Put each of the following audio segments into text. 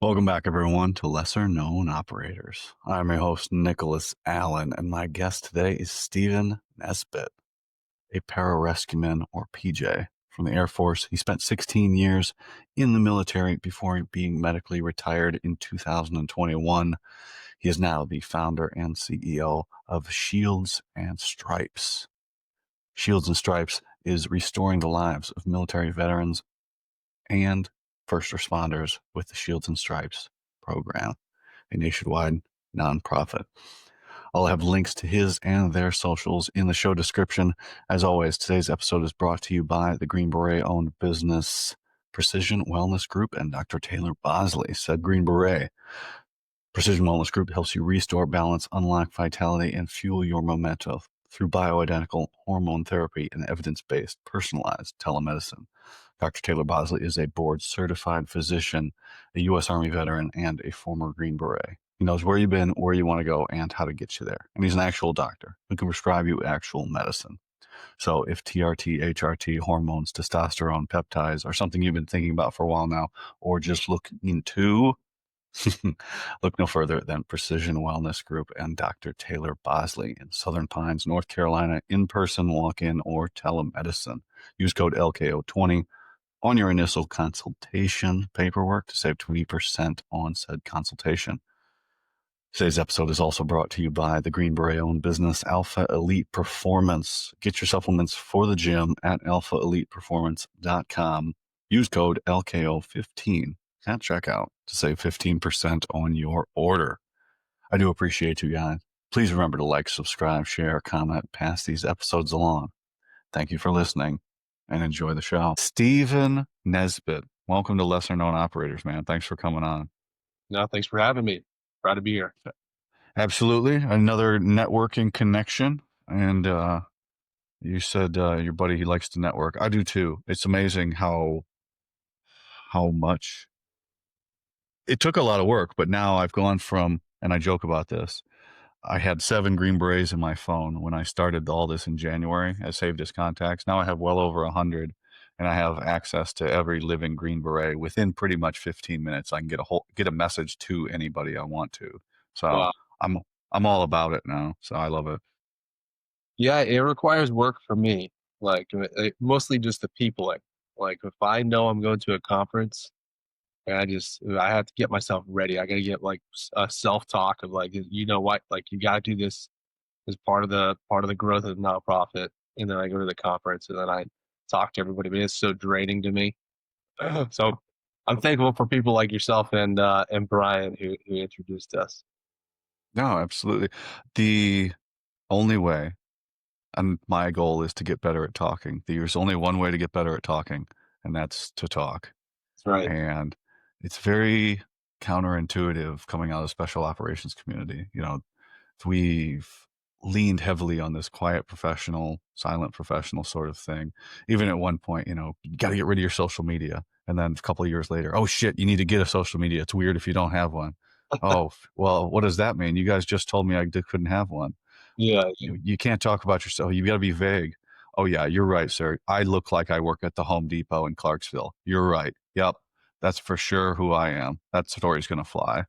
Welcome back, everyone, to Lesser Known Operators. I'm your host, Nicholas Allen, and my guest today is Steven Nisbet, a pararescueman or PJ from the Air Force. He spent 16 years in the military before being medically retired in 2021. He is now the founder and CEO of Shields and Stripes. Shields and Stripes is restoring the lives of military veterans and first responders with the Shields and Stripes program, a nationwide nonprofit. I'll have links to his and their socials in the show description. As always, today's episode is brought to you by the Green Beret-owned business Precision Wellness Group and Dr. Taylor Bosley. Said Green Beret, Precision Wellness Group helps you restore balance, unlock vitality, and fuel your momentum through bioidentical hormone therapy and evidence-based personalized telemedicine. Dr. Taylor Bosley is a board-certified physician, a U.S. Army veteran, and a former Green Beret. He knows where you've been, where you want to go, and how to get you there. And he's an actual doctor who can prescribe you actual medicine. So if TRT, HRT, hormones, testosterone, peptides are something you've been thinking about for a while now, or just looking into, look no further than Precision Wellness Group and Dr. Taylor Bosley in Southern Pines, North Carolina, in-person, walk-in, or telemedicine. Use code LKO20 on your initial consultation paperwork to save 20% on said consultation. Today's episode is also brought to you by the Green Beret-owned business Alpha Elite Performance. Get your supplements for the gym at alphaeliteperformance.com. Use code LKO15 at checkout to save 15% on your order. I do appreciate you guys. Please remember to like, subscribe, share, comment, pass these episodes along. Thank you for listening and enjoy the show. Steven Nisbet, welcome to Lesser Known Operators, man. Thanks for coming on. No, thanks for having me. Proud to be here. Absolutely. Another networking connection. And you said your buddy, he likes to network. I do too. It's amazing how much it took a lot of work, but now I've gone from, and I joke about this, I had 7 Green Berets in my phone when I started all this in January. I saved his contacts. Now I have well over 100, and I have access to every living Green Beret within pretty much 15 minutes. I can get a message to anybody I want to. So Wow. I'm all about it now. So I love it. Yeah, it requires work for me. Mostly just the people. Like if I know I'm going to a conference, and I have to get myself ready. I got to get like a self talk of like, you know what, like you got to do this as part of the growth of the nonprofit. And then I go to the conference and then I talk to everybody. But it's so draining to me. So I'm thankful for people like yourself and Brian who introduced us. No, absolutely. The only way, and my goal is to get better at talking. There's only one way to get better at talking, and that's to talk. That's right. And it's very counterintuitive coming out of the special operations community. You know, we've leaned heavily on this quiet professional, silent professional sort of thing. Even at one point, you know, you got to get rid of your social media. And then a couple of years later, oh shit, you need to get a social media. It's weird if you don't have one. Oh, well, what does that mean? You guys just told me couldn't have one. Yeah. You can't talk about yourself. You got to be vague. Oh yeah, you're right, sir. I look like I work at the Home Depot in Clarksville. You're right. Yep. That's for sure who I am. That story's going to fly.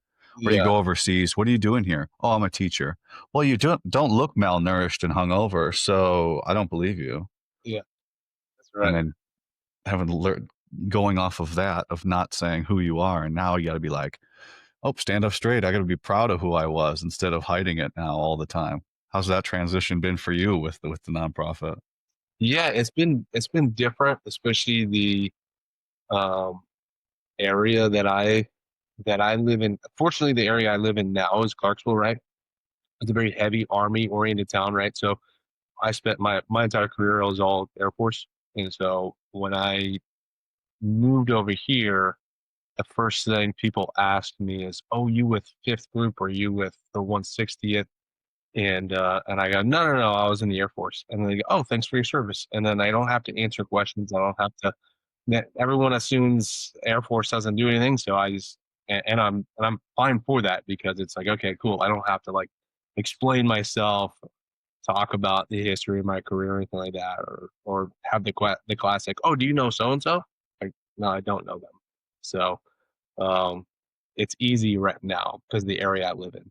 Or you Yeah. go overseas. What are you doing here? Oh, I'm a teacher. Well, you don't look malnourished and hungover, so I don't believe you. Yeah. That's And right. then having learned going off of that, of not saying who you are, and now you got to be like, oh, stand up straight. I got to be proud of who I was instead of hiding it now all the time. How's that transition been for you with the nonprofit? Yeah, it's been different, especially the um, area that I live in. Fortunately, the area I live in now is Clarksville, right? It's a very heavy Army oriented town, right? So I spent my entire career, I was all Air Force, and so when I moved over here, the first thing people asked me is, "Oh, you with Fifth Group or you with the 160th?" And I go, no, no, no, I was in the Air Force. And then they go, oh, thanks for your service. And then I don't have to answer questions. I don't have to. Everyone assumes Air Force doesn't do anything, so I just and I'm fine for that because it's like, okay, cool. I don't have to like explain myself, talk about the history of my career or anything like that, or have the classic, oh, do you know so and so? Like, no, I don't know them. So um, it's easy right now because of the area I live in.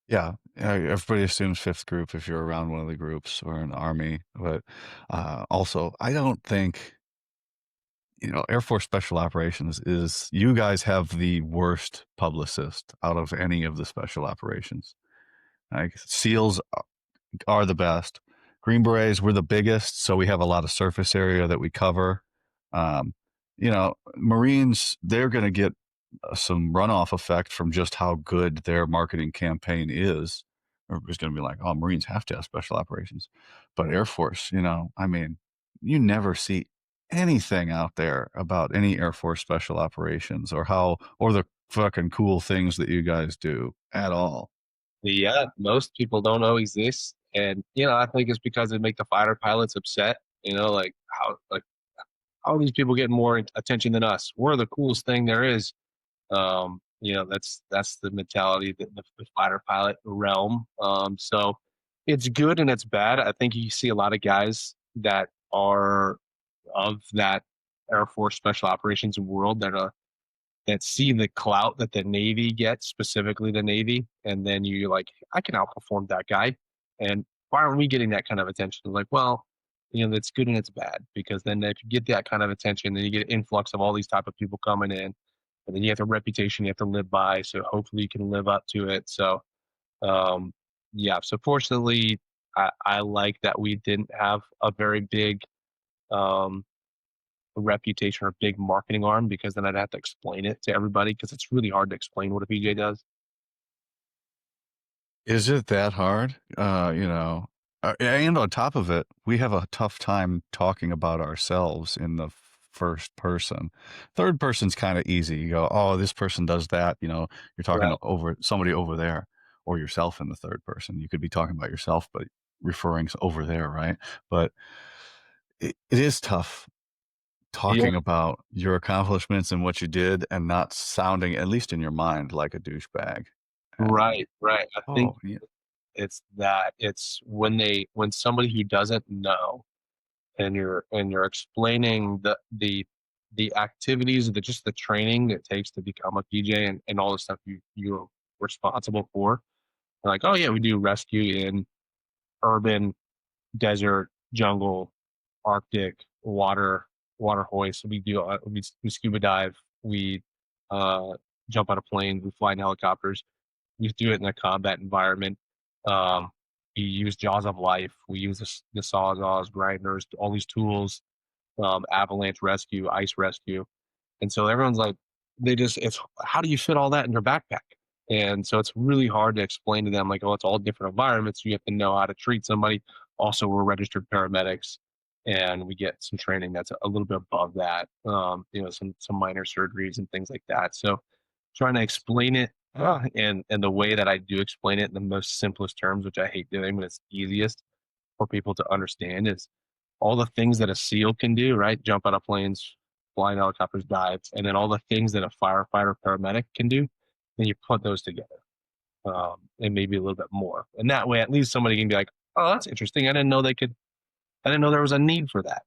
Yeah, everybody assumes 5th group if you're around one of the groups or an army, but, also, I don't think Air Force Special Operations is you guys have the worst publicist out of any of the special operations. Like, SEALs are the best. Green Berets, we're the biggest, so we have a lot of surface area that we cover. Um, Marines, they're gonna get some runoff effect from just how good their marketing campaign is. Everybody's going to be like, oh, Marines have to have special operations. But Air Force, I mean, you never see anything out there about any Air Force special operations or the fucking cool things that you guys do at all. Yeah, most people don't know exist, and I think it's because they make the fighter pilots upset. Like how are these people getting more attention than us? We're the coolest thing there is. That's the mentality that the fighter pilot realm. So it's good and it's bad. I think you see a lot of guys that are of that Air Force special operations world that see the clout that the Navy gets, specifically the Navy, and then you're like, I can outperform that guy. And why aren't we getting that kind of attention? Like, well, that's good and it's bad because then if you get that kind of attention, then you get an influx of all these type of people coming in, and then you have a reputation you have to live by. So hopefully you can live up to it. So um, yeah. So fortunately, I like that we didn't have a very big um, reputation or a big marketing arm because then I'd have to explain it to everybody because it's really hard to explain what a PJ does. Is it that hard? And on top of it, we have a tough time talking about ourselves in the first person. Third person's kind of easy. You go, oh, this person does that. You're talking Right. over somebody over there or yourself in the third person. You could be talking about yourself, but referring over there, right? But it is tough Yeah. talking about your accomplishments and what you did and not sounding, at least in your mind, like a douchebag. And, Right. Right. I think oh, yeah. it's when somebody who doesn't know and you're explaining the activities, just the training it takes to become a PJ and all the stuff you're responsible for. Like, oh yeah, we do rescue in urban, desert, jungle, Arctic, water hoist. We scuba dive. We uh, jump out of planes. We fly in helicopters. We do it in a combat environment. Um, we use jaws of life. We use the sawzalls, grinders, all these tools. Avalanche rescue, ice rescue. And so everyone's like, it's how do you fit all that in your backpack? And so it's really hard to explain to them, like, oh, it's all different environments. You have to know how to treat somebody. Also, we're registered paramedics and we get some training that's a little bit above that, some minor surgeries and things like that. So trying to explain it and the way that I do explain it in the most simplest terms, which I hate doing, but it's easiest for people to understand is all the things that a SEAL can do, right? Jump out of planes, fly in helicopters, dive, and then all the things that a firefighter paramedic can do. Then you put those together, and maybe a little bit more. And that way, at least somebody can be like, "Oh, that's interesting. I didn't know they could. I didn't know there was a need for that."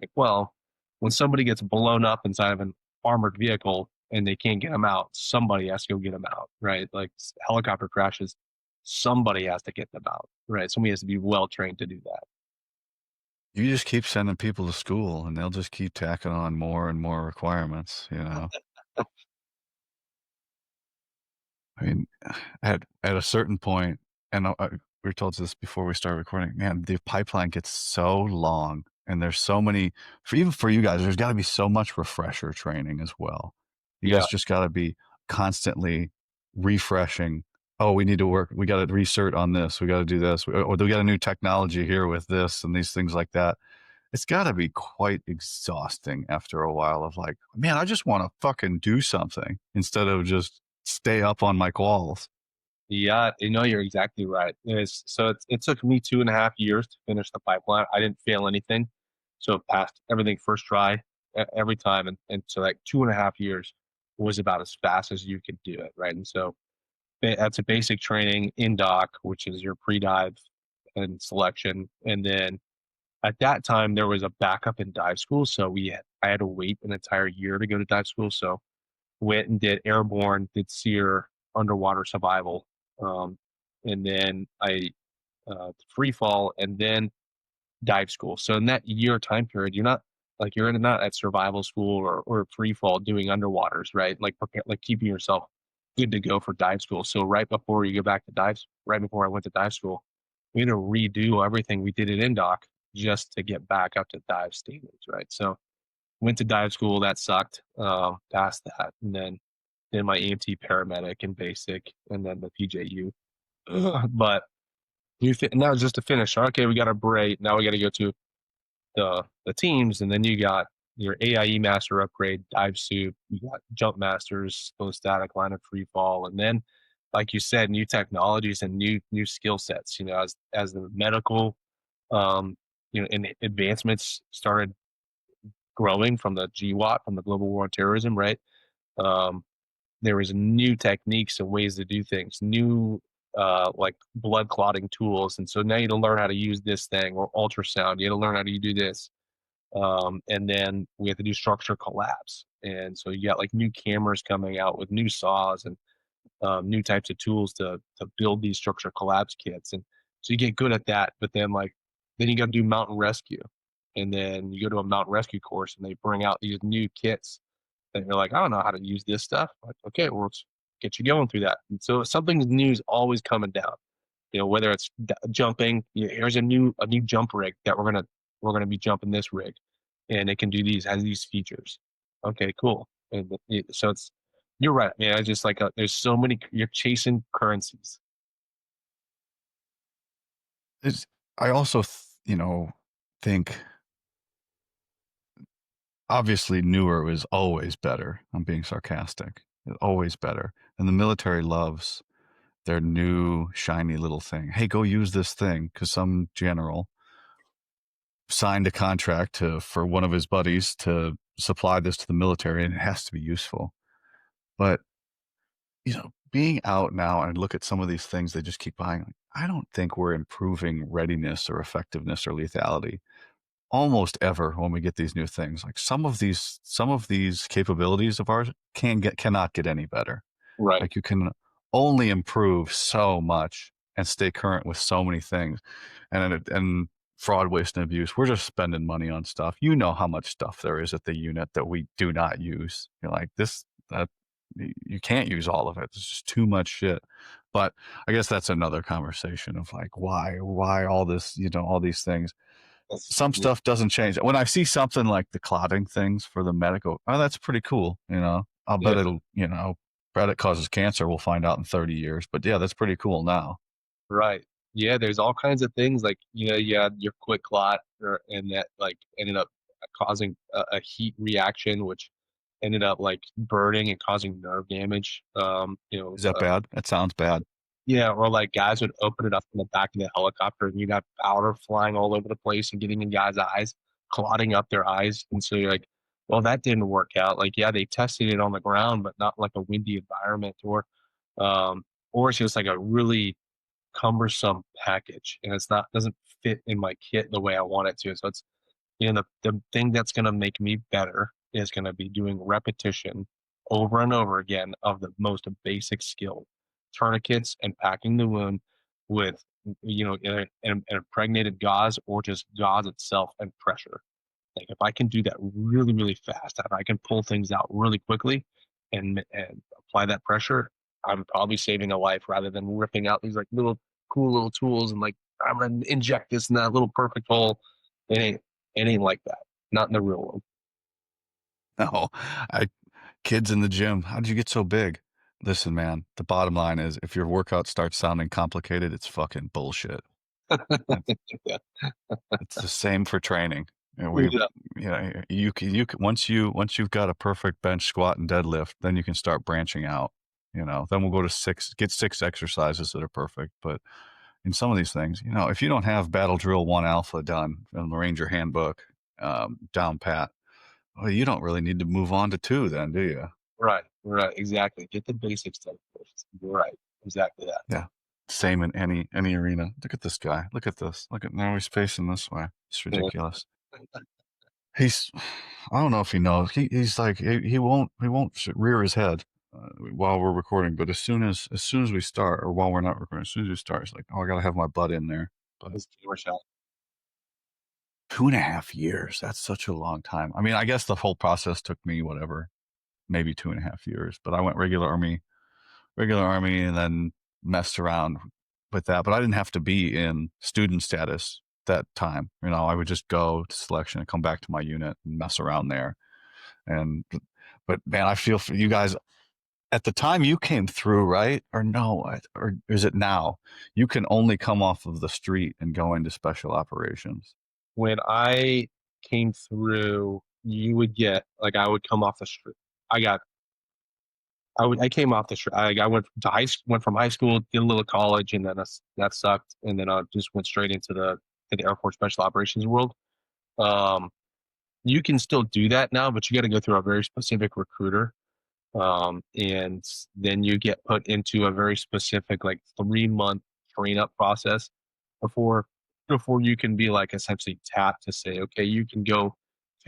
Like, well, when somebody gets blown up inside of an armored vehicle and they can't get them out, somebody has to go get them out, right? Like helicopter crashes, somebody has to get them out, right? Somebody has to be well trained to do that. You just keep sending people to school, and they'll just keep tacking on more and more requirements. I mean, at a certain point, and we were told this before we started recording, man, the pipeline gets so long, and there's so many even for you guys, there's gotta be so much refresher training as well. You Yeah. guys just gotta be constantly refreshing. "Oh, we need to work we gotta recert on this, we gotta do this, or we got a new technology here with this," and these things like that. It's gotta be quite exhausting after a while of like, "Man, I just wanna fucking do something instead of just stay up on my quals." Yeah, you're exactly right. It took me 2.5 years to finish the pipeline. I didn't fail anything, so it passed everything first try every time, and so like 2.5 years was about as fast as you could do it, right? And so that's a basic training in doc, which is your pre-dive and selection, and then at that time there was a backup in dive school, so I had to wait an entire year to go to dive school. So went and did airborne, did SEER, underwater survival, um, and then I free fall, and then dive school. So in that year time period, you're not like you're not at survival school or free fall doing underwaters, right? Like keeping yourself good to go for dive school. So right before you go back to dives, right before I went to dive school, we had to redo everything we did at Indoc just to get back up to dive standards, right? So went to dive school, that sucked. Passed that, and then did my EMT paramedic and basic, and then the PJU. But now just to finish. Okay, we got a break. Now we got to go to the teams, and then you got your AIE master upgrade, dive suit, you got jump masters, both static line of free fall, and then like you said, new technologies and new skill sets. As the medical and advancements started growing from the GWAT, from the Global War on Terrorism, right? Um, there was new techniques and ways to do things, new like blood clotting tools, and so now you had to learn how to use this thing or ultrasound. You had to learn how to do this, and then we have to do structure collapse. And so you got like new cameras coming out with new saws and new types of tools to build these structure collapse kits. And so you get good at that, but then you got to do mountain rescue, and then you go to a mountain rescue course, and they bring out these new kits, and you're like, I don't know how to use this stuff. Like, okay, well, let's get you going through that. And so something new is always coming down. Whether it's jumping, here's a new jump rig that we're gonna be jumping this rig, and it can do has these features. Okay, cool. So you're right, man. I just like there's so many. You're chasing currencies. It's, I also, think obviously newer is always better. I'm being sarcastic. It's always better. And the military loves their new shiny little thing. Hey, go use this thing because some general signed a contract for one of his buddies to supply this to the military, and it has to be useful. But being out now and look at some of these things they just keep buying, like, I don't think we're improving readiness or effectiveness or lethality almost ever when we get these new things. Like some of these capabilities of ours cannot get any better. Right, Like you can only improve so much and stay current with so many things. And fraud, waste, and abuse. We're just spending money on stuff. You know how much stuff there is at the unit that we do not use. You're like that you can't use all of it. It's just too much shit. But I guess that's another conversation of like why all this, all these things. Some yeah, stuff doesn't change. When I see something like the clotting things for the medical, oh, that's pretty cool. I'll bet yeah, bet it causes cancer. We'll find out in 30 years. But yeah, that's pretty cool now. right. Yeah, there's all kinds of things like you had your quick clot, and that like ended up causing a heat reaction, which ended up like burning and causing nerve damage. Is that bad? That sounds bad. Yeah, or like guys would open it up in the back of the helicopter, and you'd have powder flying all over the place and getting in guys' eyes, clotting up their eyes. And so you're like, well, that didn't work out. Like, yeah, they tested it on the ground, but not like a windy environment, um, or it's just like a really cumbersome package, and it's not doesn't fit in my kit the way I want it to. So it's the thing that's going to make me better is going to be doing repetition over and over again of the most basic skill, tourniquets and packing the wound with an impregnated gauze or just gauze itself and pressure. Like if I can do that really really fast, if I can pull things out really quickly and apply that pressure, I'm probably saving a life rather than ripping out these like little cool little tools and like I'm gonna inject this in that little perfect hole. It ain't it ain't like that. Not in the real world. No, kids in the gym. How did you get so big? Listen, man, the bottom line is if your workout starts sounding complicated, it's fucking bullshit. It's, Yeah. it's the same for training. Yeah. Once you've got a perfect bench, squat, and deadlift, then you can start branching out. Then we'll go to get 6 exercises that are perfect. But in some of these things, if you don't have battle drill 1 alpha done in the Ranger handbook, down pat, well, you don't really need to move on to 2 then, do you? Right. Right. Exactly. Get the basics done first. You're right. Exactly that. Yeah. Same in any arena. Look at this guy. Look at this. Look at now he's facing this way. It's Yeah. ridiculous. He's, I don't know if he knows. He's like he won't rear his head while we're recording. But as soon as we start, or while we're not recording, as soon as we start, he's like, "Oh, I gotta have my butt in there." But His camera shot. 2.5 years. That's such a long time. I mean, I guess the whole process took me whatever, maybe 2.5 years. But I went regular army, and then messed around with that. But I didn't have to be in student status that time. I would just go to selection and come back to my unit and mess around there. And but man, I feel for you guys. At the time you came through, right? Or no? Or is it now? You can only come off of the street and go into special operations. When I came through, you would get like I would come off the street. I got I came off the street. I went to went from high school, did a little college, and then that sucked. And then I just went straight into the Air Force Special Operations world. Um, you can still do that now, but you got to go through a very specific recruiter. And then you get put into a very specific like 3 month train up process before you can be like essentially tapped to say, okay, you can go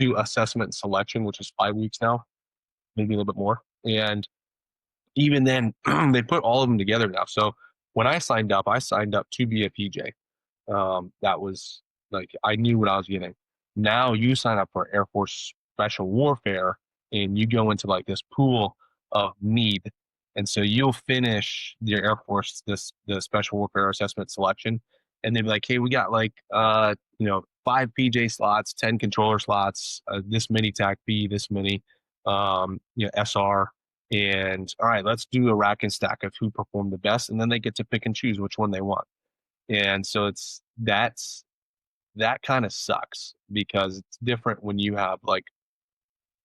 to assessment and selection, which is 5 weeks now, maybe a little bit more. And even then, they put all of them together now. So when I signed up to be a PJ. That was like I knew what I was getting. Now you sign up for Air Force Special Warfare, and you go into like this pool of need, and so you'll finish your Air Force the Special Warfare Assessment Selection, and they'll be like, hey, we got like 5 PJ slots, 10 controller slots, this many TAC B, this many SR. And all right, let's do a rack and stack of who performed the best, and then they get to pick and choose which one they want. And so that kind of sucks because it's different when you have like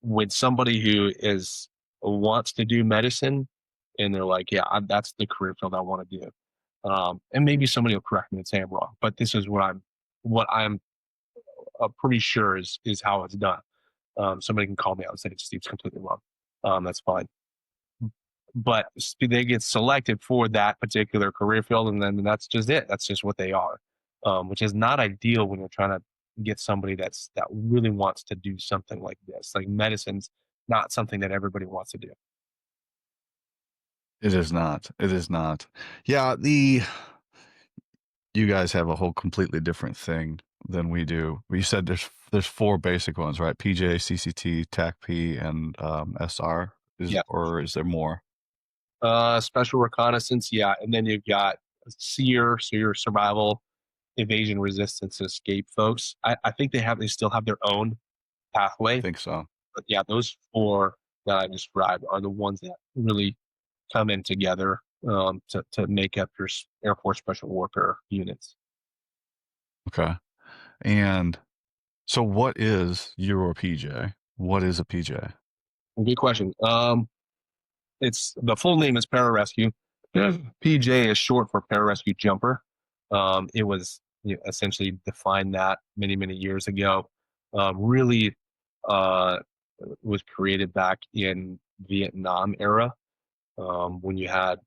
when somebody who is wants to do medicine and they're like, yeah, that's the career field I want to do. And maybe somebody will correct me and say I'm wrong, but this is what I'm pretty sure is how it's done. Somebody can call me out and say Steve's completely wrong. That's fine. But they get selected for that particular career field, and then that's just it. That's just what they are, which is not ideal when you're trying to get somebody that really wants to do something like this. Like medicine's not something that everybody wants to do. It is not. It is not. Yeah, the you guys have a whole completely different thing than we do. You said there's four basic ones, right? PJ, CCT, TACP, and SR. Yeah. Or is there more? Special reconnaissance, yeah, and then you've got SEER, so your survival, evasion, resistance, and escape folks. I think they still have their own I pathway, think so. but yeah, those four that I described are the ones that really come in together to make up your Air Force Special Warfare units. Okay. And so what is your PJ? What is a PJ? Good question. It's the full name is Pararescue. PJ is short for Pararescue Jumper. It was essentially defined that many years ago. Really uh, was created back in Vietnam era when you had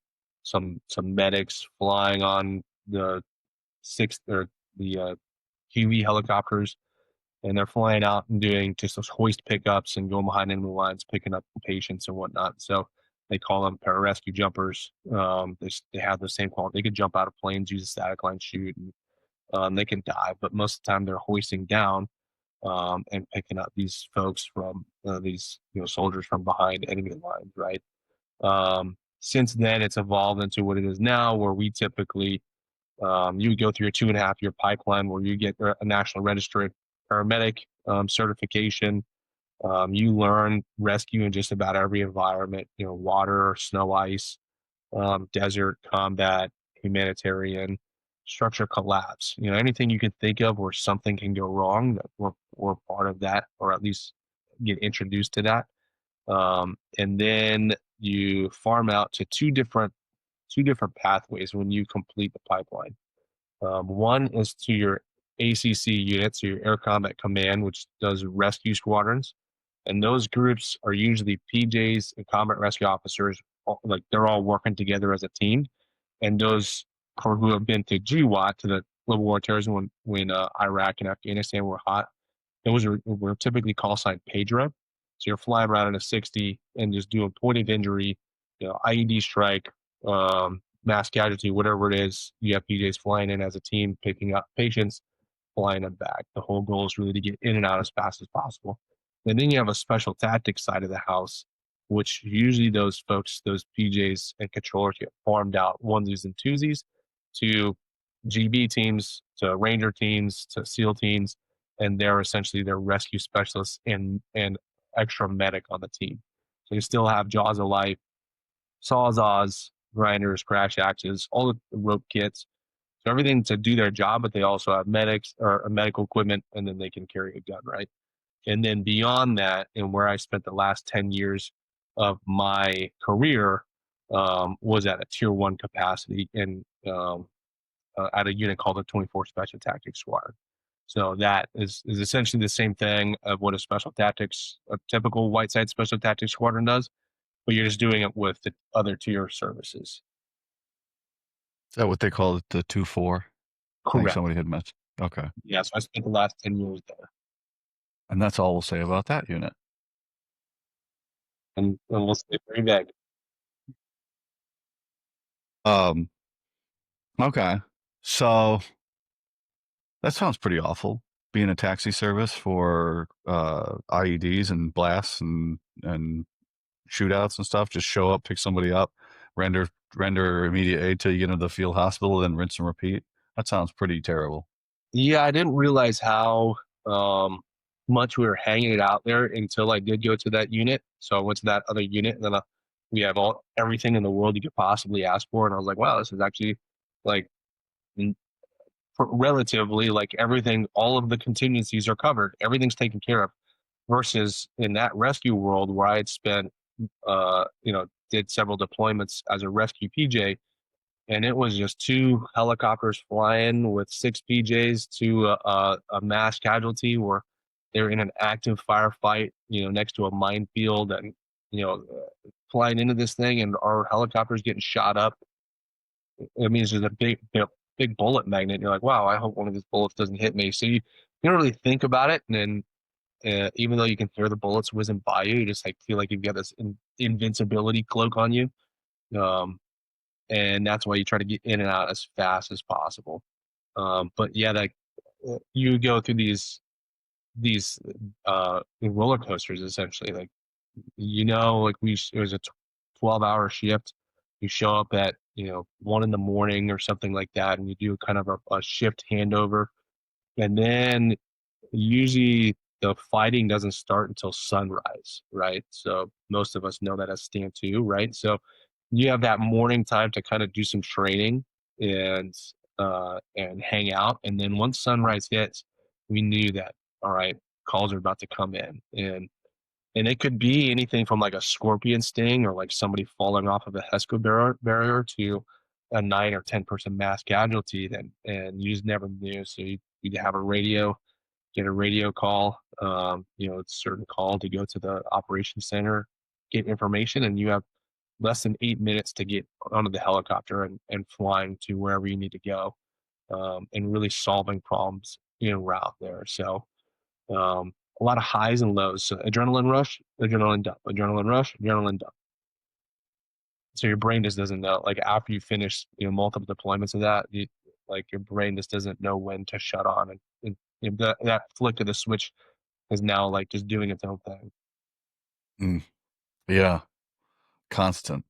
some medics flying on the sixth or the Huey helicopters, and they're flying out and doing just those hoist pickups and going behind enemy lines, picking up patients and whatnot. So they call them pararescue jumpers. They have the same quality. They could jump out of planes, use a static line shoot, and they can dive. But most of the time, they're hoisting down and picking up these folks from these soldiers from behind enemy lines, right? Since then, it's evolved into what it is now, where we typically you would go through a 2.5 year pipeline where you get a national registered paramedic certification. You learn rescue in just about every environment, water, snow, ice, desert, combat, humanitarian, structure collapse. Anything you can think of where something can go wrong, we're part of that, or at least get introduced to that. And then you farm out to two different pathways when you complete the pipeline. One is to your ACC units, so your Air Combat Command, which does rescue squadrons. And those groups are usually PJs and combat rescue officers. Like they're all working together as a team. And those who have been to GWAT, to the Global War on Terrorism, when Iraq and Afghanistan were hot, It was we're typically call sign page rep. So you're flying around in a 60 and just doing point of injury, IED strike, mass casualty, whatever it is. You have PJs flying in as a team, picking up patients, flying them back. The whole goal is really to get in and out as fast as possible. And then you have a special tactics side of the house, which usually those folks, those PJs and controllers get farmed out onesies and twosies to GB teams, to Ranger teams, to SEAL teams, and they're essentially their rescue specialists and extra medic on the team. So you still have Jaws of Life, Sawzalls, grinders, crash axes, all the rope kits, so everything to do their job, but they also have medics or medical equipment, and then they can carry a gun, right? And then beyond that, and where I spent the last 10 years of my career was at a tier one capacity in at a unit called the 24 Special Tactics Squad. So that is essentially the same thing of what a typical white side special tactics squadron does, but you're just doing it with the other tier services. Is that what they call it, the 2-4? I think Correct. somebody had mentioned. Okay. Yeah, so I spent the last 10 years there. And that's all we'll say about that unit. And we'll stay very vague. Um, okay. So that sounds pretty awful. Being a taxi service for IEDs and blasts and shootouts and stuff. Just show up, pick somebody up, render immediate aid till you get into the field hospital, then rinse and repeat. That sounds pretty terrible. Yeah, I didn't realize how much we were hanging it out there until I did go to that unit. So I went to that other unit, and then we have everything in the world you could possibly ask for, and I was like, wow, this is actually like n- relatively like everything. All of the contingencies are covered. Everything's taken care of. Versus in that rescue world where I had spent, did several deployments as a rescue PJ, and it was just two helicopters flying with six PJs to a mass casualty where they're in an active firefight, next to a minefield, and flying into this thing, and our helicopters getting shot up. I mean, it's just a big bullet magnet. You're like, wow, I hope one of these bullets doesn't hit me. So you don't really think about it, and then even though you can hear the bullets whizzing by you, you just like feel like you've got this invincibility cloak on you. Um, and that's why you try to get in and out as fast as possible. But yeah, like you go through these roller coasters essentially. Like like it was a 12-hour shift. You show up at 1 in the morning or something like that, and you do kind of a shift handover, and then usually the fighting doesn't start until sunrise, right? So most of us know that as stand two, right? So you have that morning time to kind of do some training and hang out. And then once sunrise hits, we knew that all right, calls are about to come in. And it could be anything from like a scorpion sting or like somebody falling off of a HESCO barrier to a 9 or 10 person mass casualty. Then and you just never knew. So you'd have a radio, get a radio call, it's a certain call to go to the operations center, get information, and you have less than 8 minutes to get onto the helicopter and flying to wherever you need to go, and really solving problems route there. So a lot of highs and lows. So adrenaline rush, adrenaline dump, adrenaline rush, adrenaline dump. So your brain just doesn't know. Like after you finish, multiple deployments of that, like your brain just doesn't know when to shut on, and that flick of the switch is now like just doing its own thing. Mm, yeah, constant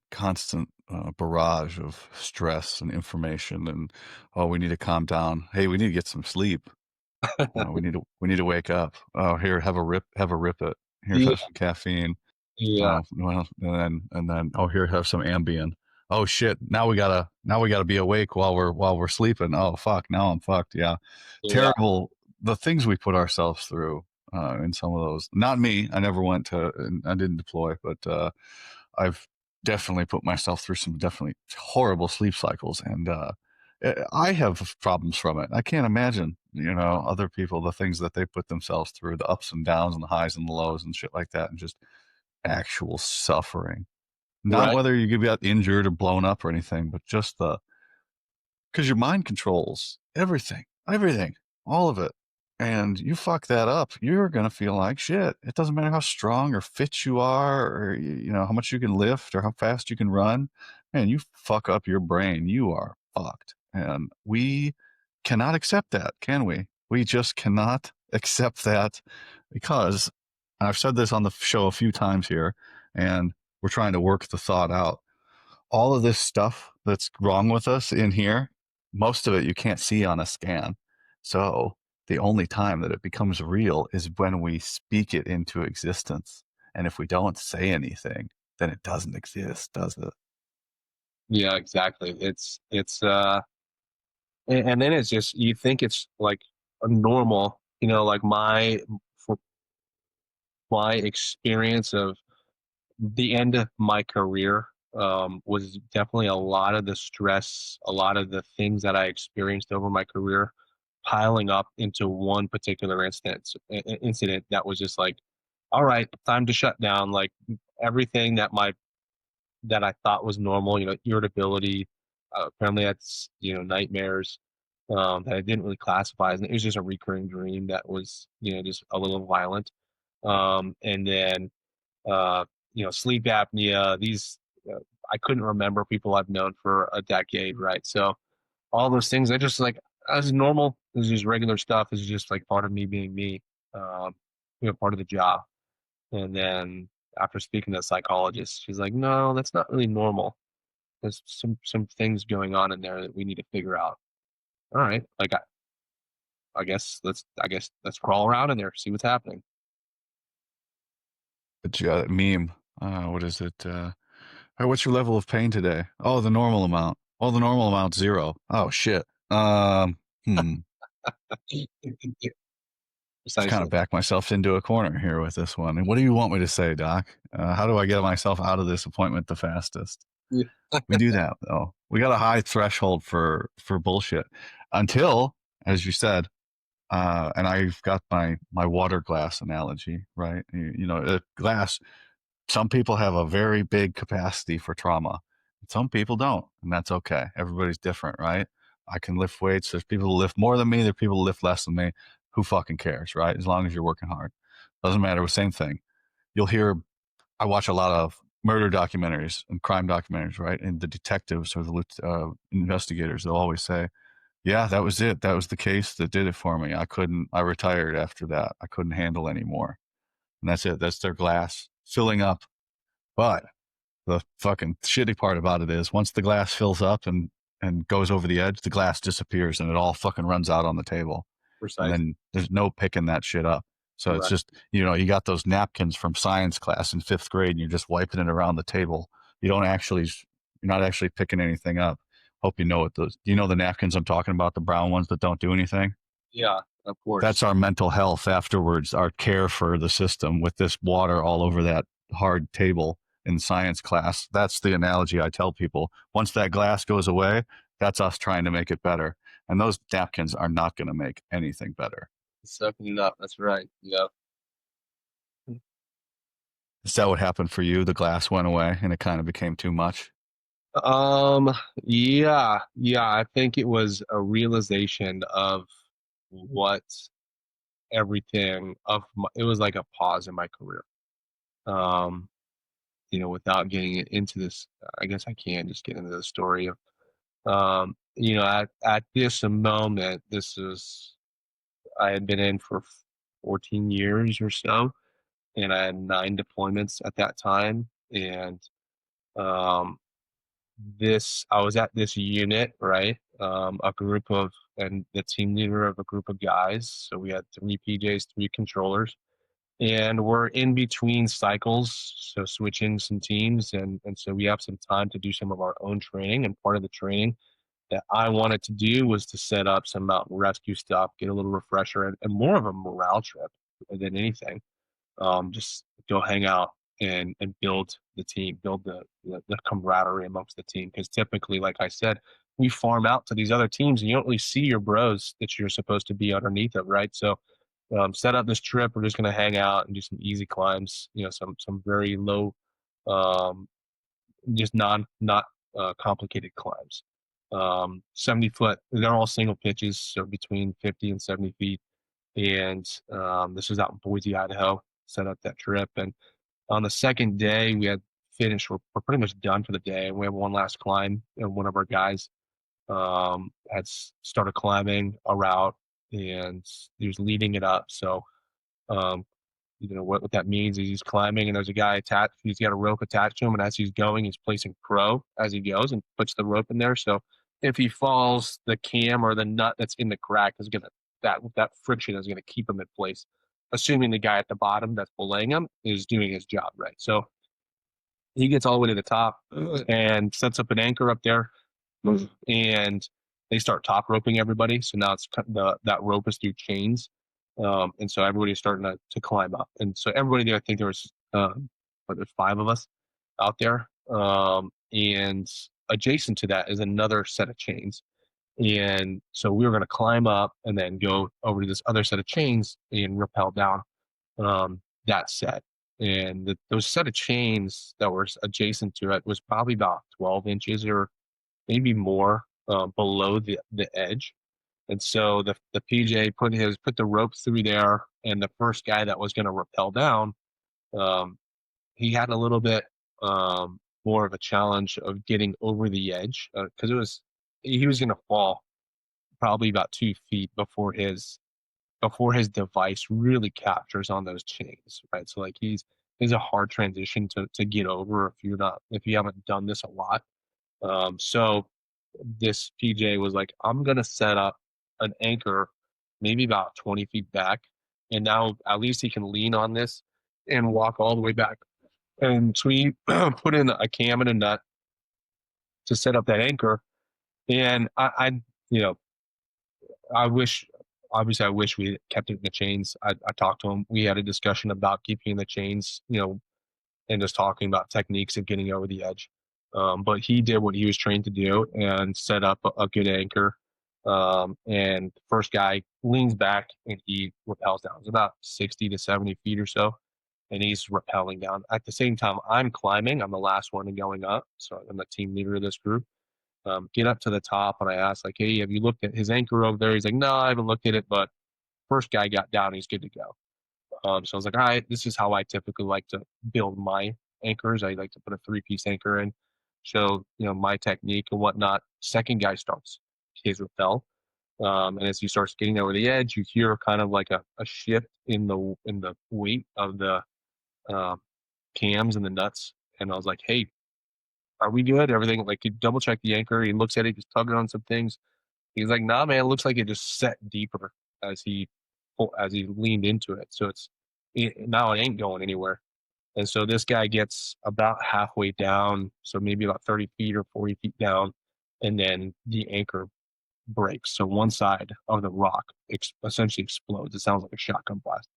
barrage of stress and information, and oh, we need to calm down. Hey, we need to get some sleep. We need to wake up. Oh, here, have a rip it. Here's Yeah, have some caffeine. yeah, Oh, well, and then oh, here, have some Ambien. Oh shit, now we gotta be awake while we're sleeping. Oh fuck, now I'm fucked. Yeah, yeah. terrible. The things we put ourselves through in some of those. Not me. I never went to. I didn't deploy, but I've definitely put myself through some definitely horrible sleep cycles, and I have problems from it. I can't imagine, other people, the things that they put themselves through, the ups and downs and the highs and the lows and shit like that, and just actual suffering. Not Right. whether you get injured or blown up or anything, but just because your mind controls everything, all of it. And you fuck that up, you're gonna feel like shit. It doesn't matter how strong or fit you are, or you know how much you can lift or how fast you can run. Man, you fuck up your brain, you are fucked. And we cannot accept that, can we? We just cannot accept that because I've said this on the show a few times here, and we're trying to work the thought out. All of this stuff that's wrong with us in here, most of it you can't see on a scan. So the only time that it becomes real is when we speak it into existence. And if we don't say anything, then it doesn't exist, does it? Yeah, exactly. And then it's just you think it's like a normal, like for my experience of the end of my career was definitely a lot of the stress, a lot of the things that I experienced over my career piling up into one particular incident that was just like, all right, time to shut down. Like everything that I thought was normal, irritability. Apparently, that's nightmares that I didn't really classify as. It was just a recurring dream that was just a little violent. And then sleep apnea. These I couldn't remember people I've known for a decade, right? So all those things, I just like as normal. This is just regular stuff. This is just like part of me being me, um, part of the job. And then after speaking to a psychologist, she's like, "No, that's not really normal. There's some things going on in there that we need to figure out." All right, like I guess let's crawl around in there, see what's happening. But yeah, that meme. What is it? Hey, what's your level of pain today? Oh, the normal amount. Oh, the normal amount's 0. Oh shit. Hmm. Just kind of Precisely. back myself into a corner here with this one. And what do you want me to say, Doc? How do I get myself out of this appointment the fastest? Yeah. We do that though. We got a high threshold for bullshit until, as you said, and I've got my water glass analogy, right? You know, a glass. Some people have a very big capacity for trauma. Some people don't, and that's okay. Everybody's different, right? I can lift weights. There's people who lift more than me. There's people who lift less than me. Who fucking cares, right? As long as you're working hard, doesn't matter. Same thing. You'll hear. I watch a lot of murder documentaries and crime documentaries, right? And the detectives or the investigators, they'll always say, "Yeah, that was it. That was the case that did it for me. I couldn't. I retired after that. I couldn't handle anymore." And that's it. That's their glass filling up. But the fucking shitty part about it is once the glass fills up and goes over the edge, the glass disappears and it all fucking runs out on the table. And Precisely. then there's no picking that shit up. So it's Right. just, you know, you got those napkins from science class in 5th grade and you're just wiping it around the table. You don't actually, you're not actually picking anything up. Hope you know what those, do you know the napkins I'm talking about? The brown ones that don't do anything? Yeah, of That's course. our mental health afterwards, our care for the system with this water all over that hard table in science class. That's the analogy I tell people. Once that glass goes away, that's us trying to make it better. And those napkins are not going to make anything better. Soaking it up. That's right. Yeah. Is that what happened for you? The glass went away and it kind of became too much. Um, yeah. I think it was a realization of what everything of it was like a pause in my career. Um, without getting into this, I guess I can just get into the story of, at this moment, this is I had been in for 14 years or so, and I had 9 deployments at that time, and um, this I was at this unit, right? A group of and the team leader of a group of guys. So we had 3 PJs, 3 controllers, and we're in between cycles, so switching some teams, and so we have some time to do some of our own training. And part of the training that I wanted to do was to set up some mountain rescue stuff, get a little refresher, and more of a morale trip than anything. Just go hang out and build the team, build the camaraderie amongst the team. Because typically, like I said, we farm out to these other teams, and you don't really see your bros that you're supposed to be underneath of, right? So, set up this trip. We're just going to hang out and do some easy climbs. Some very low, um, just not complicated climbs. 70 foot. They're all single pitches, so between 50 and 70 feet. and this was out in Boise, Idaho. Set up that trip, and on the second day we had finished. We're pretty much done for the day, and we have one last climb. And one of our guys had started climbing a route, and he was leading it up. So um, what that means is he's climbing and there's a guy attached, he's got a rope attached to him, and as he's going he's placing pro as he goes and puts the rope in there, so if he falls, the cam or the nut that's in the crack is gonna, that friction is gonna keep him in place, assuming the guy at the bottom that's belaying him is doing his job right. So he gets all the way to the top and sets up an anchor up there, and they start top roping everybody. So now it's that rope is through chains, and so everybody's starting to climb up. And so everybody there, I think there was there's 5 of us out there, and adjacent to that is another set of chains. And so we were going to climb up and then go over to this other set of chains and rappel down that set. And those set of chains that were adjacent to it was probably about 12 inches or maybe more below the edge. And so the PJ put the rope through there, and the first guy that was going to rappel down, um, he had a little bit more of a challenge of getting over the edge because he was going to fall probably about 2 feet before his device really captures on those chains, right? So like he's a hard transition to get over if you haven't done this a lot. So this PJ was like, I'm gonna set up an anchor maybe about 20 feet back, and now at least he can lean on this and walk all the way back. And so we put in a cam and a nut to set up that anchor. And you know, I wish, obviously, I wish we kept it in the chains. I talked to him. We had a discussion about keeping in the chains, and just talking about techniques of getting over the edge. But he did what he was trained to do and set up a good anchor. And the first guy leans back and he rappels down. It's about 60 to 70 feet or so. And he's rappelling down. At the same time, I'm climbing. I'm the last one going up. So I'm the team leader of this group. Get up to the top, and I asked, like, hey, have you looked at his anchor over there? He's like, no, I haven't looked at it, but first guy got down. He's good to go. So I was like, all right, this is how I typically like to build my anchors. I like to put a 3-piece anchor in, show my technique and whatnot. Second guy starts his rappel, and as he starts getting over the edge, you hear kind of like a shift in the weight of the um, cams and the nuts. And I was like, hey, are we good? Everything, like, you double check the anchor. He looks at it, he's tugging on some things. He's like, nah, man, it looks like it just set deeper as he leaned into it. So now it ain't going anywhere. And so this guy gets about halfway down, so maybe about 30 feet or 40 feet down, and then the anchor breaks. So one side of the rock essentially explodes. It sounds like a shotgun blast.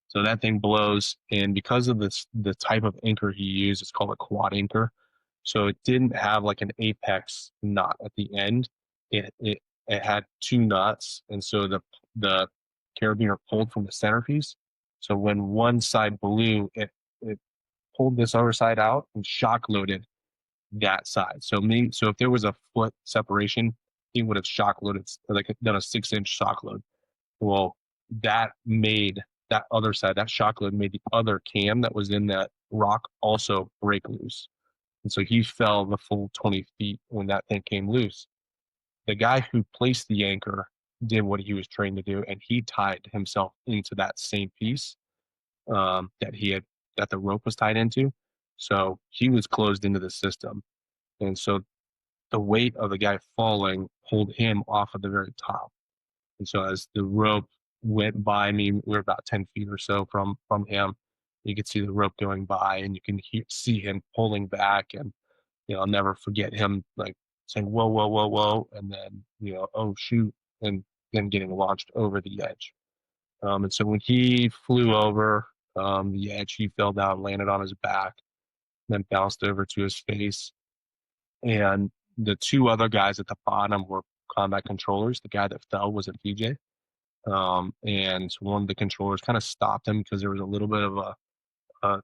So that thing blows, and because of the type of anchor he used, it's called a quad anchor. So it didn't have like an apex knot at the end. It had 2 knots, and so the carabiner pulled from the centerpiece. So when one side blew, it pulled this other side out and shock loaded that side. So if there was a foot separation, he would have shock loaded, like done a 6-inch shock load. Well, that made that other side, that shock load made the other cam that was in that rock also break loose. And so he fell the full 20 feet when that thing came loose. The guy who placed the anchor did what he was trained to do, and he tied himself into that same piece that the rope was tied into. So he was closed into the system. And so the weight of the guy falling pulled him off of the very top. And so as the rope went by me, we were about 10 feet or so from him. You could see the rope going by, and you can see him pulling back. And I'll never forget him like saying, "Whoa, whoa, whoa, whoa," and then "Oh shoot," and then getting launched over the edge. And so when he flew over the edge, he fell down, landed on his back, then bounced over to his face. And the 2 other guys at the bottom were combat controllers. The guy that fell was a PJ. And one of the controllers kind of stopped him because there was a little bit of a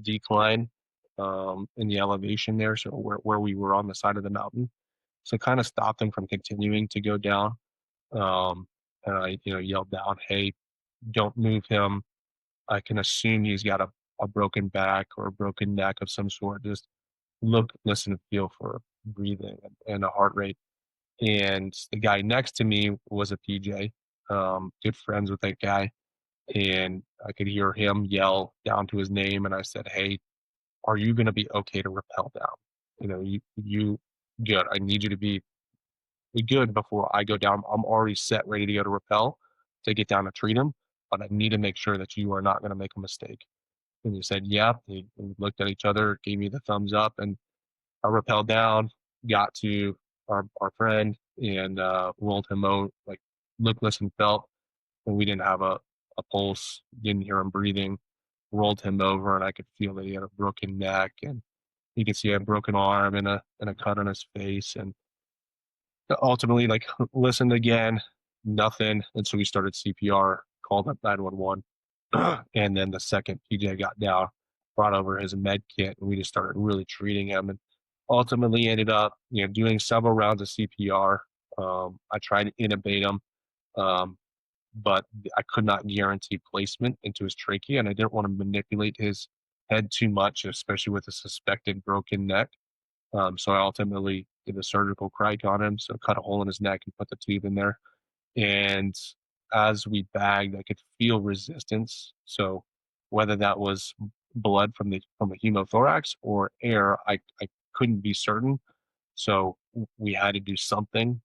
decline in the elevation there. So where we were on the side of the mountain. So kind of stopped him from continuing to go down. Um, and I, yelled down, "Hey, don't move him. I can assume he's got a broken back or a broken neck of some sort. Just look, listen, and feel for breathing and a heart rate." And the guy next to me was a PJ, good friends with that guy. And I could hear him yell down to his name. And I said, "Hey, are you going to be okay to rappel down? You good. I need you to be good before I go down. I'm already set, ready to go to rappel to get down to treat him, but I need to make sure that you are not going to make a mistake." And he said, "Yeah." We looked at each other, gave me the thumbs up, and I rappelled down, got to our friend, and rolled him out, like looked, listened, felt, and we didn't have a pulse, didn't hear him breathing. Rolled him over, and I could feel that he had a broken neck, and you could see a broken arm and a cut on his face. And ultimately, like, listened again, nothing. And so we started CPR, called up 911. And then the second PJ got down, brought over his med kit, and we just started really treating him. And ultimately ended up, doing several rounds of CPR. I tried to intubate him, um, but I could not guarantee placement into his trachea, and I didn't want to manipulate his head too much, especially with a suspected broken neck. So I ultimately did a surgical crike on him, so cut a hole in his neck and put the tube in there. And as we bagged, I could feel resistance. So whether that was blood from the hemothorax or air, I couldn't be certain. So we had to do something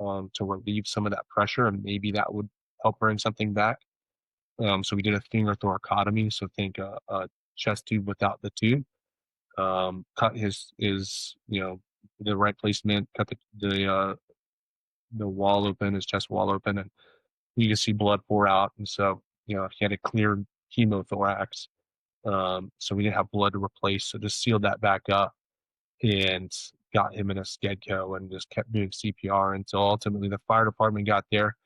to relieve some of that pressure, and maybe that would help bring something back. So we did a finger thoracotomy. So think a chest tube without the tube. Cut his the right placement, cut the wall open, his chest wall open, and you can see blood pour out. And so he had a clear hemothorax, so we didn't have blood to replace. So just sealed that back up and got him in a Skedco and just kept doing CPR until ultimately the fire department got there.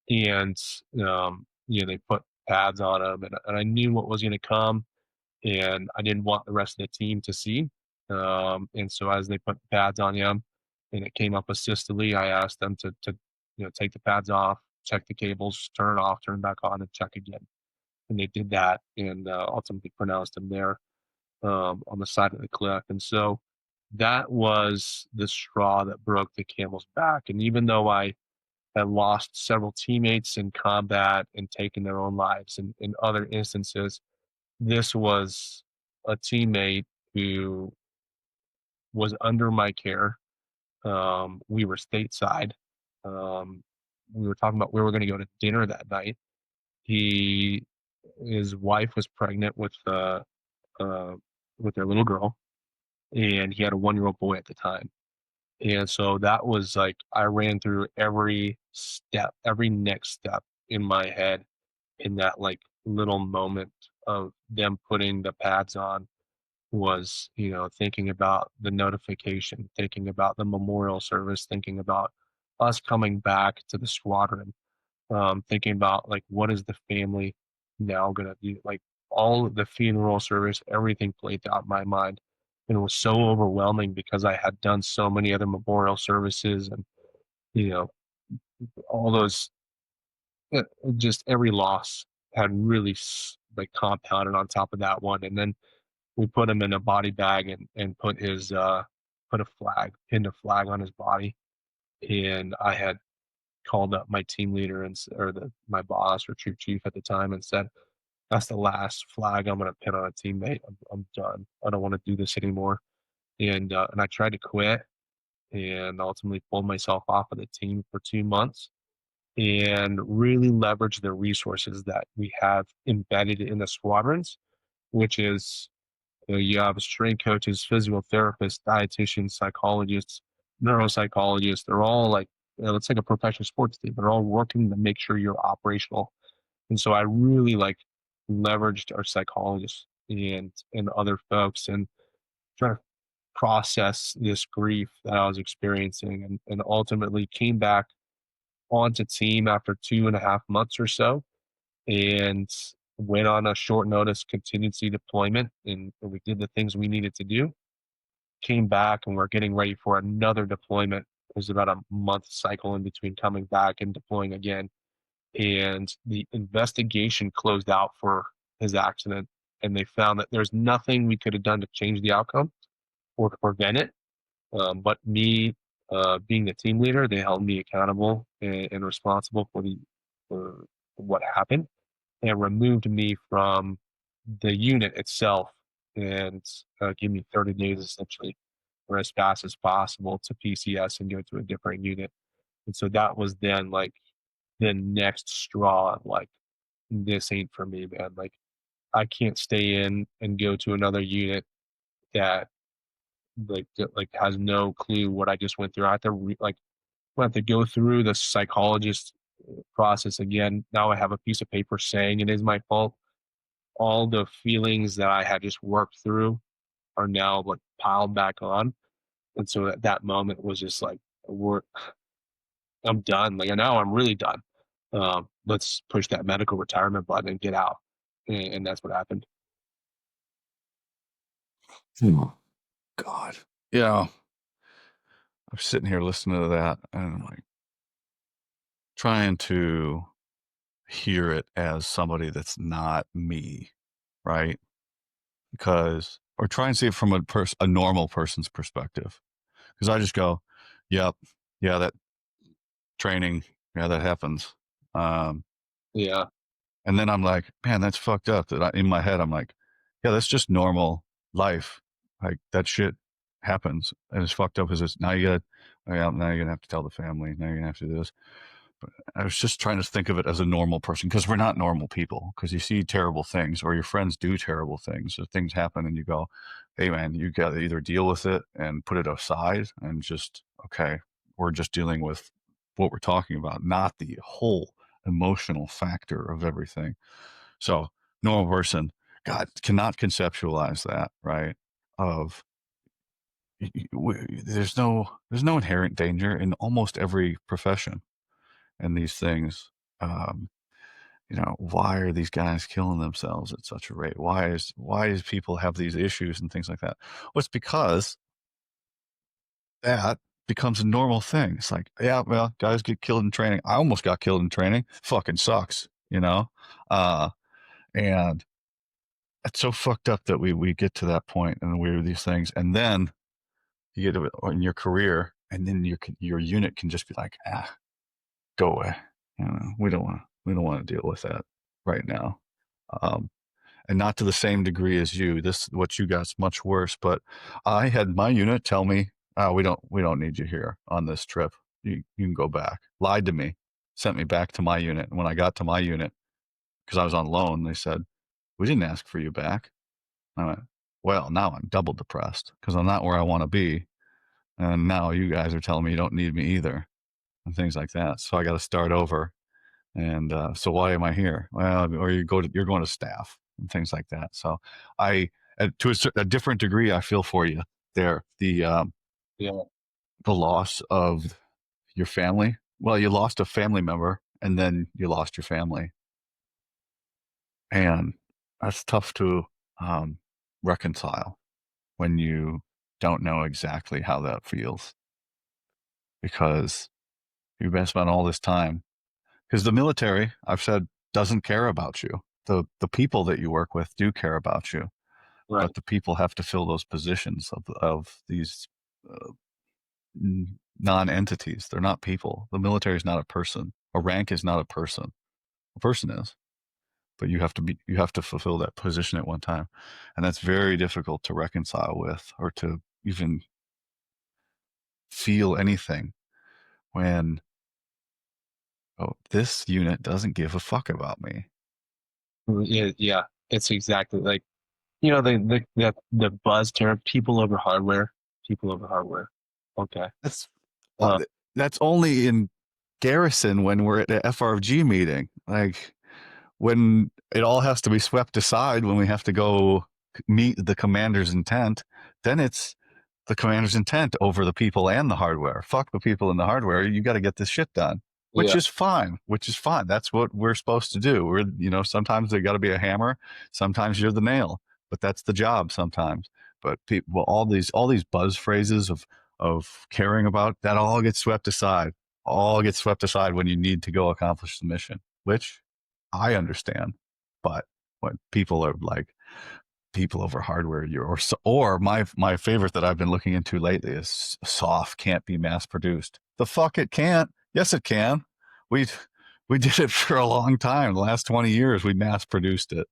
And they put pads on him, and I knew what was going to come, and I didn't want the rest of the team to see. And so as they put pads on him, and it came up with systole, I asked them to take the pads off, check the cables, turn it off, turn it back on, and check again. And they did that, and ultimately pronounced him there, on the side of the cliff. And so that was the straw that broke the camel's back. And even though I had lost several teammates in combat and taken their own lives in other instances, this was a teammate who was under my care. We were stateside. Um, we were talking about where we were going to go to dinner that night. He, his wife was pregnant uh, with their little girl, and he had a 1-year-old boy at the time. And so that was like I ran through every step, every next step in my head in that like little moment of them putting the pads on was, thinking about the notification, thinking about the memorial service, thinking about us coming back to the squadron, thinking about like what is the family now gonna do? Like all of the funeral service, everything played out in my mind. And it was so overwhelming because I had done so many other memorial services and you know all those just every loss had really like compounded on top of that one. And then we put him in a body bag and put a flag, pinned a flag on his body. And I had called up my team leader or my boss or troop chief at the time and said, "That's the last flag I'm going to pin on a teammate. I'm done. I don't want to do this anymore." And I tried to quit and ultimately pulled myself off of the team for 2 months and really leverage the resources that we have embedded in the squadrons, which is you have strength coaches, physical therapists, dietitians, psychologists, neuropsychologists. They're all like, it's like a professional sports team. They're all working to make sure you're operational. And so I really like leveraged our psychologists and other folks and trying to process this grief that I was experiencing and ultimately came back onto team after 2.5 months or so and went on a short notice contingency deployment and we did the things we needed to do. Came back and we're getting ready for another deployment. It was about a month cycle in between coming back and deploying again. and the investigation closed out for his accident, and they found that there's nothing we could have done to change the outcome or to prevent it. But me, being the team leader, they held me accountable and responsible for what happened, and removed me from the unit itself, and gave me 30 days essentially, or as fast as possible, to PCS and go to a different unit. And so that was then like the next straw of like, this ain't for me, man. Like, I can't stay in and go to another unit that like has no clue what I just went through. I have to I have to go through the psychologist process again. Now I have a piece of paper saying it is my fault. All the feelings that I had just worked through are now like piled back on. And so at that moment was just like, we're I'm done. Like now I'm really done. Let's push that medical retirement button and get out. And that's what happened. Oh, God. Yeah. I'm sitting here listening to that and I'm like trying to hear it as somebody that's not me, right? Because, or try and see it from a normal person's perspective. Because I just go, yep, yeah, that training, yeah, that happens. Yeah. And then I'm like, man, that's fucked up. In my head, I'm like, yeah, that's just normal life. Like that shit happens, and as fucked up as it's now, now you're gonna have to tell the family. Now you're gonna have to do this. But I was just trying to think of it as a normal person because we're not normal people. Because you see terrible things, or your friends do terrible things, or things happen, and you go, hey man, you got to either deal with it and put it aside, and just okay, we're just dealing with what we're talking about, not the whole emotional factor of everything. So normal person, God, cannot conceptualize that, right? Of there's no inherent danger in almost every profession and these things. Um, why are these guys killing themselves at such a rate? Why is people have these issues and things like that? Well, it's because that becomes a normal thing. It's like, yeah, well, guys get killed in training. I almost got killed in training. Fucking sucks, you know? And it's so fucked up that we get to that point and we do these things. And then you get to it in your career and then your unit can just be like, go away. We don't want to deal with that right now. And not to the same degree as you. What you got's much worse. But I had my unit tell me, oh, we don't need you here on this trip. You can go back. Lied to me, sent me back to my unit. And when I got to my unit, because I was on loan, they said, we didn't ask for you back. I went, well, now I'm double depressed because I'm not where I want to be. And now you guys are telling me you don't need me either and things like that. So I got to start over. And so why am I here? Well, or you're going to staff and things like that. So to a different degree, I feel for you there. Yeah. The loss of your family. Well, you lost a family member, and then you lost your family, and that's tough to reconcile when you don't know exactly how that feels because you've been spent all this time. Because the military, I've said, doesn't care about you. The people that you work with do care about you, Right. but the people have to fill those positions of these uh, non-entities. They're not people. The military is not a person. A rank is not a person. A person is, but you have to fulfill that position at one time, and that's very difficult to reconcile with or to even feel anything when this unit doesn't give a fuck about me. Yeah. Yeah. It's exactly like, the buzz term, people over hardware, people over hardware. Okay. That's Uh, that's only in garrison when we're at the FRG meeting. Like when it all has to be swept aside when we have to go meet the commander's intent, then it's the commander's intent over the people and the hardware. Fuck the people and the hardware. You got to get this shit done, which yeah. is fine. Which is fine. That's what we're supposed to do. Sometimes there got to be a hammer. Sometimes you're the nail, but that's the job sometimes. But people, all these buzz phrases of caring about that all gets swept aside. All gets swept aside when you need to go accomplish the mission. which I understand. But when people are like, people over hardware, or my favorite that I've been looking into lately is soft can't be mass produced. The fuck it can't. Yes, it can. We we did it for a long time. The last 20 years, we mass produced it,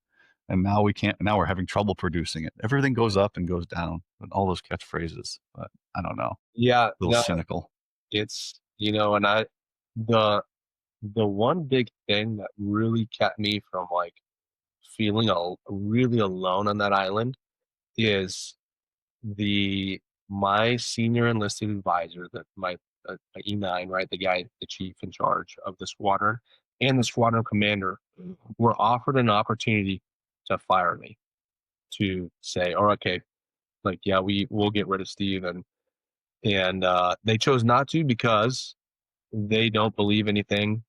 and now we can't. Now we're having trouble producing it. Everything goes up and goes down, and all those catchphrases. But I don't know. Yeah, A little no, cynical. it's and the the one big thing that really kept me from like feeling really alone on that island is the my senior enlisted advisor, that my E9, right, the guy, the chief in charge of the squadron, and the squadron commander were offered an opportunity to fire me, to say, "Oh, okay, like yeah, we'll get rid of Steve," and they chose not to because they don't believe anything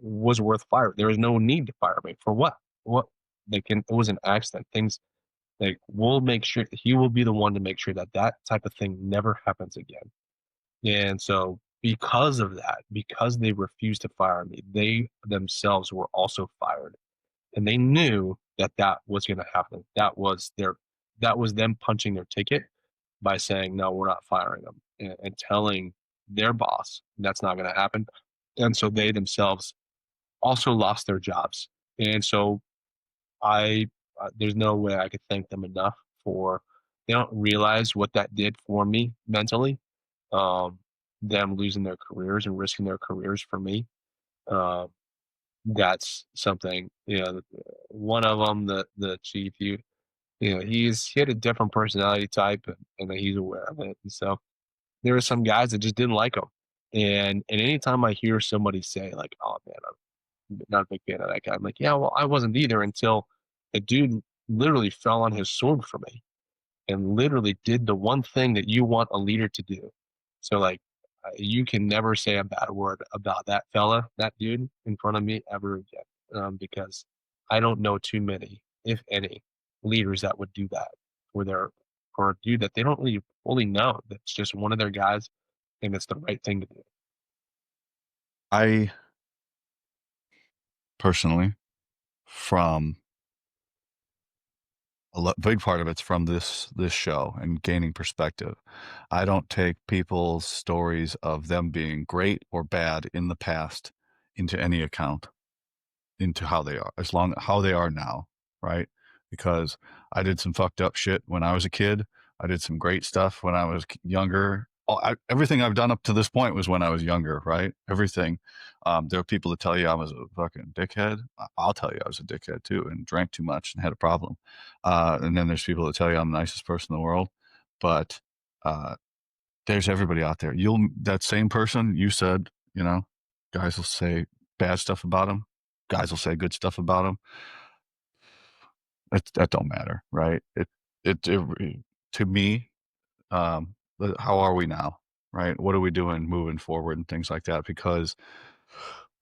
was worth firing. There was no need to fire me for what? What they can? It was an accident. Things like we'll make sure he will be the one to make sure that that type of thing never happens again. And so, because of that, because they refused to fire me, they themselves were also fired, and they knew that that was going to happen. That was them punching their ticket by saying, "No, we're not firing them," and telling their boss that's not going to happen. And so they themselves also lost their jobs. And so I there's no way I could thank them enough for. They don't realize what that did for me mentally. Um, them losing their careers and risking their careers for me. Um, that's something. One of them, the chief, he had a different personality type, and that he's aware of it. And so there are some guys that just didn't like him. And anytime I hear somebody say like, "Oh man, not a big fan of that guy," I'm like, yeah, well, I wasn't either until the dude literally fell on his sword for me and literally did the one thing that you want a leader to do. So, like, you can never say a bad word about that fella, that dude, in front of me ever again, because I don't know too many, if any, leaders that would do that for a dude that they don't really fully know. That's just one of their guys, and it's the right thing to do. I personally, from big part of it's from this show and gaining perspective. I don't take people's stories of them being great or bad in the past into any account, into how they are, as long how they are now, right? Because I did some fucked up shit when I was a kid. I did some great stuff when I was younger. Everything I've done up to this point was when I was younger, right? Everything. There are people that tell you I was a fucking dickhead. I'll tell you I was a dickhead too, and drank too much and had a problem. And then there's people that tell you I'm the nicest person in the world. But uh, there's everybody out there. That same person you said, guys will say bad stuff about him. Guys will say good stuff about him. That don't matter, right? It to me, how are we now, right? What are we doing moving forward and things like that? Because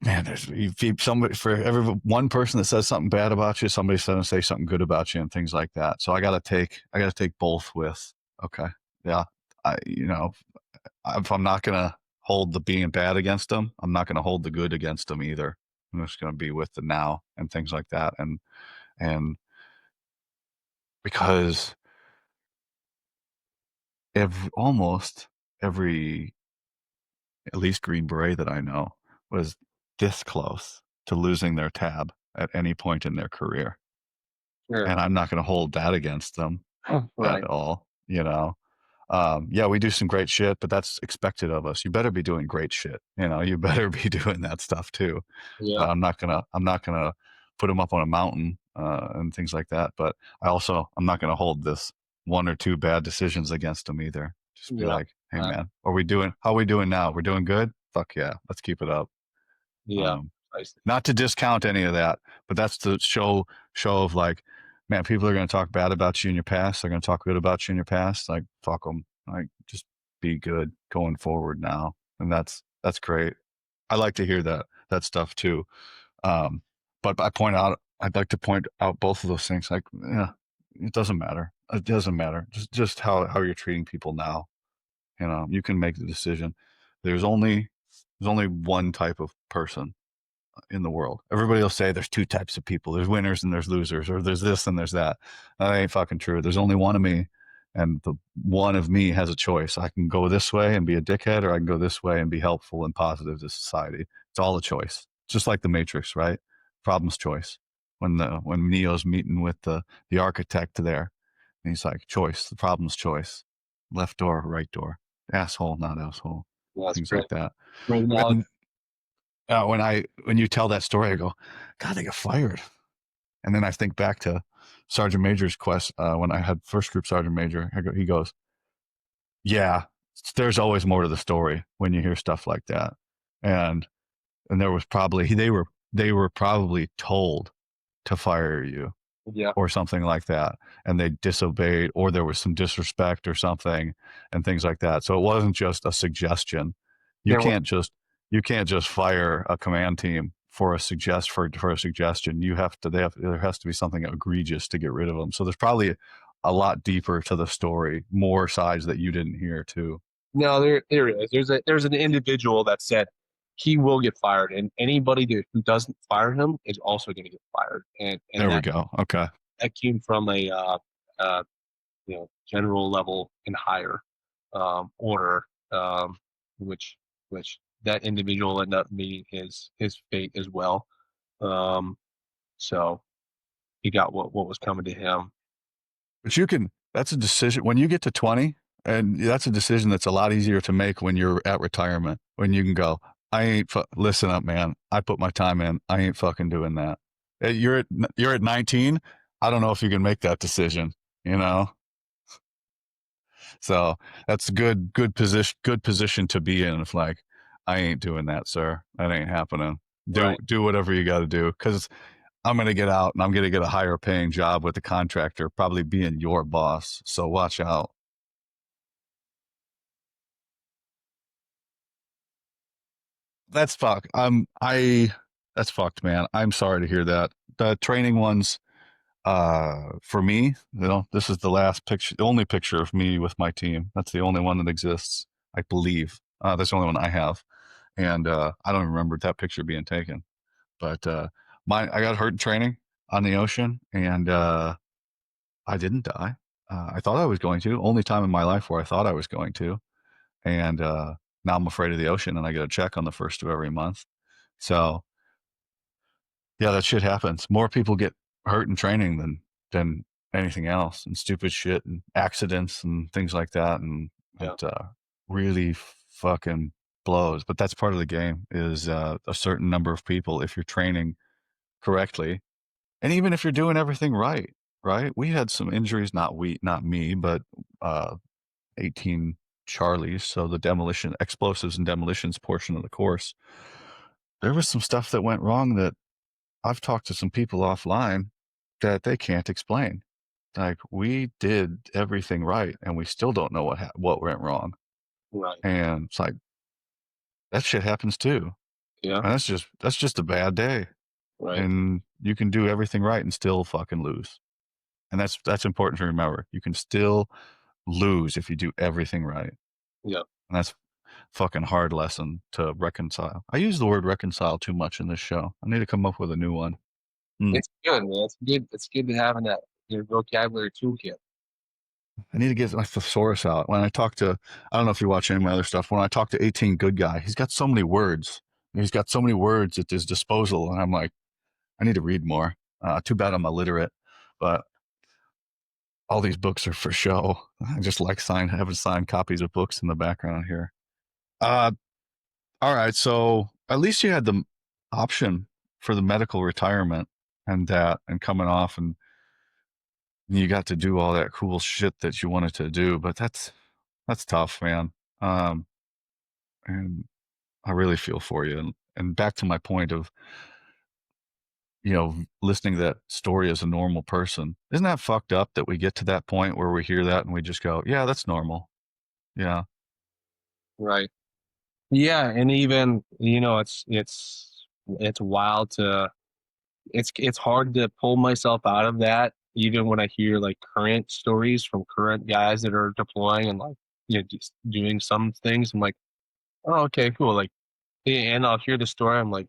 man, there's somebody for every one person that says something bad about you, somebody's going to say something good about you and things like that. So I got to take both with okay, yeah, if I'm not going to hold the being bad against them, I'm not going to hold the good against them either. I'm just going to be with the now and things like that. And because almost every, at least Green Beret that I know, was this close to losing their tab at any point in their career. Sure. And I'm not going to hold that against them at Right. all, yeah, we do some great shit, but that's expected of us. You better be doing great shit. You better be doing that stuff too. Yeah. I'm not gonna put them up on a mountain and things like that. But I'm not gonna hold this one or two bad decisions against them either. Just be Yeah. like, hey Uh, man, how are we doing now? We're doing good. Fuck yeah, let's keep it up. yeah. Um, I see. Not to discount any of that, but that's the show of like, man, people are gonna talk bad about you in your past. They're gonna talk good about you in your past. Like fuck them. Like just be good going forward now, and that's great. I like to hear that stuff too. Um, but I'd like to point out both of those things. Like, yeah, it doesn't matter. It doesn't matter. Just how you're treating people now. You can make the decision. There's only one type of person, in the world. Everybody will say there's two types of people. There's winners and there's losers, or there's this and there's that. That ain't fucking true. There's only one of me, and the one of me has a choice. I can go this way and be a dickhead, or I can go this way and be helpful and positive to society. It's all a choice. Just like the Matrix, right? Problem's choice. When Neo's meeting with the architect there, and he's like, choice. The problem's choice. Left door, right door. Asshole, not asshole. Yeah, that's Things great. like that. Great analogy. And when you tell that story, I go, God, they got fired. And then I think back to Sergeant Major's quest when I had first group Sergeant Major. He goes, yeah, there's always more to the story when you hear stuff like that. And there was probably they were probably told to fire you Yeah, or something like that, and they disobeyed, or there was some disrespect or something, and things like that. So it wasn't just a suggestion. You there was. can't just you can't just fire a command team for a suggestion. There has to be something egregious to get rid of them. So there's probably a lot deeper to the story, more sides that you didn't hear too. No, there is. There's an individual that said he will get fired, and anybody who doesn't fire him is also going to get fired, and There we that go. Okay. came from a general level and higher order, which which that individual ended up meeting his fate as well. Um, so he got what was coming to him. But that's a decision when you get to 20, and that's a decision that's a lot easier to make when you're at retirement, when you can go, listen up, man. I put my time in. I ain't fucking doing that. You're at 19. I don't know if you can make that decision, you know? So that's a good position to be in. If like, I ain't doing that, sir. That ain't happening. Right. Do whatever you got to do. Cause I'm going to get out and I'm going to get a higher paying job with the contractor, probably being your boss. So watch out. That's fuck. That's fucked, man. I'm sorry to hear that. The training ones, for me, this is the last picture, the only picture of me with my team. That's the only one that exists, I believe. That's the only one I have. And, I don't remember that picture being taken, but, I got hurt in training on the ocean, and, I didn't die. I thought I was going to. Only time in my life where I thought I was going to. And now I'm afraid of the ocean, and I get a check on the first of every month. So yeah, that shit happens. More people get hurt in training than anything else, and stupid shit and accidents and things like that, and Yeah. it really fucking blows. But that's part of the game. Is a certain number of people, if you're training correctly, and even if you're doing everything right, right? We had some injuries, not me, but 18 Charlies, so the demolition, explosives and demolitions portion of the course. There was some stuff that went wrong that I've talked to some people offline that they can't explain. Like, we did everything right and we still don't know what went wrong. Right. And it's like, that shit happens too. Yeah. And that's just a bad day. Right. And you can do everything right and still fucking lose. And that's important to remember. You can still lose if you do everything right. Yeah. And that's fucking hard lesson to reconcile. I use the word reconcile too much in this show. I need to come up with a new one. It's good, man. It's good. It's good to have in that your vocabulary toolkit. I need to get my thesaurus out. When I talk to, I don't know if you watch any of my other stuff. When I talk to 18 Good Guy, he's got so many words. He's got so many words at his disposal. And I'm like, I need to read more. Too bad I'm illiterate, but all these books are for show. I just like having signed copies of books in the background here. Uh, all right. So at least you had the option for the medical retirement and coming off, and you got to do all that cool shit that you wanted to do. But that's tough, man. And I really feel for you. And back to my point of, listening to that story as a normal person. Isn't that fucked up that we get to that point where we hear that and we just go, yeah, that's normal. Yeah. Right. Yeah, and even it's wild to it's hard to pull myself out of that even when I hear like current stories from current guys that are deploying and like just doing some things. I'm like, oh, okay, cool. Like, and I'll hear the story. I'm like,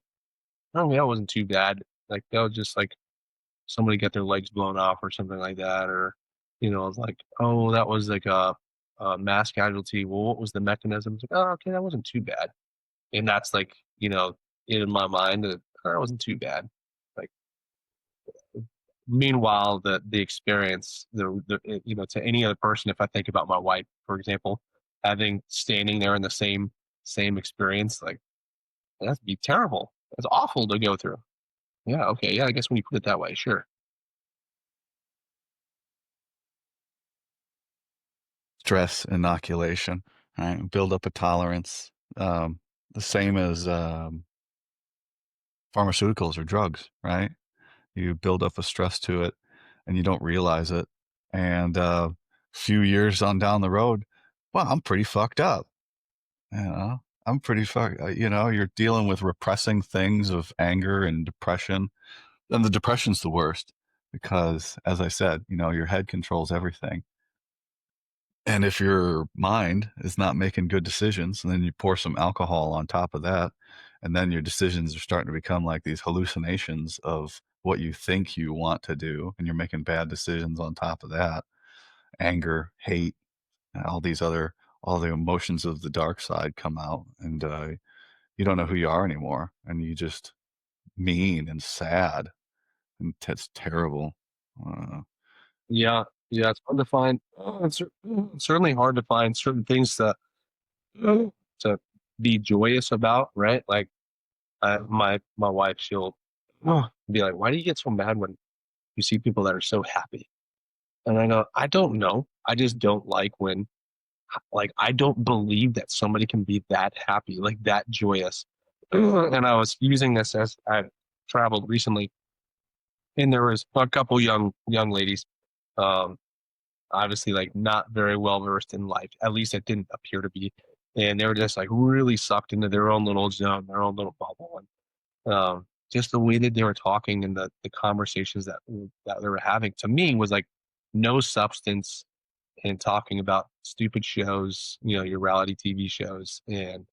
oh yeah, it wasn't too bad. Like that was just like somebody got their legs blown off or something like that, or it's like, oh, that was like a mass casualty. Well, what was the mechanism? It's like, oh, okay, that wasn't too bad. And that's like, in my mind, that wasn't too bad. Like, meanwhile, the experience, to any other person, if I think about my wife, for example, having standing there in the same experience, like that'd be terrible. That's awful to go through. Yeah. Okay. Yeah. I guess when you put it that way, sure. Stress inoculation, right? Build up a tolerance. Um, the same as pharmaceuticals or drugs, right? You build up a stress to it and you don't realize it. And few years on down the road, well, I'm pretty fucked up. You know, I'm pretty fucked. You're dealing with repressing things of anger and depression. And the depression's the worst because, as I said, your head controls everything. And if your mind is not making good decisions, and then you pour some alcohol on top of that, and then your decisions are starting to become like these hallucinations of what you think you want to do, and you're making bad decisions on top of that, anger, hate, and all the emotions of the dark side come out, and you don't know who you are anymore, and you just mean and sad, and it's terrible. Uh, Yeah. Yeah. It's hard to find. It's certainly hard to find certain things to be joyous about, right? Like my wife, she'll be like, "Why do you get so mad when you see people that are so happy?" And I go, "I don't know. I just don't like when like I don't believe that somebody can be that happy, like that joyous." And I was using this as I traveled recently, and there was a couple young ladies, um, obviously like not very well versed in life. At least it didn't appear to be. And they were just like really sucked into their own little zone, their own little bubble. And just the way that they were talking and the conversations that they were having to me was like no substance and talking about stupid shows, your reality TV shows and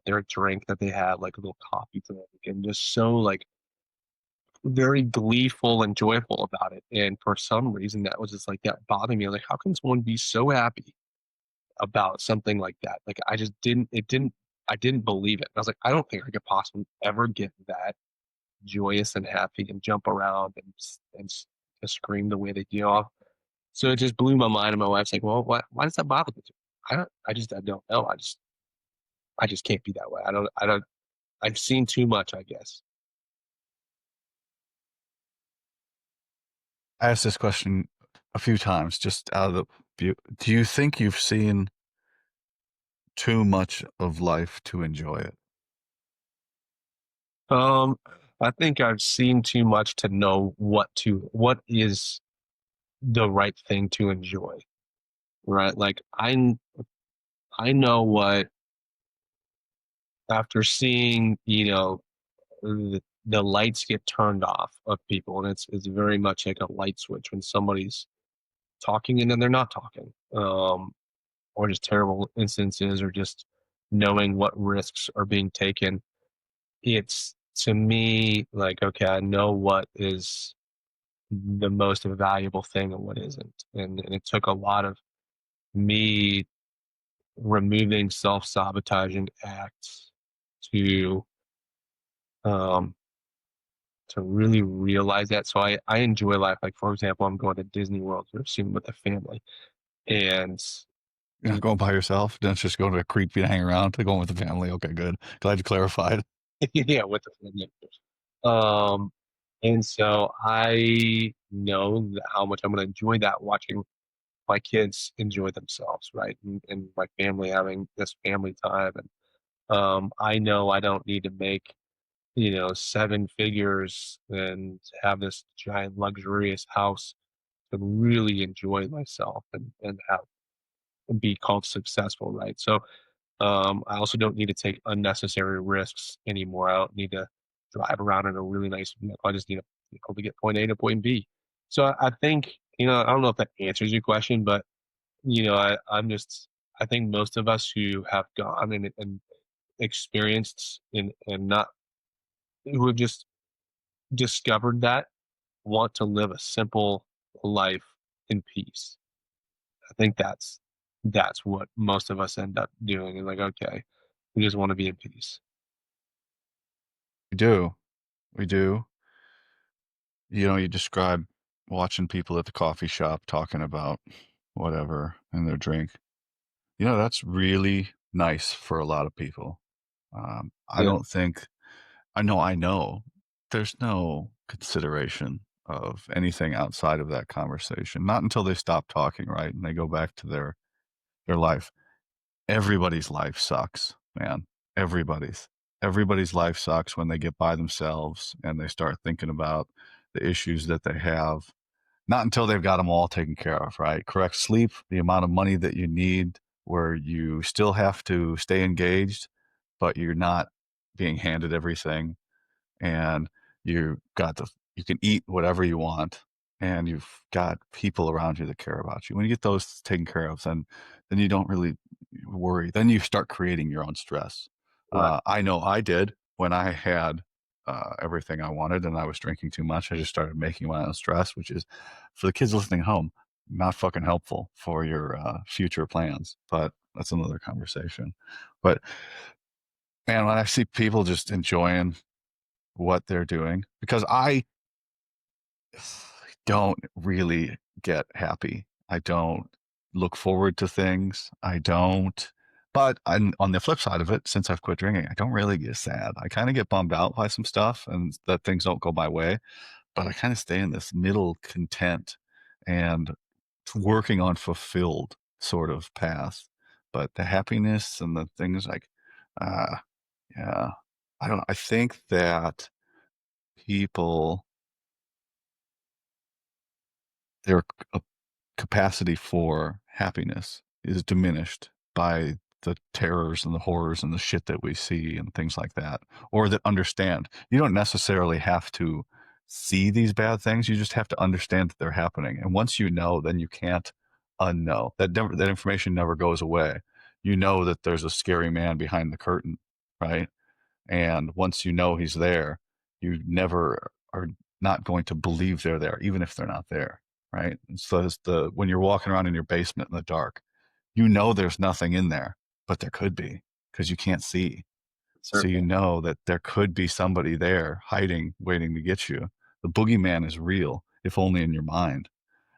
their drink that they had, like a little coffee drink, and just so like very gleeful and joyful about it. And for some reason, that was just like that bothered me. Like, how can someone be so happy about something like that? Like, I just I didn't believe it. I was like, I don't think I could possibly ever get that joyous and happy and jump around and scream the way they do. So it just blew my mind. And my wife's like, well, why does that bother you? I don't know. I just can't be that way. I've seen too much, I guess. I asked this question a few times just out of the view. Do you think you've seen too much of life to enjoy it? Um, I think I've seen too much to know what is the right thing to enjoy, right? Like I know what after seeing, the lights get turned off of people, and it's very much like a light switch when somebody's talking and then they're not talking, or just terrible instances, or just knowing what risks are being taken. It's to me like, okay, I know what is the most valuable thing and what isn't. And it took a lot of me removing self-sabotaging acts to um to really realize that. So I enjoy life. Like for example, I'm going to Disney World here soon with the family. And You're not going by yourself? Don't just go to a creek and hang around to going with the family. Okay, good. Glad you clarified. yeah, with the family. Um and so I know how much I'm gonna enjoy that watching my kids enjoy themselves, right? And my family having this family time. And I know I don't need to make, seven figures and have this giant luxurious house to really enjoy myself and have and be called successful, right? So I also don't need to take unnecessary risks anymore. I don't need to drive around in a really nice vehicle. I just need a vehicle to get point A to point B. So I think, I don't know if that answers your question, but I think most of us who have gone and experienced and not who have just discovered that want to live a simple life in peace. I think that's what most of us end up doing. Is like, okay, we just want to be in peace. We do. We do. You know, you describe watching people at the coffee shop talking about whatever in their drink. You know, that's really nice for a lot of people. I Yeah, don't think, I know there's no consideration of anything outside of that conversation. Not until they stop talking, right? And they go back to their life. Everybody's life sucks, man. Everybody's. Everybody's life sucks when they get by themselves and they start thinking about the issues that they have. Not until they've got them all taken care of, right? Correct sleep, the amount of money that you need, where you still have to stay engaged, but you're not being handed everything, and you can eat whatever you want, and you've got people around you that care about you. When you get those taken care of, then you don't really worry. Then you start creating your own stress. right. I know I did when I had everything I wanted and I was drinking too much. I just started making my own stress, which is, for the kids listening home, not fucking helpful for your future plans. But that's another conversation. But man, when I see people just enjoying what they're doing, because I don't really get happy. I don't look forward to things. I don't. But on the flip side of it, since I've quit drinking, I don't really get sad. I kind of get bummed out by some stuff and that things don't go my way, but I kind of stay in this middle content and working on fulfilled sort of path. But the happiness and the things like, uh, yeah, I don't, I think that people, their capacity for happiness is diminished by the terrors and the horrors and the shit that we see and things like that, or that understand. You don't necessarily have to see these bad things. You just have to understand that they're happening. And once you know, then you can't unknow. That information never goes away. You know that there's a scary man behind the curtain, right? And once you know he's there, you never are not going to believe they're there, even if they're not there, right? And so it's when you're walking around in your basement in the dark, you know there's nothing in there, but there could be because you can't see. So you Certainly. know that there could be somebody there hiding, waiting to get you. The boogeyman is real, if only in your mind.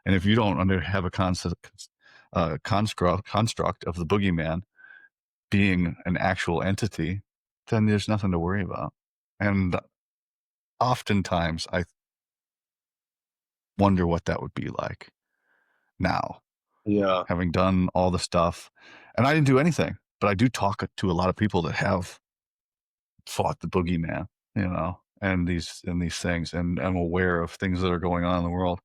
And if you don't have a construct of the boogeyman being an actual entity, then there's nothing to worry about. And oftentimes I wonder what that would be like now, Yeah, having done all the stuff. And I didn't do anything, but I do talk to a lot of people that have fought the boogeyman, and these things, and I'm aware of things that are going on in the world.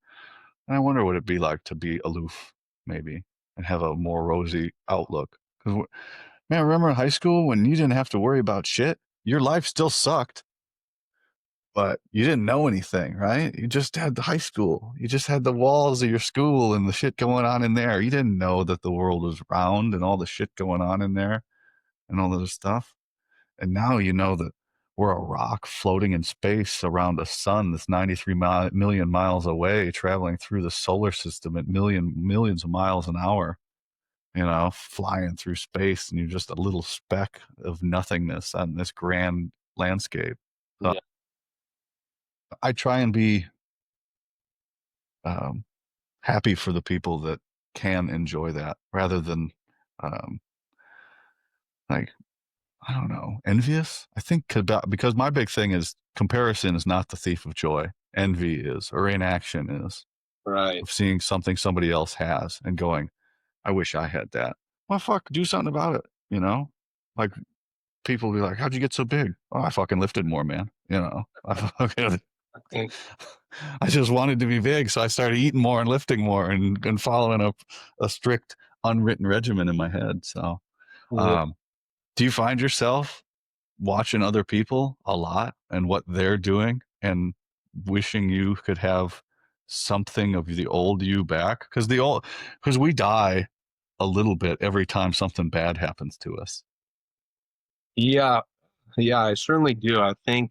And I wonder what it'd be like to be aloof, maybe, and have a more rosy outlook. Because, man, remember in high school when you didn't have to worry about shit? Your life still sucked, but you didn't know anything, right? You just had the high school. You just had the walls of your school and the shit going on in there. You didn't know that the world was round and all the shit going on in there and all this stuff. And now you know that we're a rock floating in space around a sun that's 93 million miles away, traveling through the solar system at millions of miles an hour, flying through space, and you're just a little speck of nothingness on this grand landscape. So yeah, I try and be um, happy for the people that can enjoy that rather than um, like, I don't know, envious. I think about, because my big thing is comparison is not the thief of joy. Envy is, or inaction is, right. of seeing something somebody else has and going, I wish I had that. Well, fuck, do something about it. Like, people will be like, how'd you get so big? Oh, I fucking lifted more, man. I think, I just wanted to be big, so I started eating more and lifting more and following a strict unwritten regimen in my head. So, yeah, um, do you find yourself watching other people a lot and what they're doing and wishing you could have something of the old you back? Because we die a little bit every time something bad happens to us. yeah, yeah. I certainly do. I think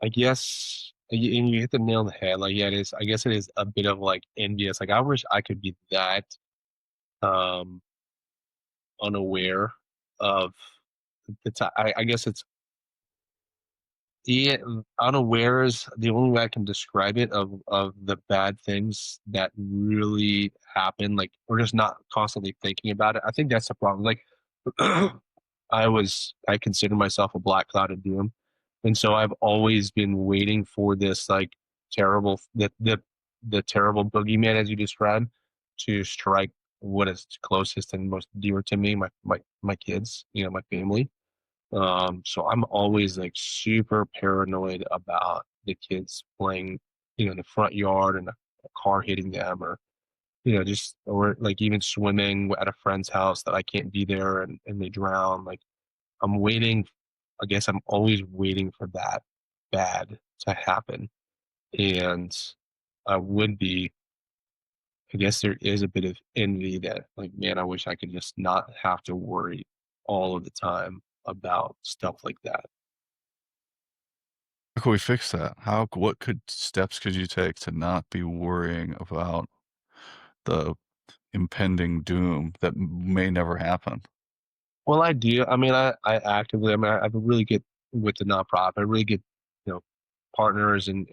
I guess, and you hit the nail on the head. Like, yeah, it is. I guess it is a bit of like envious. Like, I wish I could be that um unaware of the time. I guess it's yeah, unaware is the only way I can describe it of the bad things that really happen. Like, we're just not constantly thinking about it. I think that's the problem. Like, I consider myself a black cloud of doom. And so I've always been waiting for this like terrible the terrible boogeyman as you described to strike what is closest and most dear to me, my kids, my family. So I'm always like super paranoid about the kids playing, in the front yard and a car hitting them or just or like even swimming at a friend's house that I can't be there and they drown. Like I'm waiting, I guess I'm always waiting for that bad to happen. And I would be, I guess there is a bit of envy that, like, man, I wish I could just not have to worry all of the time about stuff like that. How can we fix that? What could steps could you take to not be worrying about the impending doom that may never happen? Well, I do. I mean, I actively, I mean, I have a really good with the nonprofit, I really good, you know, partners and,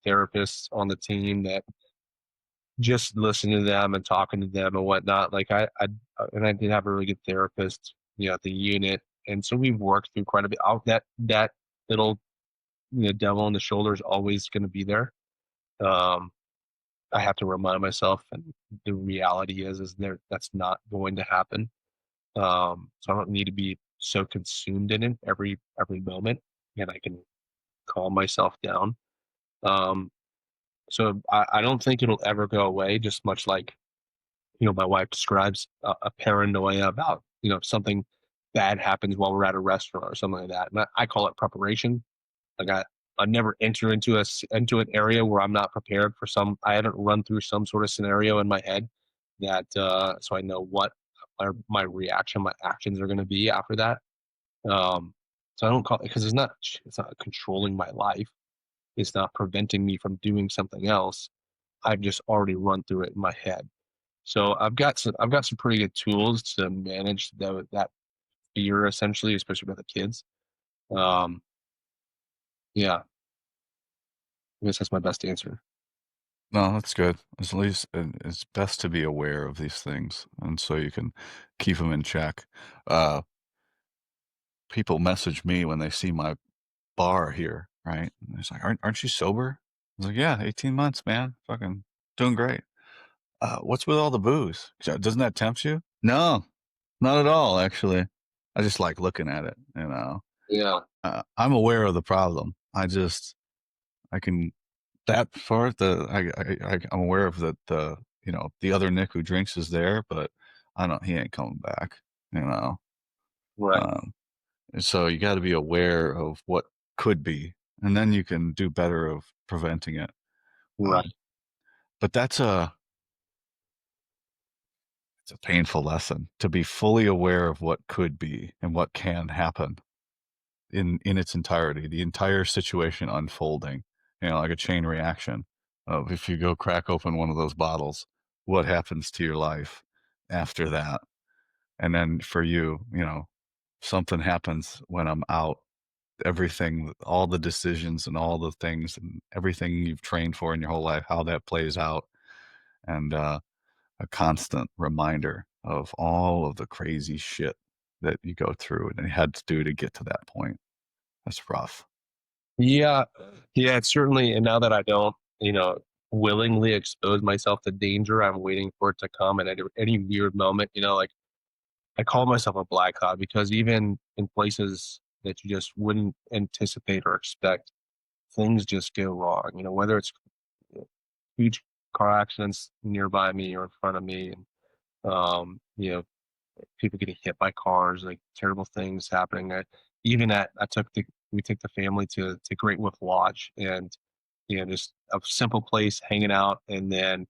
therapists on the team that just listening to them and talking to them and whatnot. Like and I did have a really good therapist, at the unit. And so we've worked through quite a bit. That little, devil on the shoulder is always going to be there. Um, I have to remind myself, and the reality is that's not going to happen. So I don't need to be so consumed in it every moment, and I can calm myself down. Um, so I don't think it'll ever go away. Just much like my wife describes a paranoia about if something bad happens while we're at a restaurant or something like that. And I call it preparation. Like I never enter into an area where I'm not prepared for some. I haven't run through some sort of scenario in my head that so I know what my reaction, my actions are going to be after that. So I don't call it because it's not controlling my life. It's not preventing me from doing something else. I've just already run through it in my head. So I've got some pretty good tools to manage that fear essentially, especially with the kids. Um, yeah, I guess that's my best answer. No, that's good. At least it's best to be aware of these things, and so you can keep them in check. Uh, People message me when they see my bar here, right? And it's like, "Aren't you sober?" I was like, "Yeah, 18 months, man. Fucking doing great." What's with all the booze? Doesn't that tempt you? No, not at all, actually. I just like looking at it, you know? Yeah, I'm aware of the problem. I can that part, I'm aware of the other Nick who drinks is there, but I don't he ain't coming back, you know? right, Um, and so you gotta be aware of what could be, and then you can do better of preventing it. right. Um, but it's a painful lesson to be fully aware of what could be and what can happen in its entirety, the entire situation unfolding, like a chain reaction of if you go crack open one of those bottles, what happens to your life after that? And then for you, something happens when I'm out. Everything, all the decisions and all the things and everything you've trained for in your whole life, how that plays out, and a constant reminder of all of the crazy shit that you go through and you had to do to get to that point. That's rough. Yeah, yeah, it's certainly. And now that I don't, willingly expose myself to danger, I'm waiting for it to come at any weird moment. Like I call myself a black cloud because even in places that you just wouldn't anticipate or expect, things just go wrong. Whether it's huge car accidents nearby me or in front of me, and people getting hit by cars, like terrible things happening. Even at I took the we took the family to Great Wolf Lodge, and just a simple place hanging out, and then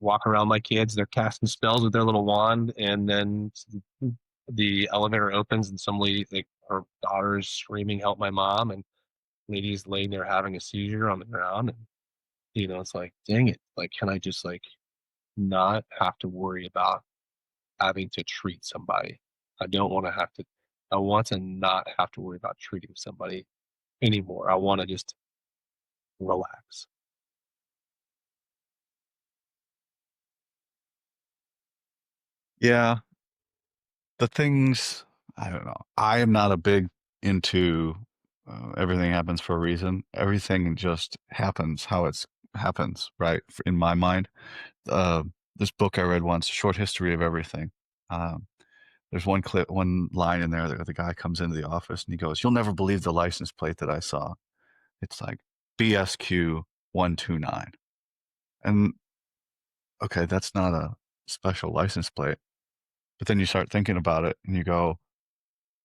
walk around my kids. They're casting spells with their little wand, and then the elevator opens and some lady, like her daughter's screaming, "Help my mom!" and lady's laying there having a seizure on the ground. And it's like, dang it, like, can I just like not have to worry about having to treat somebody? I don't want to have to. I want to not have to worry about treating somebody anymore. I want to just relax. Yeah, the things I don't know. I am not a big into everything happens for a reason. Everything just happens how it's happens, right? In my mind, uh, this book I read once, "Short History of Everything." Um, there's one line in there that the guy comes into the office and he goes, "You'll never believe the license plate that I saw. It's like BSQ 129." And okay, that's not a special license plate. But then you start thinking about it and you go,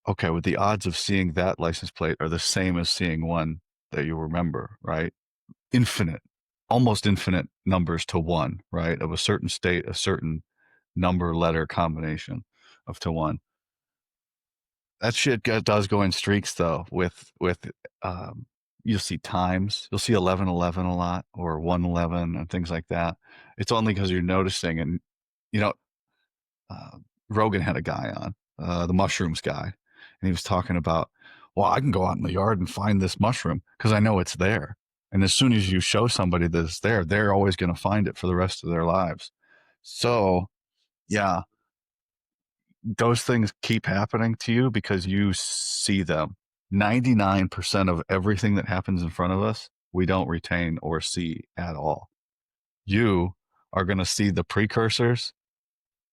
okay, with the odds of seeing that license plate are the same as seeing one that you remember, right? Infinite, almost infinite numbers to one, right? Of a certain state, a certain number letter combination of to one. That shit does go in streaks though. Um, you'll see times, you'll see 1111 a lot or 111 and things like that. It's only because you're noticing, and you know, uh, Rogan had a guy on, the mushrooms guy, and he was talking about, well, I can go out in the yard and find this mushroom because I know it's there. And as soon as you show somebody that it's there, they're always going to find it for the rest of their lives. So, yeah, those things keep happening to you because you see them. 99% of everything that happens in front of us, we don't retain or see at all. You are going to see the precursors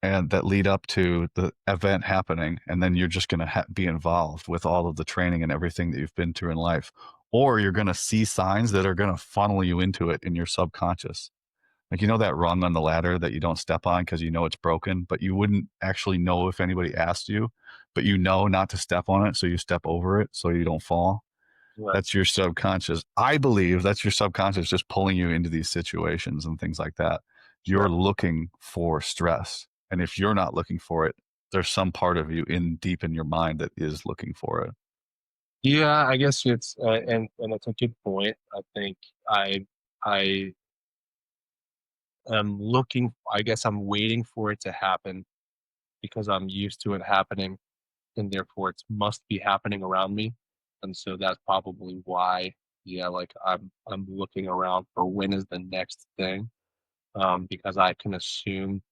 and that lead up to the event happening, and then you're just going to be involved with all of the training and everything that you've been through in life, or you're going to see signs that are going to funnel you into it in your subconscious, like that rung on the ladder that you don't step on because you know it's broken, but you wouldn't actually know if anybody asked you, but you know not to step on it, so you step over it so you don't fall. Right. That's your subconscious. I believe that's your subconscious just pulling you into these situations and things like that. You're Sure. looking for stress. And if you're not looking for it, there's some part of you in deep in your mind that is looking for it. Yeah, I guess it's and that's a good point. I think I am looking. I guess I'm waiting for it to happen because I'm used to it happening, and therefore it must be happening around me. And so that's probably why, yeah, like I'm looking around for when is the next thing, because I can assume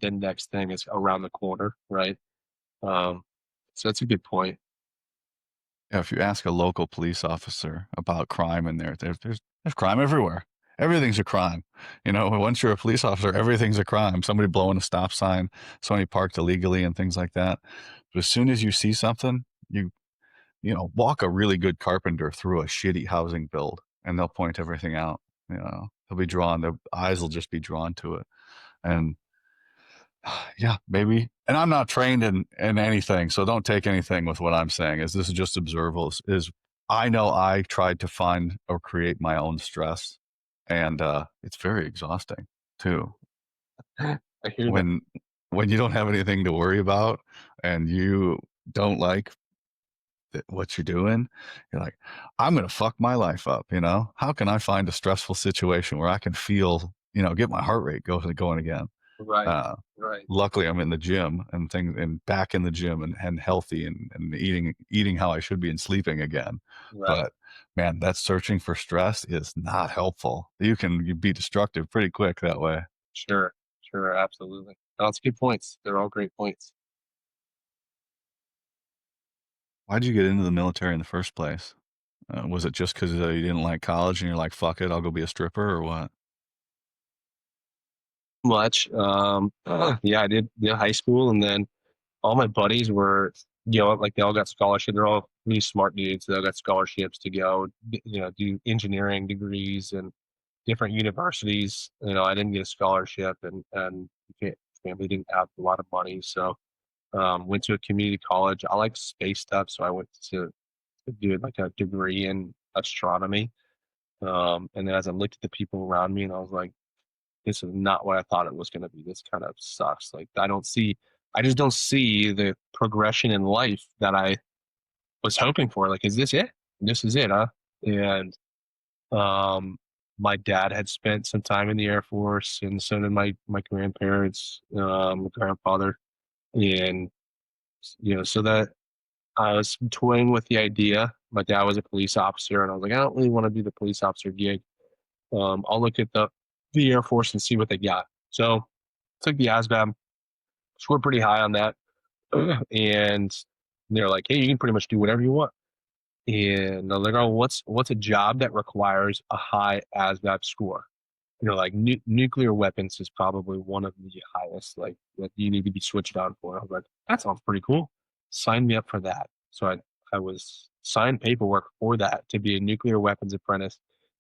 the next thing is around the corner, right? Um, so that's a good point. Yeah, if you ask a local police officer about crime in there's crime everywhere. Everything's a crime. Once you're a police officer, everything's a crime. Somebody blowing a stop sign, somebody parked illegally and things like that. But as soon as you see something, walk a really good carpenter through a shitty housing build and they'll point everything out. They'll be drawn, their eyes will just be drawn to it. And yeah, maybe. And I'm not trained in anything, so don't take anything with what I'm saying. Is this is just observables? Is I know I tried to find or create my own stress, and it's very exhausting too. I hear that. When when you don't have anything to worry about, and you don't like what you're doing, you're like, I'm gonna fuck my life up. How can I find a stressful situation where I can feel, get my heart rate going again? Right, Uh, right, luckily I'm in the gym and things and back in the gym and healthy and eating how I should be and sleeping again. right. But man, that searching for stress is not helpful. You be destructive pretty quick that way. Sure, sure, absolutely. No, that's good points. They're all great points. Why'd you get into the military in the first place? Was it just because you didn't like college and you're like, fuck it, I'll go be a stripper or what? Much. Yeah, I did high school, and then all my buddies were, like they all got scholarships. They're all really smart dudes. They all got scholarships to go, do engineering degrees and different universities. I didn't get a scholarship, and family didn't have a lot of money, so went to a community college. I like space stuff, so I went to do like a degree in astronomy. And then as I looked at the people around me, and I was like, this is not what I thought it was going to be. This kind of sucks. Like I don't see I just don't see the progression in life that I was hoping for. Like, is this it? This is it, huh? And um, my dad had spent some time in the Air Force, and so did my grandparents, grandfather, and so that I was toying with the idea. My dad was a police officer, and I was like, I don't really want to do the police officer gig. I'll look at the Air Force and see what they got. So took the ASVAB, scored pretty high on that, and they're like, hey, you can pretty much do whatever you want. And I was like, oh, what's a job that requires a high ASVAB score? Like nuclear weapons is probably one of the highest, like that you need to be switched on for. I was like, that sounds pretty cool. Sign me up for that. So I was signed paperwork for that to be a nuclear weapons apprentice.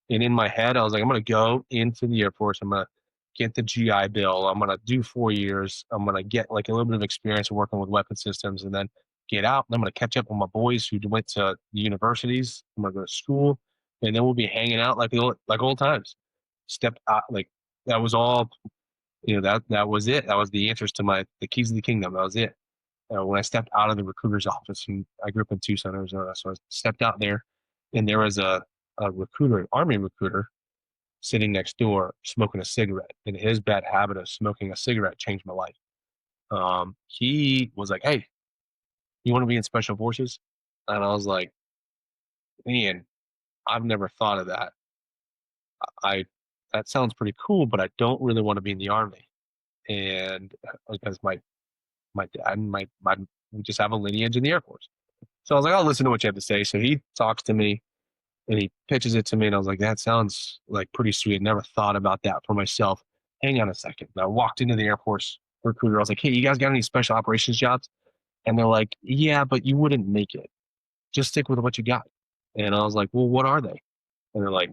And in my head, I was like, I'm gonna go into the Air Force. I'm gonna get the GI Bill. I'm gonna do 4 years. I'm gonna get like a little bit of experience working with weapon systems, and then get out. And I'm gonna catch up with my boys who went to the universities. I'm gonna go to school, and then we'll be hanging out like old times. Step out, like that was all. That was it. That was the answers to the keys of the kingdom. That was it. When I stepped out of the recruiter's office, and I grew up in Tucson, Arizona, so I stepped out there, and there was a recruiter, an army recruiter, sitting next door smoking a cigarette, and his bad habit of smoking a cigarette changed my life. He was like, "Hey, you want to be in special forces?" And I was like, "Man, I've never thought of that. I that sounds pretty cool, but I don't really want to be in the army." And because my dad and my we just have a lineage in the Air Force. So I was like, I'll listen to what you have to say. So he talks to me and he pitches it to me, and I was like, that sounds like pretty sweet. Never thought about that for myself. Hang on a second. And I walked into the Air Force recruiter. I was like, hey, you guys got any special operations jobs? And they're like, yeah, but you wouldn't make it. Just stick with what you got. And I was like, well, what are they? And they're like,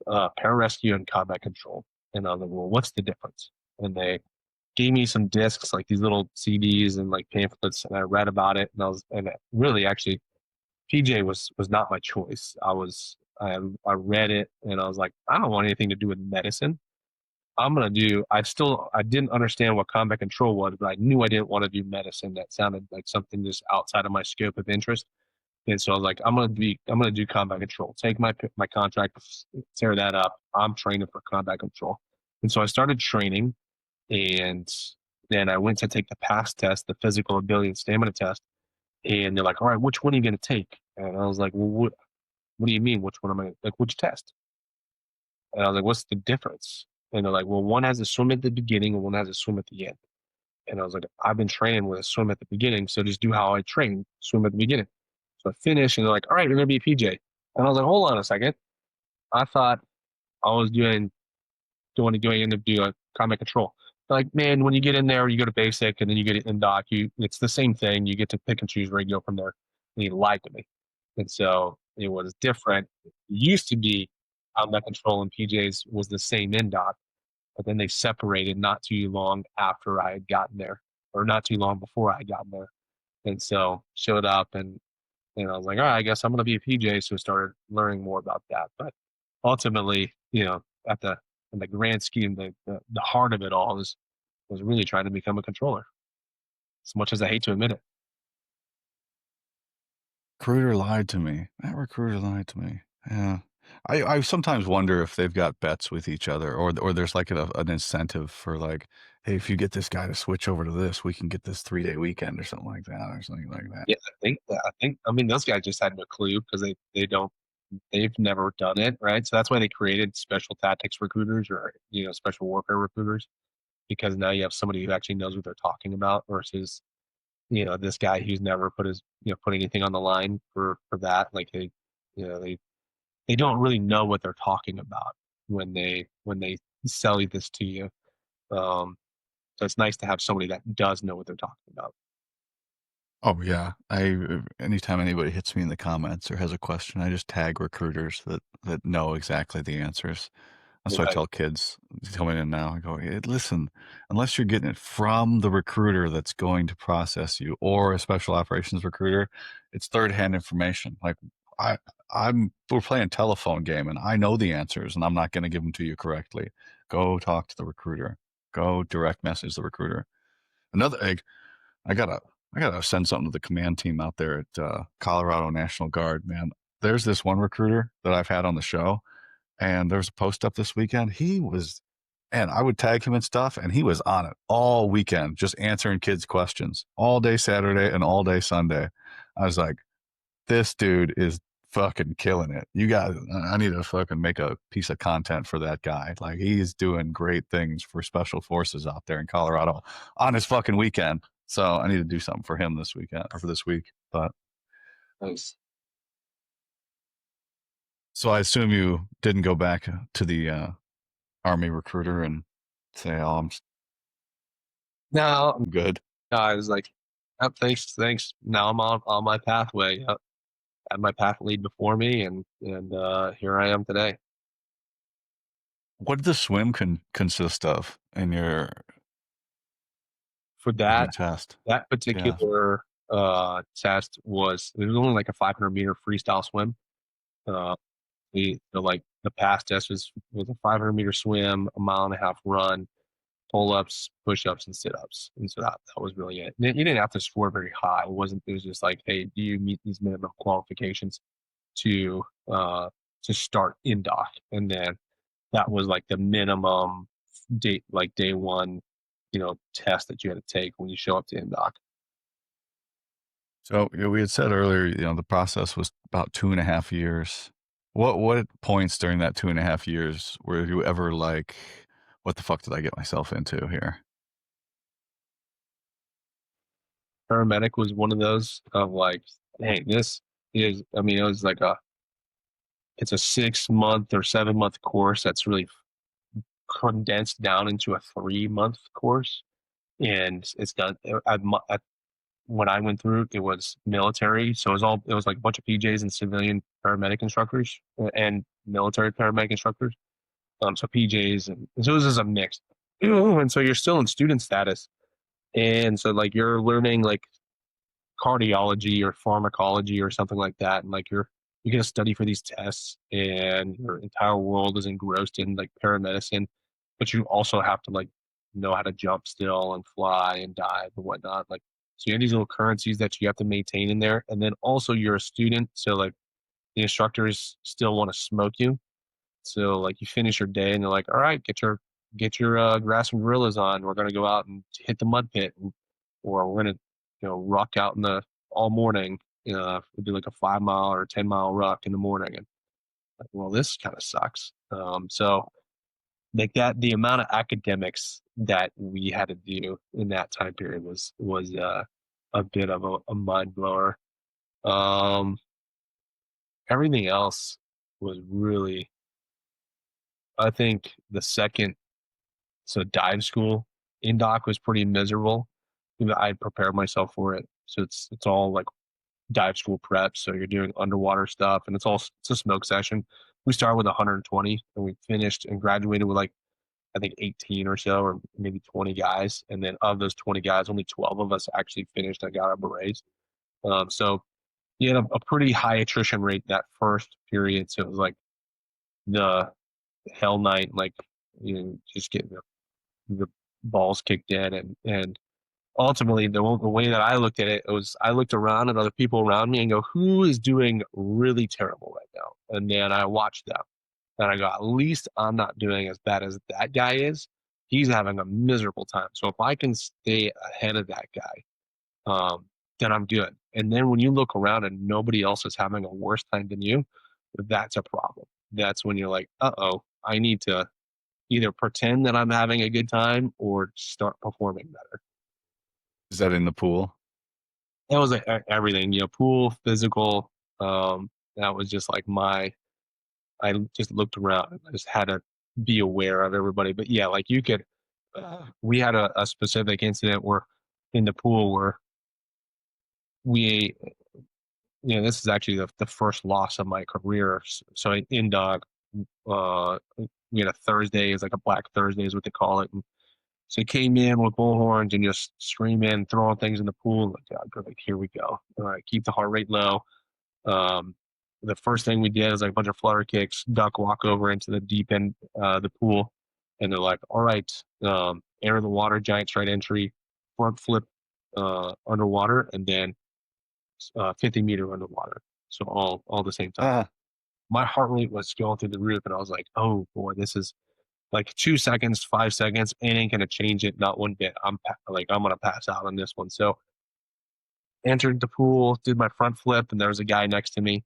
pararescue and combat control. And I was like, well, what's the difference? And they gave me some discs, like these little CDs and like pamphlets, and I read about it. And really actually PJ was not my choice. I read it and I was like, I don't want anything to do with medicine. I didn't understand what combat control was, but I knew I didn't want to do medicine. That sounded like something just outside of my scope of interest. And so I was like, I'm gonna do combat control. Take my contract, tear that up. I'm training for combat control. And so I started training, and then I went to take the PASS test, the physical ability and stamina test. And they're like, all right, which one are you going to take? And I was like, well, what do you mean? Which one am I like? Which test? And I was like, what's the difference? And they're like, well, one has a swim at the beginning and one has a swim at the end. And I was like, I've been training with a swim at the beginning, so just do how I train, swim at the beginning. So I finished, and they're like, all right, you're going to be a PJ. And I was like, hold on a second. I thought I was doing end up doing combat control. Like, man, when you get in there, you go to basic and then you get in doc, it's the same thing. You get to pick and choose where you go from there. And he lied to me. And so it was different. It used to be combat control and PJs was the same in doc, but then they separated not too long after I had gotten there, or not too long before I had gotten there. And so showed up, and I was like, all right, I guess I'm gonna be a PJ. So I started learning more about that. But ultimately, at the in the grand scheme, the heart of it all was really trying to become a controller. As much as I hate to admit it. Recruiter lied to me. That recruiter lied to me. Yeah. I sometimes wonder if they've got bets with each other, or there's like an incentive for like, hey, if you get this guy to switch over to this, we can get this 3-day weekend or something like that, or something like that. Yeah, I mean those guys just had no clue because they've never done it, right? So that's why they created special tactics recruiters, or special warfare recruiters, because now you have somebody who actually knows what they're talking about versus this guy who's never put anything on the line for that. Like they don't really know what they're talking about when they sell this to you. Um, so it's nice to have somebody that does know what they're talking about. Oh yeah. Anytime anybody hits me in the comments or has a question, I just tag recruiters that know exactly the answers. That's what I Right. tell kids coming in now. I go, "Hey, listen, unless you're getting it from the recruiter that's going to process you or a special operations recruiter, it's third-hand information. Like I, we're playing telephone game and I know the answers and I'm not going to give them to you correctly. Go talk to the recruiter. Go direct message the recruiter. Another egg. I gotta I gotta send something to the command team out there at Colorado National Guard, man. There's this one recruiter that I've had on the show, and there's a post up this weekend. He was, and I would tag him and stuff, and he was on it all weekend, just answering kids' questions all day Saturday and all day Sunday. I was like, this dude is fucking killing it. You guys, I need to fucking make a piece of content for that guy. Like, he's doing great things for special forces out there in Colorado on his fucking weekend. So I need to do something for him this weekend or for this week. But Nice. so I assume you didn't go back to the Army recruiter and say, "Oh, No, I'm good." I was like, oh, thanks. Now I'm on my pathway. Yep. Had my path lead before me, and here I am today. What did the swim consist of in For your that test? that Yeah. particular test was it was only like a 500-meter freestyle swim. Uh, the past test was a 500-meter swim, a mile and a half run, pull ups, push ups, and sit ups, and so that was really it. You didn't have to score very high. It wasn't. It was just like, hey, do you meet these minimum qualifications to uh to start in doc, and then that was like the minimum date, like day one, test that you had to take when you show up to in doc. So, we had said earlier, the process was about 2.5 years. What points during that 2.5 years were you ever like, "What the fuck did I get myself into here?" Paramedic was one of those of like, hey, this is. I mean, it was like it's a 6 month or 7 month course that's really condensed down into a 3 month course, and it's done. When I went through, it was military, so it was like a bunch of PJs and civilian paramedic instructors and military paramedic instructors. So PJs, and so it was just a mix, and so you're still in student status, and so like you're learning like cardiology or pharmacology or something like that, and like you get to study for these tests, and your entire world is engrossed in like paramedicine, but you also have to like know how to jump still and fly and dive and whatnot. Like, so you have these little currencies that you have to maintain in there, and then also you're a student, so like the instructors still want to smoke you. So like you finish your day and they're like, all right, get your grass and gorillas on. We're gonna go out and hit the mud pit, or we're gonna ruck out in the all morning. We do like a 5 mile or 10 mile ruck in the morning, and like, well, this kind of sucks. So like that, the amount of academics that we had to do in that time period was a bit of a mind blower. Um, Everything else was really, I think the second. So dive school in doc was pretty miserable. I prepared myself for it. So it's all like dive school prep. So you're doing underwater stuff, and it's a smoke session. We started with 120, and we finished and graduated with like I think 18 or so, or maybe 20 guys. And then of those 20 guys, only 12 of us actually finished and got our berets. So you had a pretty high attrition rate that first period. So it was like the hell night, like just getting the balls kicked in, and ultimately the way that I looked at it was I looked around at other people around me and go, who is doing really terrible right now? And then I watched them and I go, at least I'm not doing as bad as that guy is. He's having a miserable time. So if I can stay ahead of that guy, then I'm good. And then when you look around and nobody else is having a worse time than you, that's a problem. That's when you're like, uh-oh, I need to either pretend that I'm having a good time or start performing better. Is that in the pool? That was like everything, pool, physical. That was just like I just looked around. I just had to be aware of everybody. But yeah, like we had a specific incident where in the pool where we, this is actually the first loss of my career. So in dog, we had a Thursday, it's like a Black Thursday is what they call it. And so he came in with bullhorns and just screaming, throwing things in the pool. Like, God, like, here we go. All right, keep the heart rate low. Um, the first thing we did is like a bunch of flutter kicks, duck walk over into the deep end, the pool. And they're like, all right, enter the water, giant straight entry, front flip underwater, and then 50-meter underwater. So all the same time. Ah, My heart rate was going through the roof, and I was like, "Oh boy, this is like 2 seconds, 5 seconds. It ain't gonna change it, not one bit. I'm gonna pass out on this one." So entered the pool, did my front flip, and there was a guy next to me,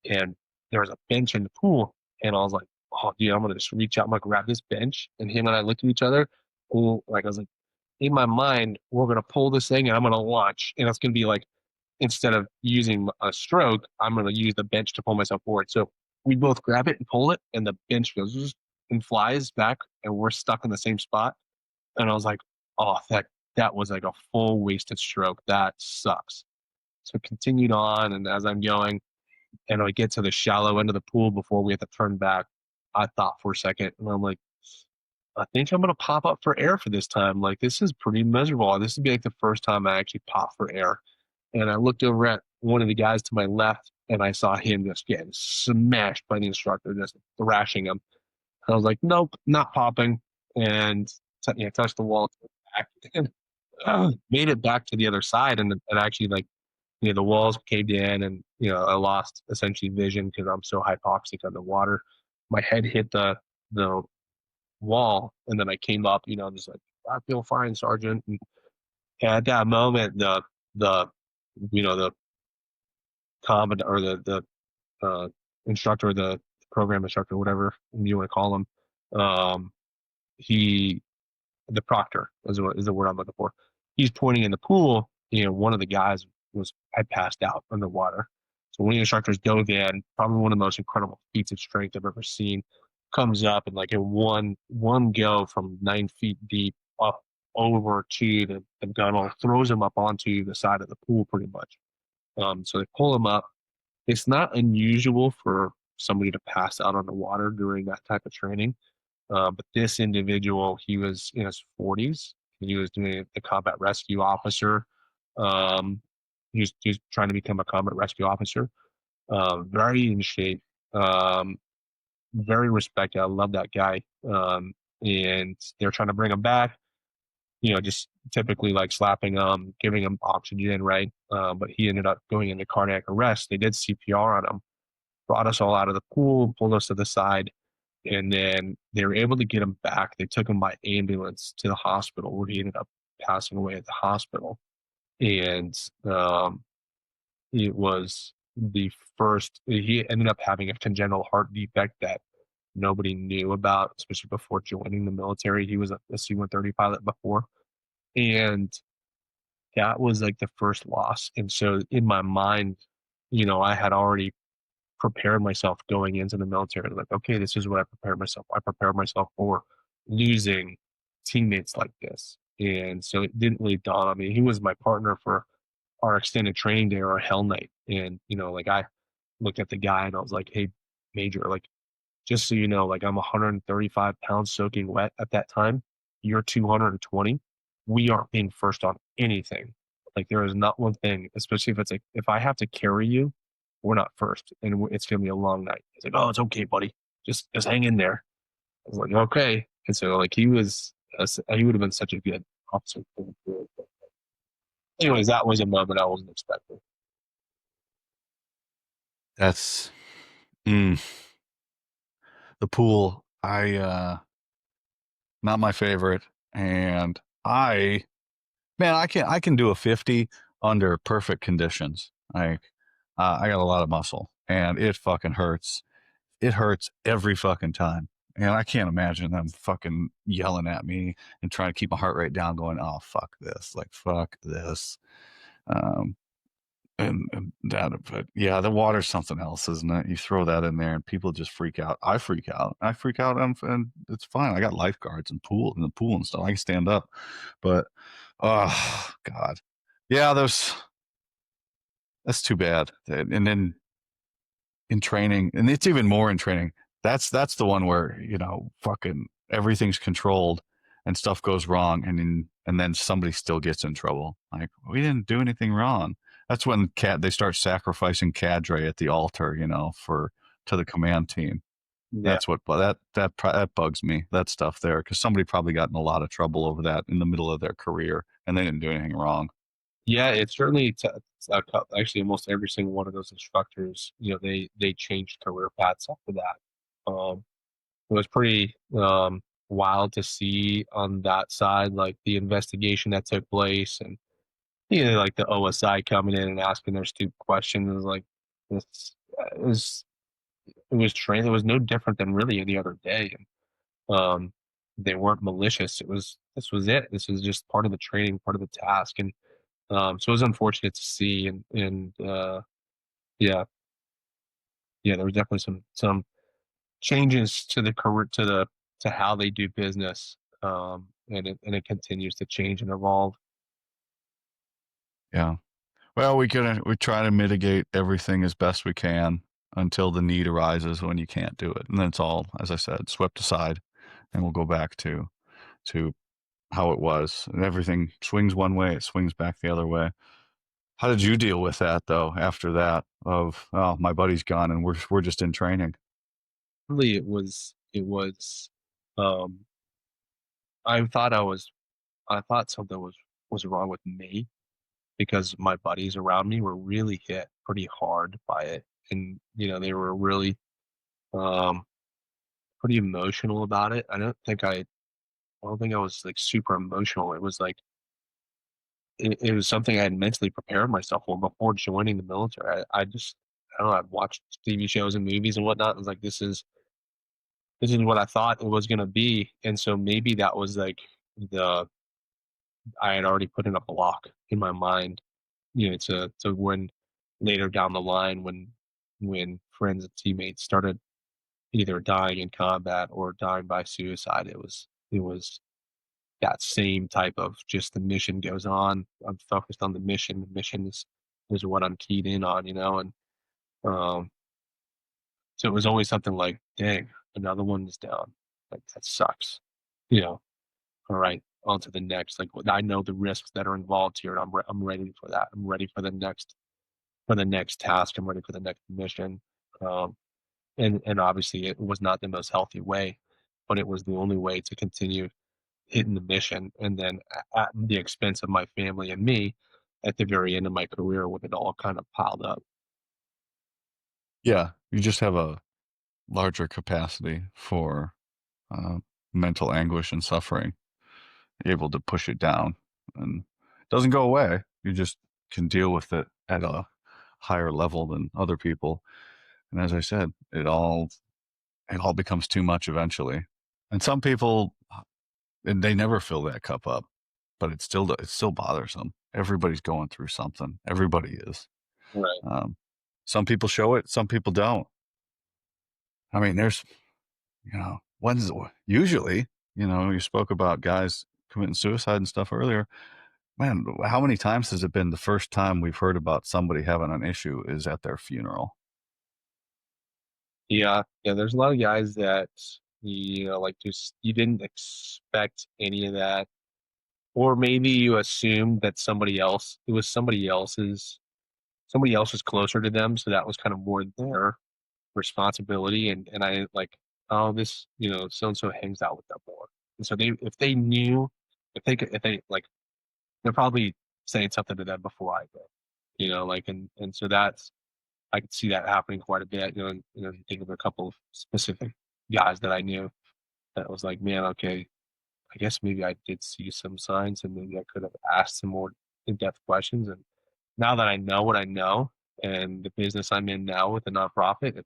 and there was a bench in the pool, and I was like, "Oh, dude, I'm gonna just reach out, I'm gonna grab this bench." And him and I looked at each other. Cool. Like I was like, in my mind, we're gonna pull this thing, and I'm gonna launch, and it's gonna be like instead of using a stroke, I'm gonna use the bench to pull myself forward. So we both grab it and pull it, and the bench goes and flies back, and we're stuck in the same spot. And I was like, "Oh, that was like a full wasted stroke. That sucks." So continued on, and as I'm going, and I get to the shallow end of the pool before we have to turn back, I thought for a second, and I'm like, I think I'm gonna pop up for air for this time. Like this is pretty miserable. This would be like the first time I actually pop for air. And I looked over at one of the guys to my left, and I saw him just getting smashed by the instructor, just thrashing him. And I was like, nope, not popping. And touched the wall, back, and made it back to the other side, and actually like the walls caved in, and I lost essentially vision because I'm so hypoxic underwater. My head hit the wall, and then I came up, just like, I feel fine, Sergeant. And at that moment, the the commandant or the instructor, the program instructor, whatever you want to call him, um, he the proctor is the word I'm looking for. He's pointing in the pool. One of the guys had passed out underwater. So one of the instructors dove in, probably one of the most incredible feats of strength I've ever seen. Comes up and like in one go from 9 feet deep up over to the gunnel, throws him up onto the side of the pool pretty much. So they pull him up. It's not unusual for somebody to pass out underwater during that type of training. But this individual, he was in his 40s. He was doing the combat rescue officer. Um, he was trying to become a combat rescue officer. Very in shape. Um, very respected. I love that guy. And they're trying to bring him back. Just typically like slapping him, giving him oxygen, right? But he ended up going into cardiac arrest. They did CPR on him, brought us all out of the pool, pulled us to the side, and then they were able to get him back. They took him by ambulance to the hospital where he ended up passing away at the hospital. And it was the first, he ended up having a congenital heart defect that nobody knew about, especially before joining the military. He was a C-130 pilot before. And that was like the first loss. And so in my mind, I had already prepared myself going into the military. Like, okay, this is what I prepared myself. I prepared myself for losing teammates like this. And so it didn't really dawn on me. He was my partner for our extended training day or our hell night. And, like I looked at the guy and I was like, hey, Major, like, just so you know, like I'm 135 pounds soaking wet at that time. You're 220. We aren't being first on anything. Like there is not one thing, especially if it's like, if I have to carry you, we're not first, and it's gonna be a long night. He's like, "Oh, it's okay, buddy. Just hang in there." I was like, "Okay." And so like he would have been such a good officer. Anyways, that was a moment I wasn't expecting. that's mm, the pool. Not my favorite, and I can do a 50 under perfect conditions. I got a lot of muscle, and it fucking hurts. It hurts every fucking time. And I can't imagine them fucking yelling at me and trying to keep my heart rate down, going, "Oh fuck this, like fuck this." Um, and that, but yeah, the water's something else, isn't it? You throw that in there, and people just freak out. I freak out. And it's fine. I got lifeguards and pool in the pool and stuff. I can stand up, but oh god, yeah, that's too bad. And then in training, and it's even more in training. That's the one where fucking everything's controlled and stuff goes wrong, and then somebody still gets in trouble. Like, we didn't do anything wrong. That's when they start sacrificing cadre at the altar, for to the command team. Yeah, That's what that bugs me. That stuff there, because somebody probably got in a lot of trouble over that in the middle of their career, and they didn't do anything wrong. Yeah, it's certainly actually almost every single one of those instructors, they changed career paths after that. It was pretty wild to see on that side, like the investigation that took place, and like the OSI coming in and asking their stupid questions. It was like this. It was no different than really any other day. And they weren't malicious. This was it. This was just part of the training, part of the task, and so it was unfortunate to see. And yeah, yeah, there was definitely some changes to the career to how they do business, and it continues to change and evolve. Yeah. Well, we try to mitigate everything as best we can until the need arises when you can't do it, and then it's all, as I said, swept aside, and we'll go back to how it was. And everything swings one way, it swings back the other way. How did you deal with that though? After that, of oh, my buddy's gone, and we're just in training. Really, it was. Um, I thought something was wrong with me because my buddies around me were really hit pretty hard by it, and they were really um pretty emotional about it. I don't think I was like super emotional. It was like it was something I had mentally prepared myself for before joining the military. I don't know. I've watched TV shows and movies and whatnot. And was like, this is what I thought it was gonna be, and so maybe that was like the I had already put in a block in my mind, to when later down the line when friends and teammates started either dying in combat or dying by suicide, it was that same type of just the mission goes on. I'm focused on the mission. The mission is what I'm keyed in on, and um, so it was always something like, "Dang, another one is down. Like that sucks." You know. All right, on to the next. Like I know the risks that are involved here, and I'm ready for that. I'm ready for the next task. I'm ready for the next mission. Um, and obviously, it was not the most healthy way, but it was the only way to continue hitting the mission, and then at the expense of my family and me at the very end of my career when it all kind of piled up. Yeah, you just have a larger capacity for uh, mental anguish and suffering, able to push it down, and it doesn't go away. You just can deal with it at a higher level than other people. And as I said, it all becomes too much eventually. And some people, and they never fill that cup up, but it still bothers them. Everybody's going through something. Everybody is. Right. Um, some people show it, some people don't. I mean, there's when's usually, you spoke about guys committing suicide and stuff earlier. Man, how many times has it been the first time we've heard about somebody having an issue is at their funeral? Yeah, yeah. There's a lot of guys that like just you didn't expect any of that, or maybe you assumed that somebody else was closer to them, so that was kind of more their responsibility. And I like, oh, this, so and so hangs out with them more, and so if they knew, if they like, they're probably saying something to them before I go, like, and so that's I could see that happening quite a bit. You think of a couple of specific guys that I knew that was like, man, okay, I guess maybe I did see some signs, and maybe I could have asked some more in-depth questions. And now that I know what I know, and the business I'm in now with the nonprofit,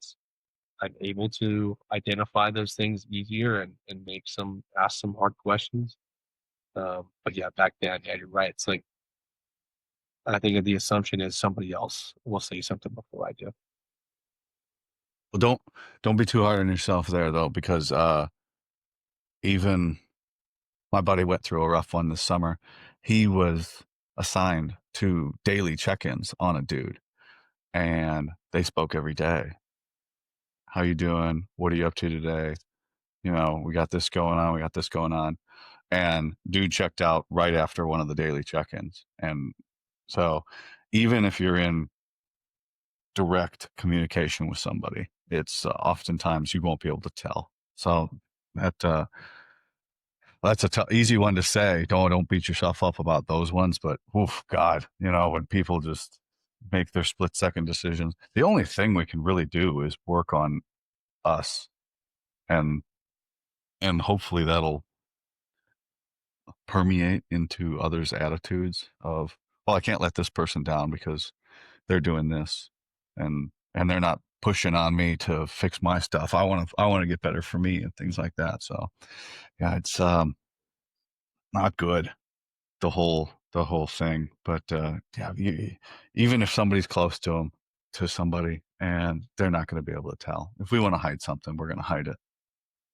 I'm able to identify those things easier and ask some hard questions. But yeah, back then, yeah, you're right. It's like I think the assumption is somebody else will say something before I do. Well, don't be too hard on yourself there though, because even my buddy went through a rough one this summer. He was assigned to daily check-ins on a dude, and they spoke every day. How you doing? What are you up to today? We got this going on. We got this going on. And dude checked out right after one of the daily check-ins. And so even if you're in direct communication with somebody, it's oftentimes you won't be able to tell. So that That's a easy one to say. Don't beat yourself up about those ones. But oof, God, when people just make their split second decisions, the only thing we can really do is work on us, and hopefully that'll permeate into others' attitudes of, well, I can't let this person down because they're doing this, and they're not pushing on me to fix my stuff. I want to get better for me and things like that. So yeah, it's not good, the whole thing. But yeah, even if somebody's close to somebody, and they're not going to be able to tell. If we want to hide something, we're going to hide it.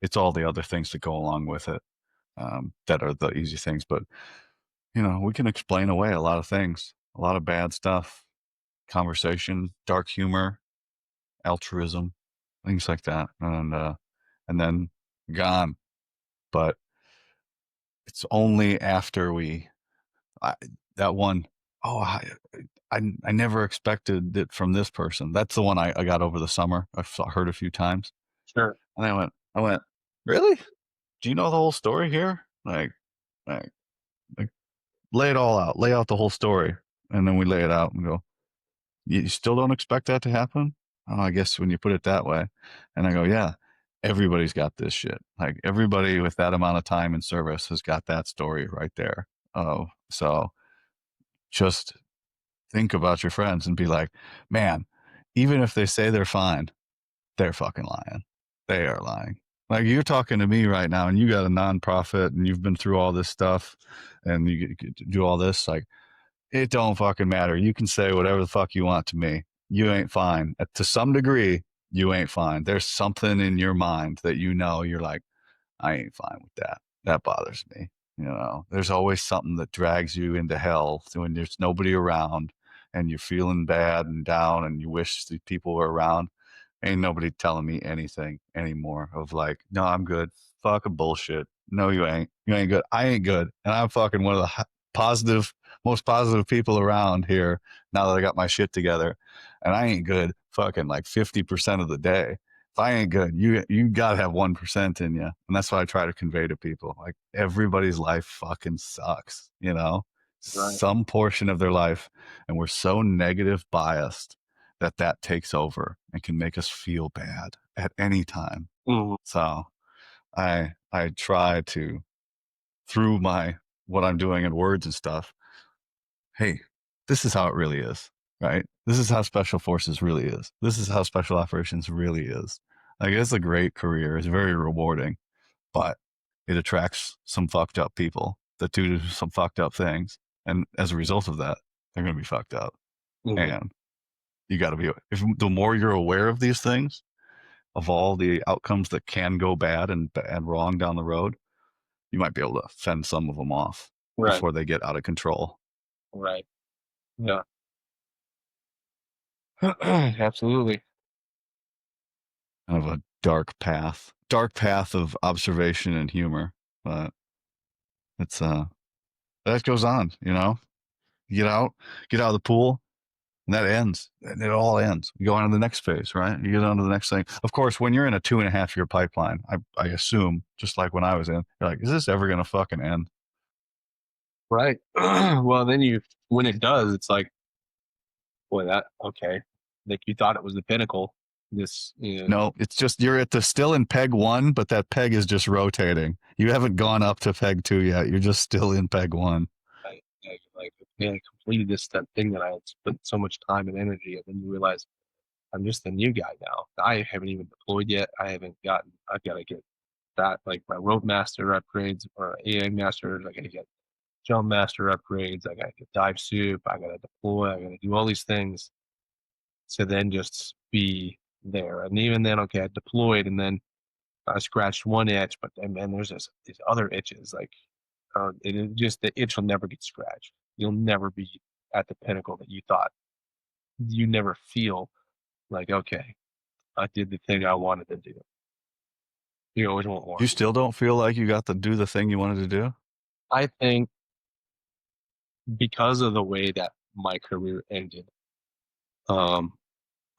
It's all the other things that go along with it, that are the easy things. But we can explain away a lot of things, a lot of bad stuff, conversation, dark humor, altruism, things like that, and then gone. But it's only after I, that one, oh, I never expected it from this person. That's the one I got over the summer. Heard a few times, Sure. and I went, really? Do you know the whole story here? Like, lay it all out, lay out the whole story, and then we lay it out and go, you still don't expect that to happen? Oh, I guess when you put it that way. And I go, yeah, everybody's got this shit. Like everybody with that amount of time in service has got that story right there. Oh, so just think about your friends and be like, man, even if they say they're fine, they're fucking lying. They are lying. Like you're talking to me right now and you got a nonprofit and you've been through all this stuff and you do all this. Like, it don't fucking matter. You can say whatever the fuck you want to me. You ain't fine. To some degree, you ain't fine. There's something in your mind that you're like, I ain't fine with that. That bothers me. There's always something that drags you into hell when there's nobody around and you're feeling bad and down and you wish the people were around. Ain't nobody telling me anything anymore of like, no, I'm good. Fucking bullshit. No, you ain't. You ain't good. I ain't good. And I'm fucking one of the positive, most positive people around here now that I got my shit together. And I ain't good fucking like 50% of the day. If I ain't good, you gotta have 1% in you. And that's what I try to convey to people. Like everybody's life fucking sucks, Right. some portion of their life. And we're so negative biased that takes over and can make us feel bad at any time. Mhm. So I try to, through my what I'm doing in words and stuff, hey, this is how it really is, right? This is how special forces really is. This is how special operations really is. Like it's a great career. It's very rewarding, but it attracts some fucked up people that do some fucked up things. And as a result of that, they're going to be fucked up. Mhm. And you got to be, if the more you're aware of these things, of all the outcomes that can go bad and wrong down the road, you might be able to fend some of them off Right. before they get out of control. Right. Yeah. Absolutely. Kind of a dark path of observation and humor, but it's that goes on. You get out of the pool, and that ends. And it all ends. You go on to the next phase, right? You get on to the next thing. Of course, when you're in a 2.5 year pipeline, I assume, just like when I was in, you're like, is this ever gonna fucking end? Right. Well, then when it does, it's like, boy, that okay. Like you thought it was the pinnacle. This, No, it's just you're still in peg one, but that peg is just rotating. You haven't gone up to peg two yet. You're just still in peg one. like, man, I completed that thing that I had spent so much time and energy, and then you realize I'm just the new guy now. I haven't even deployed yet. I've got to get that, like my road master upgrades or AA masters. I got to get jump master upgrades. I got to get dive soup. I got to deploy. I got to do all these things to then just be there. And even then, okay, I deployed and then I scratched one itch, but then man, there's these other itches. Like the itch will never get scratched. You'll never be at the pinnacle that you thought. You never feel like, okay, I did the thing I wanted to do. You always want You more. still don't feel like you got to do the thing you wanted to do? I think because of the way that my career ended, um,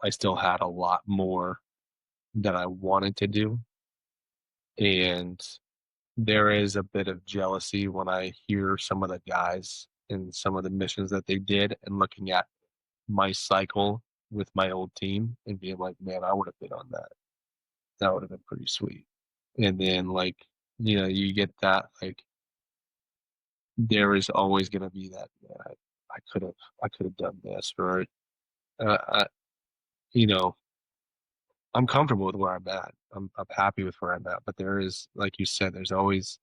I still had a lot more that I wanted to do. And there is a bit of jealousy when I hear some of the guys and some of the missions that they did, and looking at my cycle with my old team and being like, man, I would have been on that. That would have been pretty sweet. And then like, you get that like there is always going to be that, man, I could have I could have done this, or I, you know I'm comfortable with where I'm at. I'm happy with where I'm at, but there is, like you said, there's always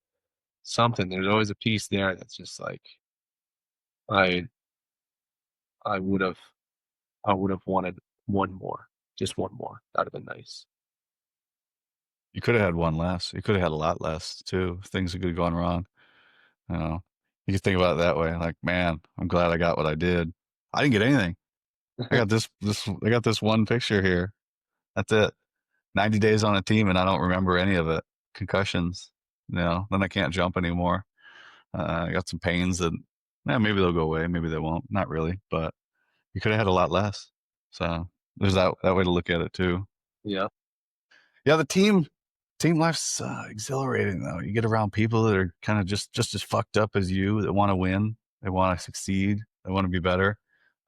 something. There's always a piece there that's just like I I would have I would have wanted one more, just one more. That'd have been nice. You could have had one less. You could have had a lot less too. If things could have gone wrong. You know, you could think about it that way. Like, man, I'm glad I got what I did. I didn't get anything. I got I got this one picture here. That's it. 90 days on a team, and I don't remember any of it. Concussions. Then I can't jump anymore. I got some pains that, maybe they'll go away. Maybe they won't. Not really, but you could have had a lot less. So there's that way to look at it too. Yeah, Yeah, the team life's exhilarating though. You get around people that are kind of just as fucked up as you, that want to win, they want to succeed, they want to be better.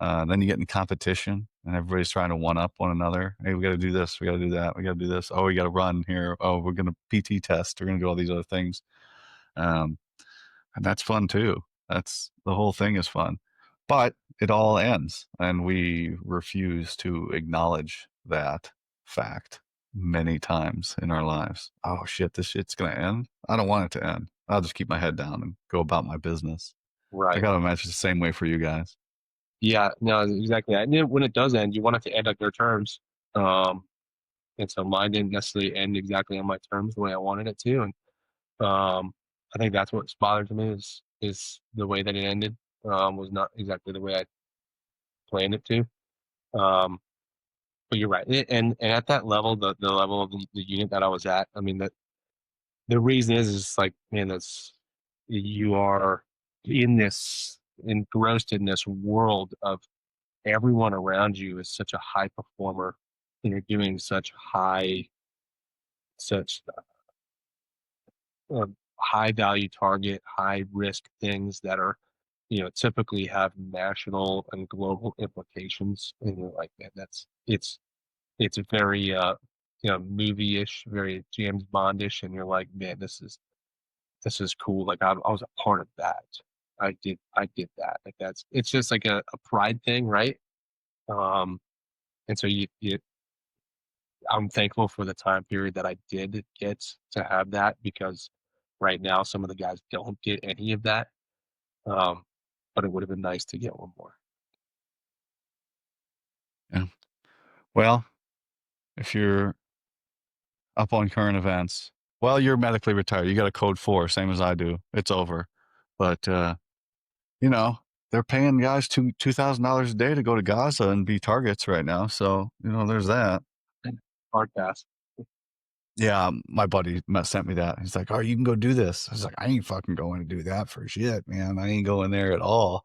Then you get in competition, and everybody's trying to one up one another. Hey, we got to do this, we got to do that, we got to do this. Oh, we got to run here. Oh, we're gonna PT test. We're gonna do all these other things, um, and that's fun too. That's the whole thing is fun, but it all ends, and we refuse to acknowledge that fact many times in our lives. Oh shit, this shit's gonna end. I don't want it to end. I'll just keep my head down and go about my business. I right. gotta imagine the same way for you guys. Yeah, no, exactly. And then when it does end, you want it to end on your terms. Um, and so mine didn't necessarily end exactly on my terms the way I wanted it to. And I think that's what's bothered me is the way that it ended. Was not exactly the way I planned it to. Um, but you're right. And at that level, the level of the unit that I was at, I mean, the reason is like, man, that's you are in this engrossed in this world of everyone around you is such a high performer, and you're doing such high value target, high risk things that are, typically have national and global implications. And you're like, man, it's very, movie-ish, very James Bond-ish. And you're like, man, this is cool. Like I was a part of that. I did that. Like it's just like a pride thing, right? Um, and so I'm thankful for the time period that I did get to have that, because right now some of the guys don't get any of that. Um, but it would have been nice to get one more. Yeah. Well, if you're up on current events, well, you're medically retired. You got a code 4, same as I do. It's over. But you know, they're paying guys $2,000 a day to go to Gaza and be targets right now. So, there's that. Hard pass. Yeah, my buddy sent me that. He's like, "Oh, you can go do this." I was like, "I ain't fucking going to do that for shit, man. I ain't going there at all."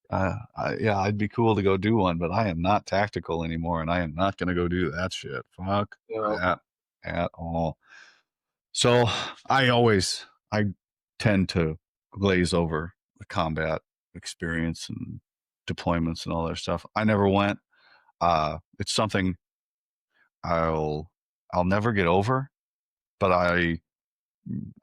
Yeah, I'd be cool to go do one, but I am not tactical anymore, and I am not going to go do that shit. Fuck You know, that at all. So I tend to glaze over the combat experience and deployments and all that stuff. I never went. It's something I'll I'll never get over, but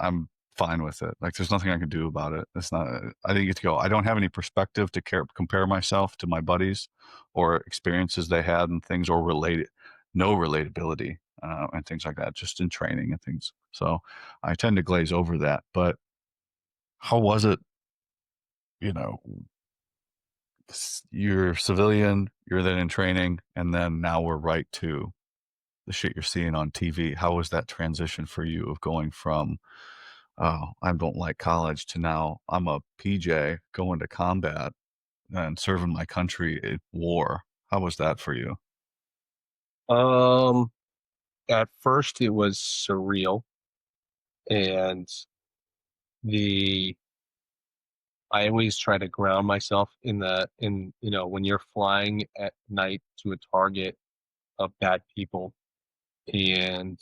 I'm fine with it. Like there's nothing I can do about it. It's not. I didn't get to go. I don't have any perspective to compare myself to my buddies or experiences they had and things, or related, no relatability and things like that. Just in training and things. So I tend to glaze over that. But how was it? You know, you're civilian. You're then in training, and then now we're right to the shit you're seeing on TV. How was that transition for you of going from, oh, I don't like college, to now I'm a PJ going to combat and serving my country in war? How was that for you? um, at first it was surreal, and the I always try to ground myself when you're flying at night to a target of bad people, and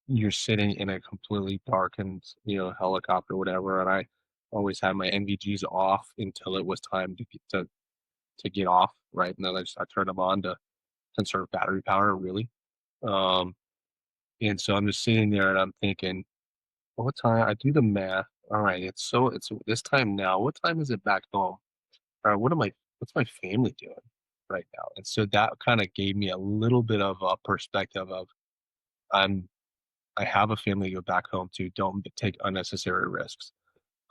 you're sitting in a completely darkened, helicopter, whatever. And I always had my NVGs off until it was time to get off, right? And then I turned them on to conserve battery power, really. Um, and so I'm just sitting there and I'm thinking, well, what time? I do the math. All right, it's this time now. What time is it back home? All right, what's my family doing right now? And so that kind of gave me a little bit of a perspective of I'm I have a family to go back home to. Don't take unnecessary risks.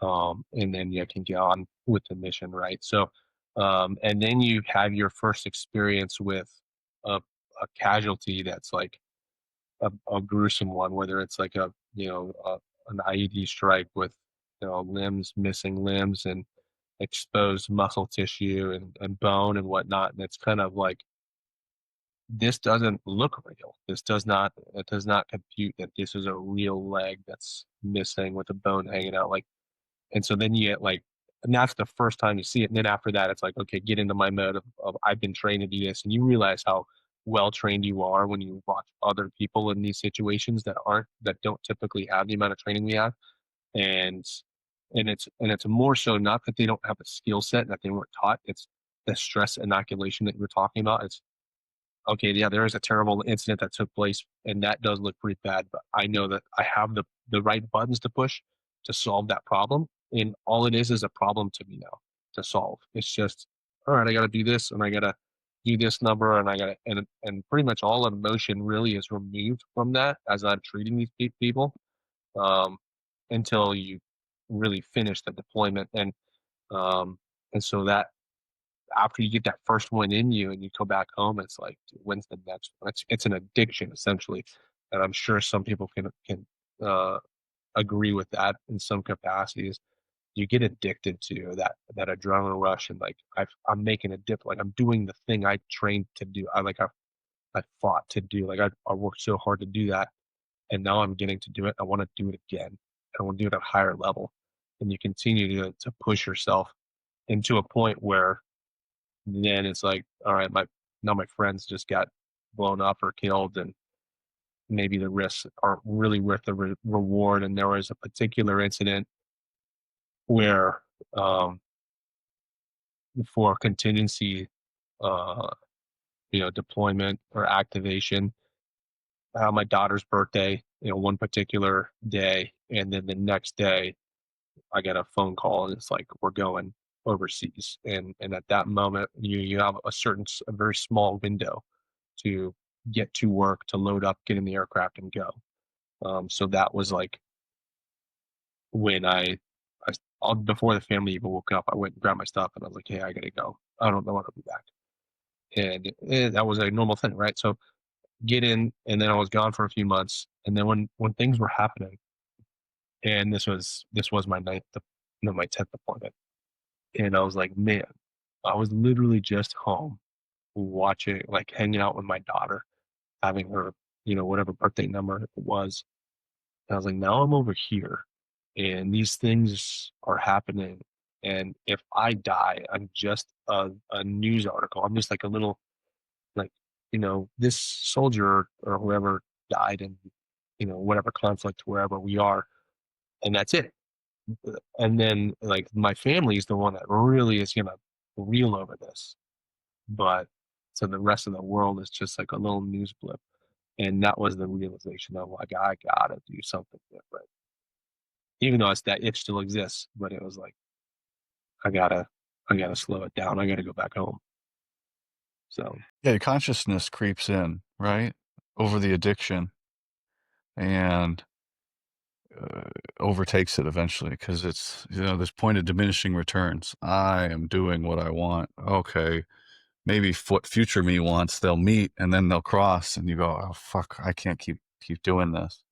And then you can get on with the mission, right? So, and then you have your first experience with a, a casualty that's like a gruesome one, whether it's like an IED strike with missing limbs and exposed muscle tissue and bone and whatnot. And it's kind of like this doesn't look real. It does not compute that this is a real leg that's missing with a bone hanging out. Like, and so then you get like, and that's the first time you see it. And then after that, it's like, okay, get into my mode of I've been trained to do this. And you realize how well trained you are when you watch other people in these situations that don't typically have the amount of training we have. And it's more so not that they don't have a skill set that they weren't taught. It's the stress inoculation that you were talking about. It's okay, yeah, there is a terrible incident that took place, and that does look pretty bad. But I know that I have the right buttons to push to solve that problem, and all it is a problem to me now to solve. It's just all right. I got to do this, and I got to do this number, and I got to and pretty much all emotion really is removed from that as I'm treating these people um, until you really finish the deployment, um, and so that after you get that first one in you and you go back home, it's like, dude, when's the next one? It's an addiction essentially, and I'm sure some people can uh, agree with that in some capacities. You get addicted to that adrenaline rush, and like I'm making a dip, like I'm doing the thing I trained to do. I fought to do, like I worked so hard to do that, and now I'm getting to do it. I want to do it again. I want to do it at a higher level, and you continue to push yourself into a point where then it's like, all right, my friends just got blown up or killed, and maybe the risks aren't really worth the reward. And there was a particular incident where, um, for contingency, uh, deployment or activation, my daughter's birthday, one particular day, and then the next day I get a phone call and it's like we're going overseas, and at that moment you have a very small window to get to work, to load up, get in the aircraft, and go. So that was like when before the family even woke up, I went and grabbed my stuff and I was like, hey, I gotta go. I don't know when I'll be back, and that was a normal thing, right? So get in, and then I was gone for a few months, and then when things were happening, and this was my my 10th deployment. And I was like, man, I was literally just home watching, like hanging out with my daughter, having her, whatever birthday number it was. And I was like, now I'm over here and these things are happening. And if I die, I'm just a news article. I'm just like a little, like, this soldier or whoever died in, whatever conflict, wherever we are. And that's it. And then like my family is the one that really is going to reel over this, but so the rest of the world is just like a little news blip. And that was the realization of like I gotta do something different, even though that itch still exists. But it was like I gotta I gotta slow it down. I gotta go back home. So Yeah, your consciousness creeps in, right? Over the addiction and overtakes it eventually because it's, this point of diminishing returns. I am doing what I want. Okay, maybe what future me wants, they'll meet and then they'll cross, and you go, oh fuck, I can't keep doing this.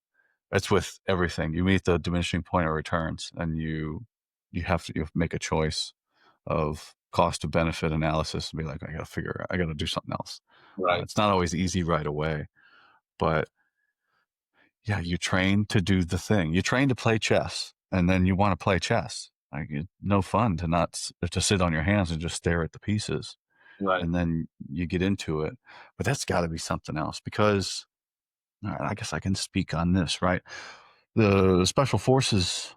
That's with everything. You meet the diminishing point of returns, and you have to make a choice of cost to benefit analysis and be like, I gotta do something else. right, It's not always easy right away, but yeah, you train to do the thing. You train to play chess, and then you want to play chess. Like, it's no fun to not to sit on your hands and just stare at the pieces, right, and then you get into it. But that's got to be something else because All right, I guess I can speak on this, right? The Special Forces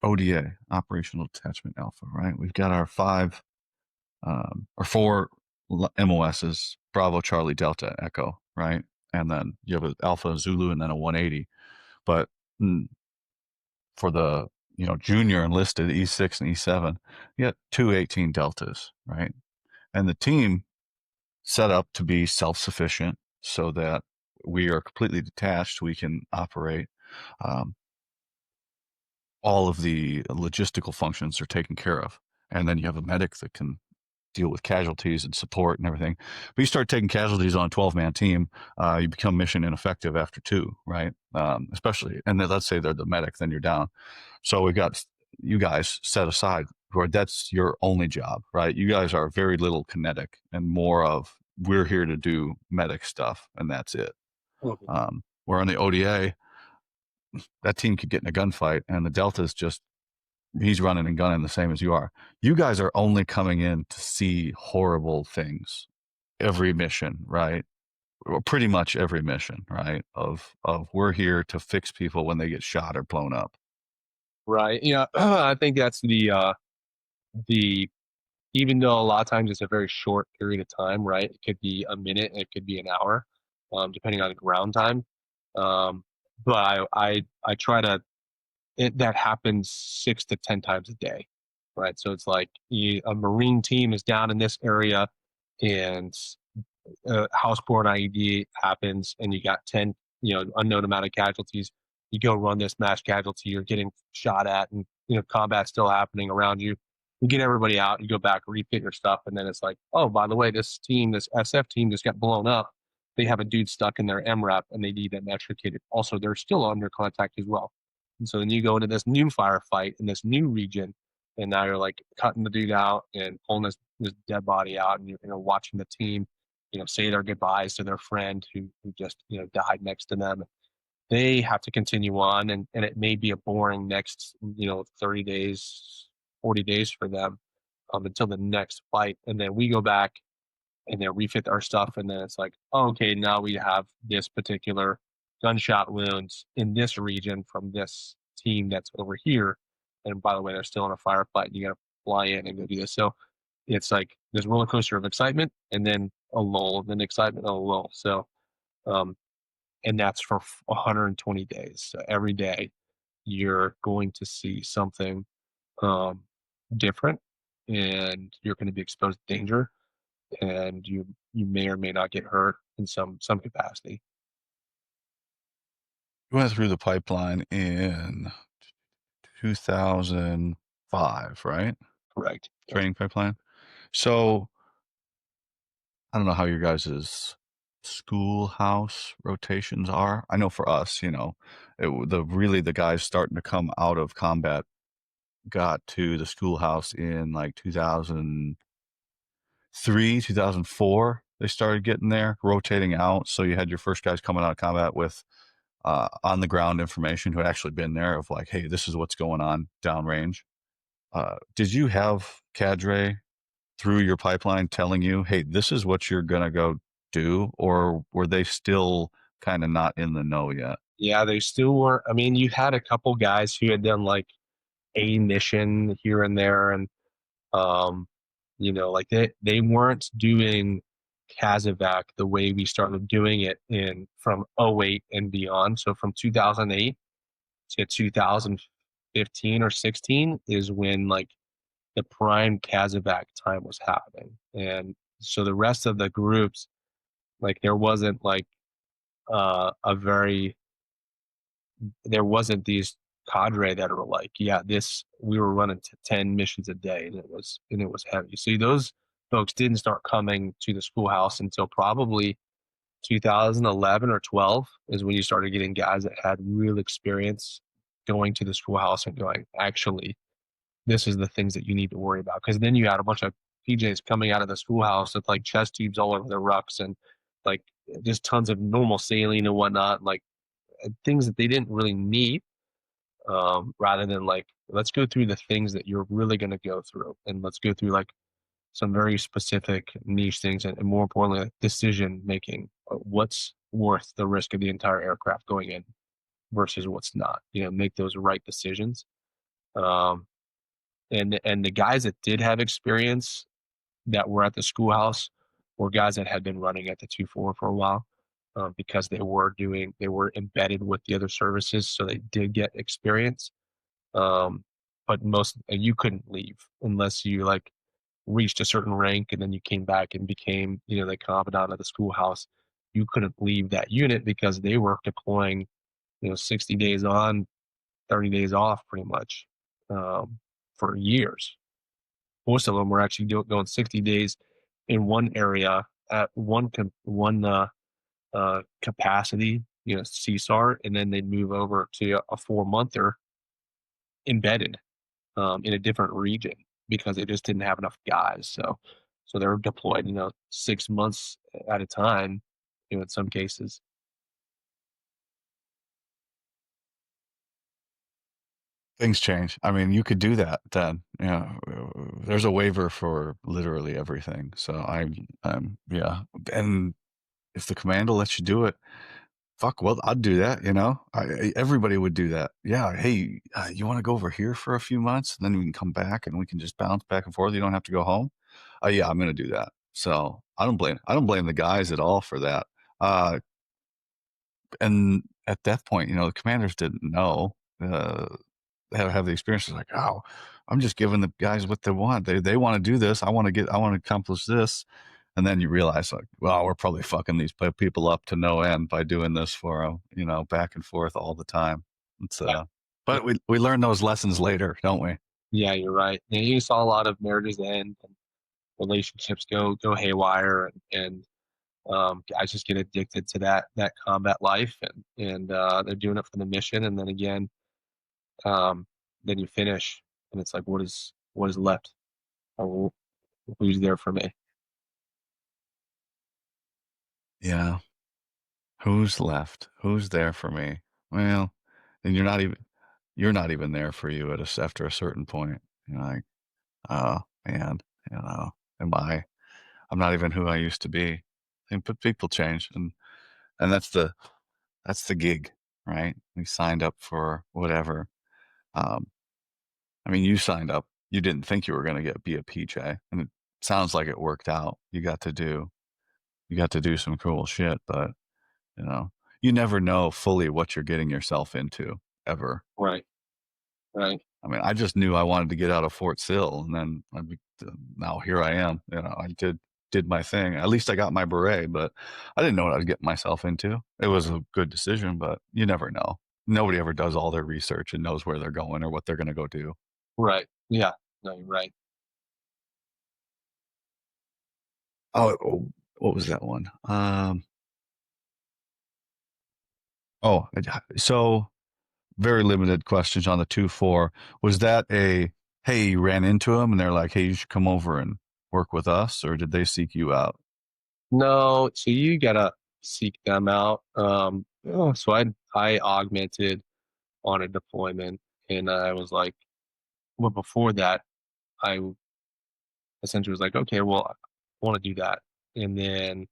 ODA, Operational Detachment Alpha, right? We've got our or four MOSs: Bravo, Charlie, Delta, Echo, right? And then you have an Alpha, Zulu, and then a 180. But for the junior enlisted E6 and E7, you got two 18 Deltas, right? And the team set up to be self-sufficient so that we are completely detached. We can operate. Um, all of the logistical functions are taken care of. And then you have a medic that can deal with casualties and support and everything. But you start taking casualties on a 12-man team, you become mission ineffective after two, right? Especially, and then let's say they're the medic, then you're down. So we've got you guys set aside where that's your only job, right? You guys are very little kinetic and more of we're here to do medic stuff, and that's it. Mhm. Where on the ODA, that team could get in a gunfight, and the Delta's just he's running and gunning the same as you are. You guys are only coming in to see horrible things every mission, right? Or pretty much every mission, right? Of we're here to fix people when they get shot or blown up. Right. Yeah. I think that's the even though a lot of times it's a very short period of time, right? It could be a minute, it could be an hour, depending on the ground time. Um, but I try to that happens 6 to 10 times a day, right? So it's like a Marine team is down in this area, and house-borne IED happens, and you got 10, unknown amount of casualties. You go run this mass casualty, you're getting shot at, and combat's still happening around you. You get everybody out, you go back, refit your stuff, and then it's like, oh, by the way, this team, this SF team, just got blown up. They have a dude stuck in their MRAP, and they need them extricated. Also, they're still under contact as well. And so then you go into this new firefight in this new region, and now you're like cutting the dude out and pulling this dead body out, and you're watching the team say their goodbyes to their friend who just, died next to them. They have to continue on, and it may be a boring next, 30 days, 40 days for them, until the next fight. And then we go back and then refit our stuff. And then it's like, oh, okay, now we have this particular gunshot wounds in this region from this team that's over here. And by the way, they're still in a firefight. You got to fly in and go do this. So it's like this roller coaster of excitement and then a lull, then excitement and a lull. So, um, and that's for 120 days. So every day you're going to see something um, different, and you're going to be exposed to danger, and you may or may not get hurt in some capacity. We went through the pipeline in 2005, right? Correct. Yep. Training pipeline. So I don't know how your guys' schoolhouse rotations are. I know for us, the guys starting to come out of combat got to the schoolhouse in like 2003, 2004. They started getting there, rotating out. So you had your first guys coming out of combat with on the ground information who had actually been there of like, hey, this is what's going on downrange. Did you have cadre through your pipeline telling you, hey, this is what you're going to go do? Or were they still kind of not in the know yet? Yeah, they still were. I mean, you had a couple guys who had done like a mission here and there, and um, like they weren't doing Casevac the way we started doing it in from '08 and beyond. So from 2008 to 2015 or 16 is when like the prime Casevac time was happening. And so the rest of the groups, like there wasn't these cadre that were like, yeah, this we were running 10 missions a day, and it was heavy. See, those folks didn't start coming to the schoolhouse until probably 2011 or 12 is when you started getting guys that had real experience going to the schoolhouse and going, actually, this is the things that you need to worry about. Because then you had a bunch of PJs coming out of the schoolhouse with like chest tubes all over their rucks and like just tons of normal saline and whatnot, like things that they didn't really need. Rather than like, let's go through the things that you're really going to go through, and let's go through like some very specific niche things, and more importantly, like decision making. What's worth the risk of the entire aircraft going in versus what's not. Make those right decisions. Um, and the guys that did have experience that were at the schoolhouse were guys that had been running at the 2-4 for a while, because they were embedded with the other services, so they did get experience. Um, but you couldn't leave unless you like reached a certain rank and then you came back and became, the commandant of the schoolhouse. You couldn't leave that unit because they were deploying, 60 days on, 30 days off pretty much, for years. Most of them were actually going 60 days in one area at one capacity, CSAR, and then they'd move over to a 4-monther embedded, in a different region because they just didn't have enough guys. So they were deployed, 6 months at a time, in some cases. Things change. I mean, you could do that then. There's a waiver for literally everything. So yeah. And if the commander lets you do it, fuck, well, I'd do that. Everybody would do that. Yeah. Hey, you want to go over here for a few months, and then we can come back and we can just bounce back and forth. You don't have to go home. Yeah, I'm going to do that. So I don't blame the guys at all for that. And at that point, the commanders didn't know. Have the experience. Like, oh, I'm just giving the guys what they want. They want to do this. I want to accomplish this. And then you realize, like, well, we're probably fucking these people up to no end by doing this for them, back and forth all the time. It's Yeah. but we learn those lessons later, don't we? Yeah, you're right. You saw a lot of marriages end and relationships go haywire, and guys just get addicted to that combat life, and they're doing it for the mission, and then again, um, then you finish, and it's like, what is left? Or who's there for me? Yeah. Who's left? Who's there for me? Well, and you're not even there for you after a certain point. You're like, oh man, you know, am I? I'm not even who I used to be. But people change, and that's the gig, right? We signed up for whatever. Um, I mean, you signed up. You didn't think you were going to be a PJ, and it sounds like it worked out. You got to do some cool shit, but you know, you never know fully what you're getting yourself into ever. Right, right, I mean, I just knew I wanted to get out of Fort Sill, and then now here I am. I did my thing. At least I got my beret, but I didn't know what I was getting myself into. It was a good decision, but you never know. Nobody ever does all their research and knows where they're going or what they're going to go do. right. Yeah, no, you're right. What was that one? Oh, so very limited questions on the 2-4. Was that hey, you ran into them and they're like, hey, you should come over and work with us, or did they seek you out? No, so you gotta seek them out. So I augmented on a deployment, and I was like, well, before that, I essentially was like, okay, well, I want to do that, and then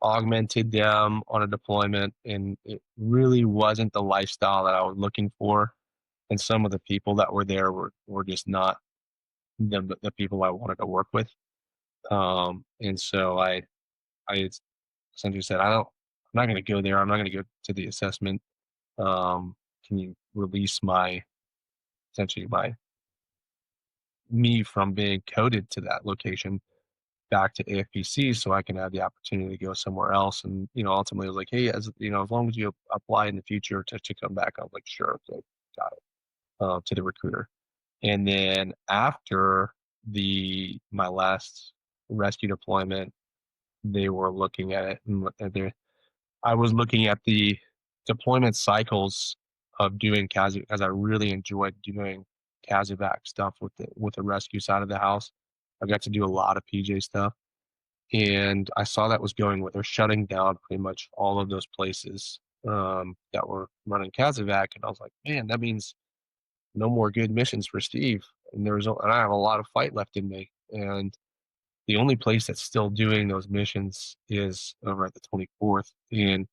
augmented them on a deployment, and it really wasn't the lifestyle that I was looking for. And some of the people that were there were just not the people I wanted to work with. And so I essentially said, I'm not going to go there. I'm not going to go to the assessment. Can you release essentially me from being coded to that location back to AFPC so I can have the opportunity to go somewhere else? And, ultimately I was like, hey, as long as you apply in the future to come back, I was like, sure. Okay, got it. To the recruiter. And then after my last rescue deployment, they were looking at it, and I was looking at the deployment cycles of doing CASI, as I really enjoyed doing CASEVAC stuff with the rescue side of the house. I got to do a lot of PJ stuff, and I saw that was going with they're shutting down pretty much all of those places, that were running CASEVAC, and I was like, man, that means no more good missions for Steve. And I have a lot of fight left in me, and the only place that's still doing those missions is over at the 24th. And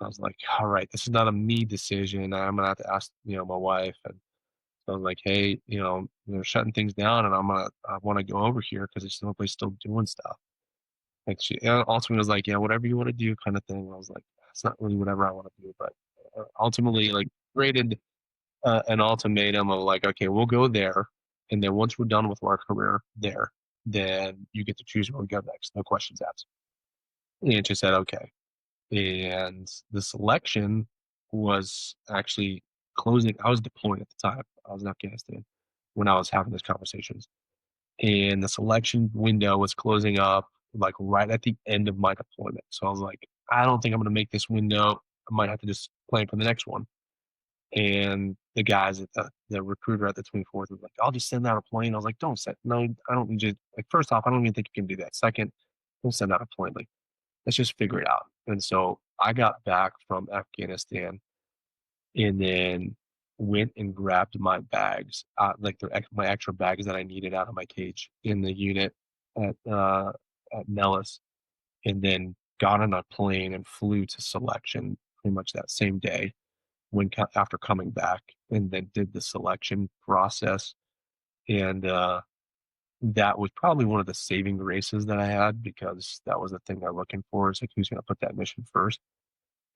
I was like, all right, this is not a me decision. I'm gonna have to ask, my wife. And so I was like, hey, shutting things down, and I want to go over here because there's nobody's still doing stuff. Like she ultimately was like, yeah, whatever you want to do, kind of thing. I was like, it's not really whatever I want to do, but ultimately, like, created an ultimatum of like, okay, we'll go there, and then once we're done with our career there, then you get to choose where we go next. No questions asked. And she said, okay. And the selection was actually closing. I was deployed at the time. I was in Afghanistan when I was having these conversations, and the selection window was closing up like right at the end of my deployment. So I was like, I don't think I'm going to make this window. I might have to just plan for the next one. And the guys at the recruiter at the 24th was like, I'll just send out a plane. I was like, don't send. No, I don't need you. Like, first off, I don't even think you can do that. Second, don't send out a plane. Like, let's just figure it out. And so I got back from Afghanistan and then went and grabbed my bags, like my extra bags that I needed out of my cage in the unit at uh, at Nellis, and then got on a plane and flew to selection pretty much that same day after coming back, and then did the selection process. And that was probably one of the saving graces that I had, because that was the thing they're looking for, is like, who's going to put that mission first.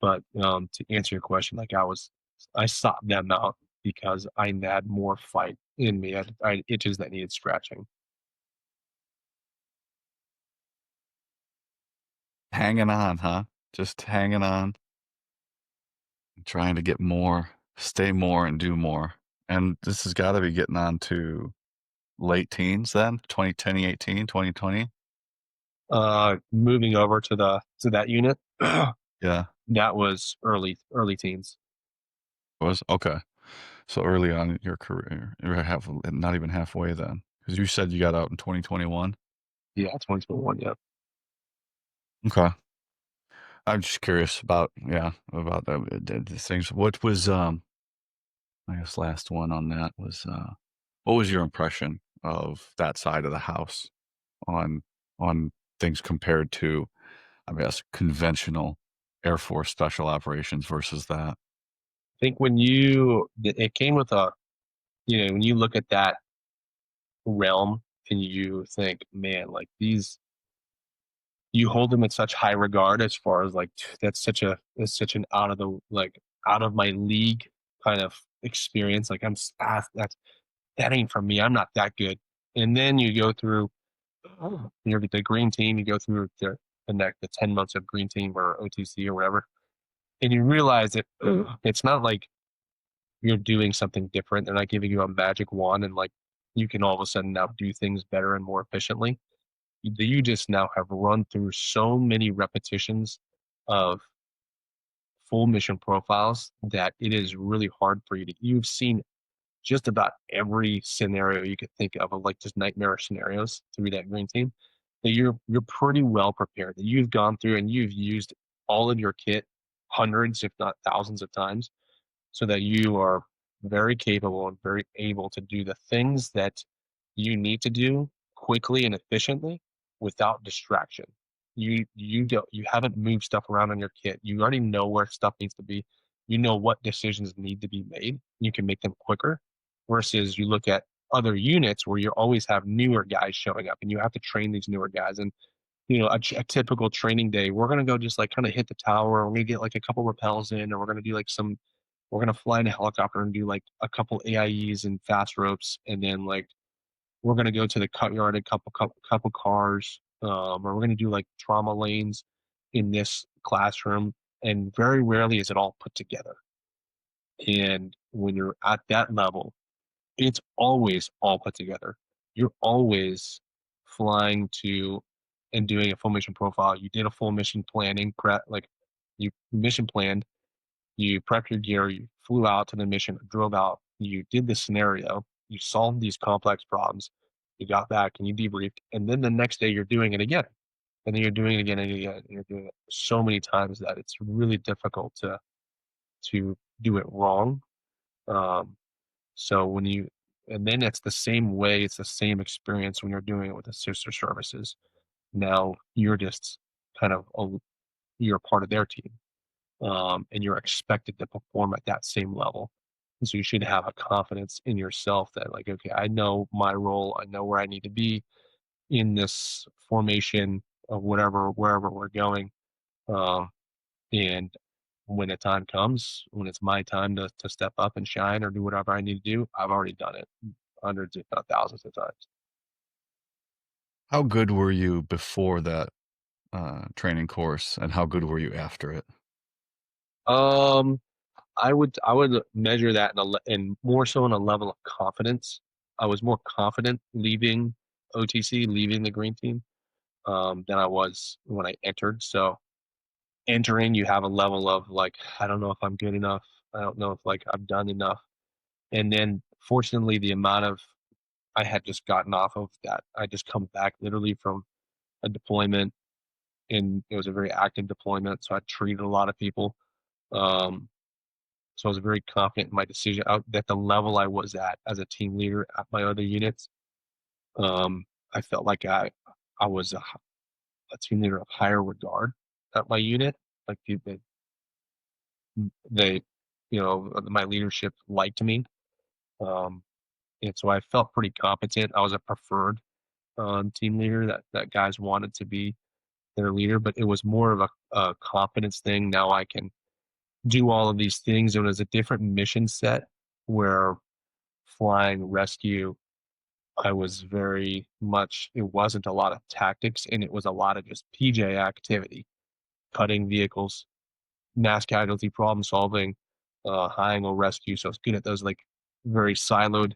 But to answer your question, like, I sought them out because I had more fight in me. I had itches that needed scratching. Hanging on, huh? Just hanging on, trying to get more, stay more, and do more. And this has gotta be getting on to late teens then? 2018, 2020? Moving over to that unit, Yeah, that was early teens. was okay. So early on in your career, you're not even halfway then, because you said you got out in 2021? Yeah, 2021. Yeah. Okay. I'm just curious about about the things. What was, I guess last one on that was, what was your impression of that side of the house on on things compared to, I guess, conventional Air Force special operations versus that? I think it came with when you look at that realm and you think, man, like, these, you hold them in such high regard, as far as like, that's such an out of my league kind of experience. Like, that ain't for me. I'm not that good. And then you go through the green team. You go through the 10 months of green team or OTC or whatever, and you realize that it's not like you're doing something different. They're not giving you a magic wand and like you can all of a sudden now do things better and more efficiently. You just now have run through so many repetitions of full mission profiles that it is really hard for you've seen just about every scenario you could think of like just nightmare scenarios through that green team, that you're pretty well prepared, that you've gone through and you've used all of your kit hundreds if not thousands of times, so that you are very capable and very able to do the things that you need to do quickly and efficiently without distraction. You haven't moved stuff around on your kit. You already know where stuff needs to be. You know what decisions need to be made. You can make them quicker, versus you look at other units where you always have newer guys showing up and you have to train these newer guys. And a typical training day, we're going to go just like kind of hit the tower. We're going to get like a couple rappels in, or we're going to do like we're going to fly in a helicopter and do like a couple AIEs and fast ropes. And then like, we're going to go to the cut yard, a couple cars, or we're going to do like trauma lanes in this classroom. And very rarely is it all put together. And when you're at that level, it's always all put together. You're always flying to and doing a full mission profile. You did a full mission planning prep, like, you mission planned, you prepped your gear, you flew out to the mission, drove out, you did the scenario, you solved these complex problems, you got back and you debriefed, and then the next day you're doing it again. And then you're doing it again and again, and you're doing it so many times that it's really difficult to do it wrong. Um, so when you and then it's the same way, it's the same experience when you're doing it with the sister services. Now you're just kind of you're a part of their team. and you're expected to perform at that same level. And so you should have a confidence in yourself that, like, okay, I know my role, I know where I need to be in this formation of whatever, wherever we're going. Um, and when the time comes, when it's my time to step up and shine or do whatever I need to do, I've already done it hundreds, if not thousands of times. How good were you before that, training course, and how good were you after it? Um, I would measure that in more so in a level of confidence. I was more confident leaving OTC, leaving the green team, than I was when I entered. So entering, you have a level of like, I don't know if I'm good enough. I don't know if like I've done enough. And then fortunately, the amount of I had just gotten off of that, I just come back literally from a deployment, and it was a very active deployment. So I treated a lot of people. Um, So I was very confident in my decision at the level I was at as a team leader at my other units. I felt like I was a team leader of higher regard at my unit. Like they my leadership liked me, um, and so I felt pretty competent. I was a preferred team leader that guys wanted to be their leader, but it was more of a confidence thing. Now I can do all of these things. It was a different mission set where flying rescue, I was very much it wasn't a lot of tactics, and it was a lot of just PJ activity, cutting vehicles, mass casualty problem solving, high angle rescue. So it's good at those like very siloed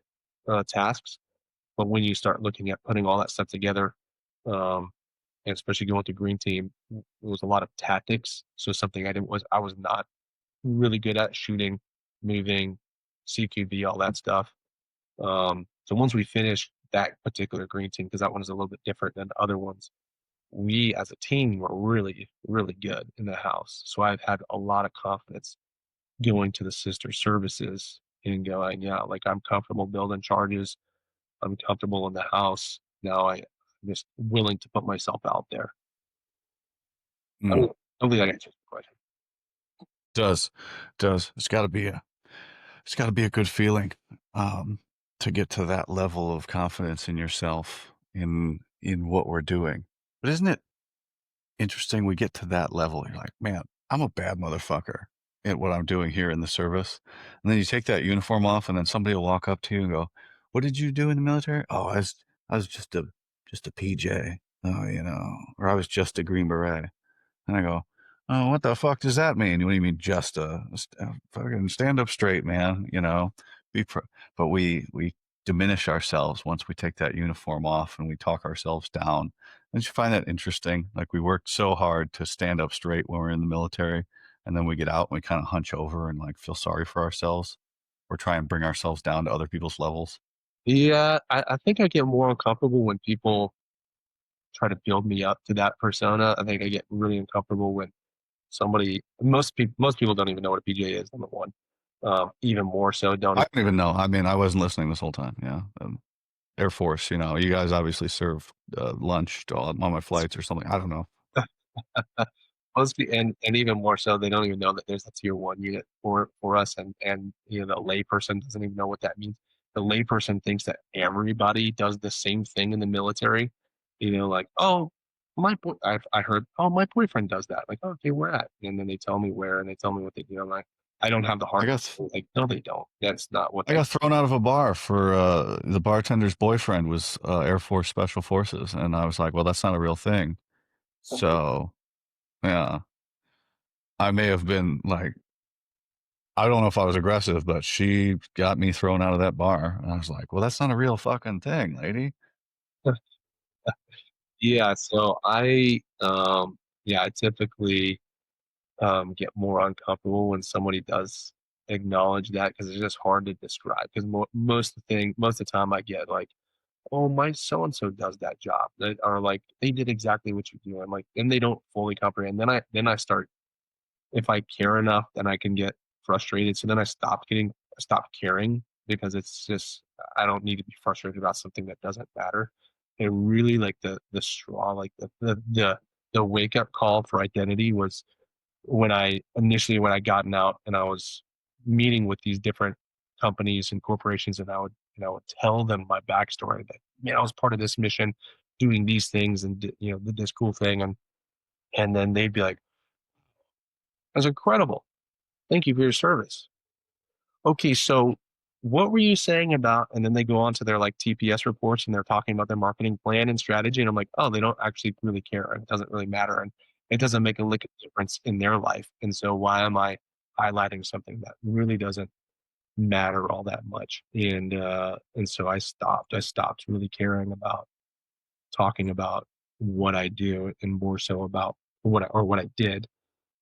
tasks. But when you start looking at putting all that stuff together, um, and especially going to green team, it was a lot of tactics. So something I was not really good at shooting, moving, CQV, all that stuff. So once we finished that particular green team, because that one is a little bit different than the other ones, we as a team were really, really good in the house. So I've had a lot of confidence going to the sister services and going, yeah, like I'm comfortable building charges. I'm comfortable in the house. Now I'm just willing to put myself out there. I Mm, don't, hopefully that answers the question. does, does. It's gotta be a good feeling, um, to get to that level of confidence in yourself in what we're doing. But isn't it interesting we get to that level, you're like, "Man, I'm a bad motherfucker at what I'm doing here in the service." And then you take that uniform off, and then somebody will walk up to you and go, "What did you do in the military?" "Oh, I was just a PJ." "Oh, or I was just a Green Beret." And I go, "Oh, what the fuck does that mean?" "What do you mean just a fucking stand up straight, man, be pr—" But we diminish ourselves once we take that uniform off and we talk ourselves down. Don't you find that interesting? Like we worked so hard to stand up straight when we're in the military, and then we get out and we kind of hunch over and like feel sorry for ourselves or try and bring ourselves down to other people's levels. Yeah, I think I get more uncomfortable when people try to build me up to that persona. I think I get really uncomfortable when most people don't even know what a PJ is, number one. Even more so don't I don't even know. I mean, I wasn't listening this whole time. Yeah. Air Force, you guys obviously serve lunch to on my flights or something. I don't know. and even more so, they don't even know that there's a tier one unit for us, and the layperson doesn't even know what that means. The layperson thinks that everybody does the same thing in the military. Like, oh, I heard, oh, my boyfriend does that. Like, oh, okay, where at? And then they tell me where, and they tell me what they do. I'm like, I don't have the I heart. got Like, no, they don't. That's not what I they. got thrown out of a bar for the bartender's boyfriend was Air Force Special Forces, and I was like, "Well, that's not a real thing." So yeah, I may have been like, I don't know if I was aggressive, but she got me thrown out of that bar, and I was like, "Well, that's not a real fucking thing, lady." Yeah, so I typically get more uncomfortable when somebody does acknowledge that because it's just hard to describe. Because most of the time, I get like, "Oh, my so and so does that job," or like they did exactly what you do. I'm like, then they don't fully comprehend. Then I start if I care enough, then I can get frustrated. So then I stop caring because it's just I don't need to be frustrated about something that doesn't matter. And really like the straw, like the wake up call for identity was when I gotten out and I was meeting with these different companies and corporations, and I would tell them my backstory that, man, I was part of this mission, doing these things, and did this cool thing, and then they'd be like, "That's incredible. Thank you for your service." Okay, so what were you saying about? And then they go on to their like TPS reports and they're talking about their marketing plan and strategy. And I'm like, oh, they don't actually really care. And it doesn't really matter. And it doesn't make a lick of difference in their life. And so why am I highlighting something that really doesn't matter all that much? And so I stopped really caring about talking about what I do and more so about what I did,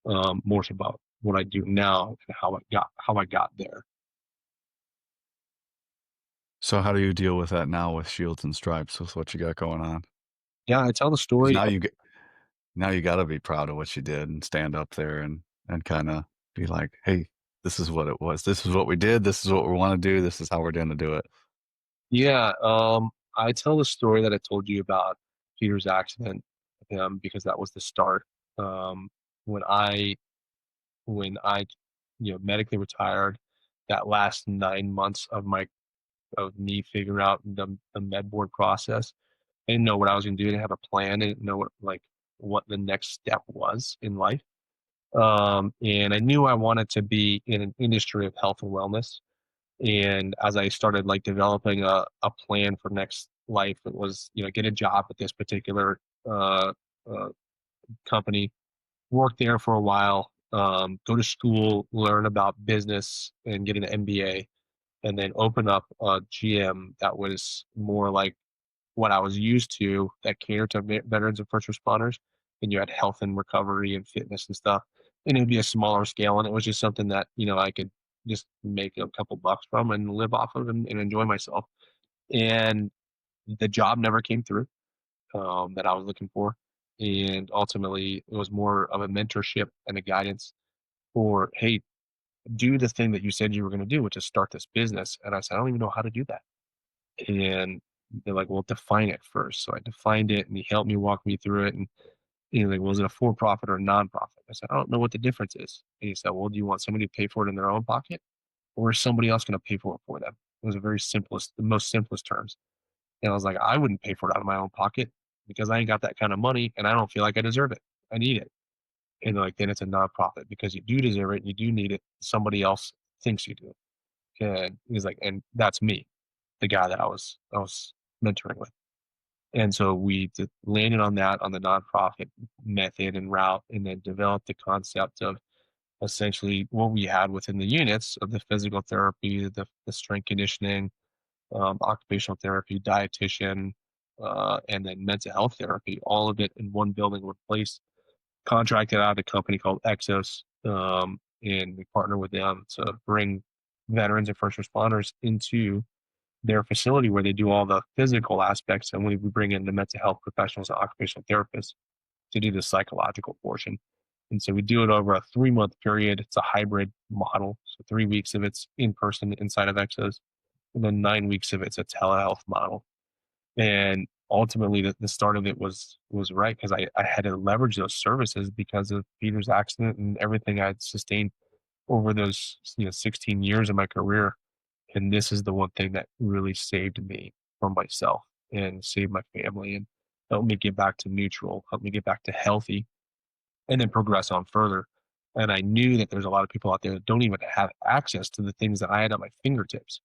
more so about what I do now and how I got there. So how do you deal with that now with Shields and Stripes with what you got going on? Yeah, I tell the 'Cause story. now you gotta be proud of what you did and stand up there and kinda be like, "Hey, this is what it was. This is what we did. This is what we wanna do. This is how we're gonna do it." Yeah, I tell the story that I told you about Peter's accident, because that was the start. Um, when I when I, medically retired, that last 9 months of me figuring out the med board process, I didn't know what I was going to do. I didn't have a plan. I didn't know what the next step was in life. And I knew I wanted to be in an industry of health and wellness. And as I started like developing a plan for next life, it was, get a job at this particular uh, uh, company, work there for a while, go to school, learn about business and get an MBA, and then open up a GM that was more like what I was used to, that catered to veterans and first responders. And you had health and recovery and fitness and stuff. And it would be a smaller scale. And it was just something that, I could just make a couple bucks from and live off of and enjoy myself. And the job never came through, that I was looking for. And ultimately, it was more of a mentorship and a guidance for, hey, do the thing that you said you were going to do, which is start this business. And I said, I don't even know how to do that. And they're like, well, define it first. So I defined it and he helped me walk me through it. And like, was it a for profit or a non-profit? I said, I don't know what the difference is. And he said, well, do you want somebody to pay for it in their own pocket or is somebody else going to pay for it for them? It was the most simplest terms. And I was like, I wouldn't pay for it out of my own pocket because I ain't got that kind of money and I don't feel like I deserve it. I need it. And they're like, then it's a nonprofit because you do deserve it and you do need it. Somebody else thinks you do. And he's like, and that's me, the guy that I was mentoring with. And so we landed on that on the nonprofit method and route, and then developed the concept of essentially what we had within the units of the physical therapy, the strength conditioning, occupational therapy, dietitian, and then mental health therapy, all of it in one building, one place. Contracted out of a company called Exos, and we partner with them to bring veterans and first responders into their facility where they do all the physical aspects, and we bring in the mental health professionals and occupational therapists to do the psychological portion. And so we do it over a 3 month period. It's a hybrid model. So 3 weeks of it's in person inside of Exos, and then 9 weeks of it's a telehealth model. And ultimately, the start of it was right because I had to leverage those services because of Peter's accident and everything I'd sustained over those 16 years of my career. And this is the one thing that really saved me from myself and saved my family and helped me get back to neutral, helped me get back to healthy, and then progress on further. And I knew that there's a lot of people out there that don't even have access to the things that I had at my fingertips.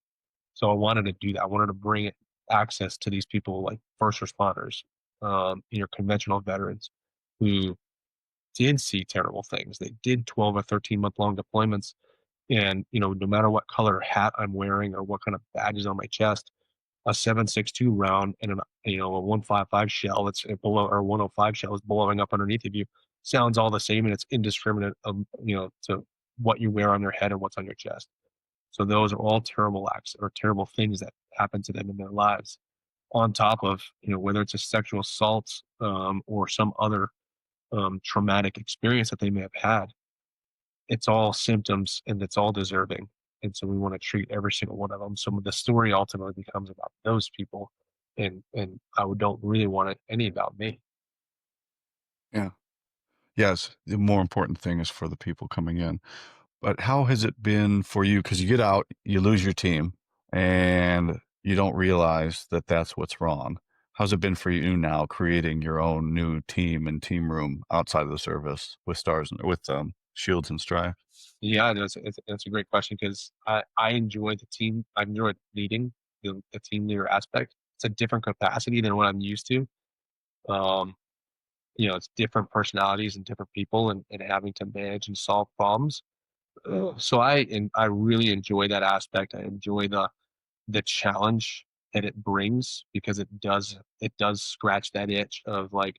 So I wanted to do that. I wanted to bring access to these people like first responders, your conventional veterans who did see terrible things. They did 12 or 13-month long deployments. And, no matter what color hat I'm wearing or what kind of badge is on my chest, a 7.62 round and a 155 shell that's below or 105 shell is blowing up underneath of you sounds all the same and it's indiscriminate, to what you wear on your head and what's on your chest. So those are all terrible acts or terrible things that happen to them in their lives. On top of whether it's a sexual assault, or some other traumatic experience that they may have had, it's all symptoms and it's all deserving. And so we want to treat every single one of them. So the story ultimately becomes about those people, and I don't really want it any about me. Yeah. Yes, the more important thing is for the people coming in. But how has it been for you? Because you get out, you lose your team, and you don't realize that that's what's wrong. How's it been for you now creating your own new team and team room outside of the service with stars and with shields and stripe? Yeah, that's a great question because I enjoy the team. I enjoy leading the team leader aspect. It's a different capacity than what I'm used to. Um, it's different personalities and different people and having to manage and solve problems. So I really enjoy that aspect. I enjoy the challenge that it brings because it does scratch that itch of like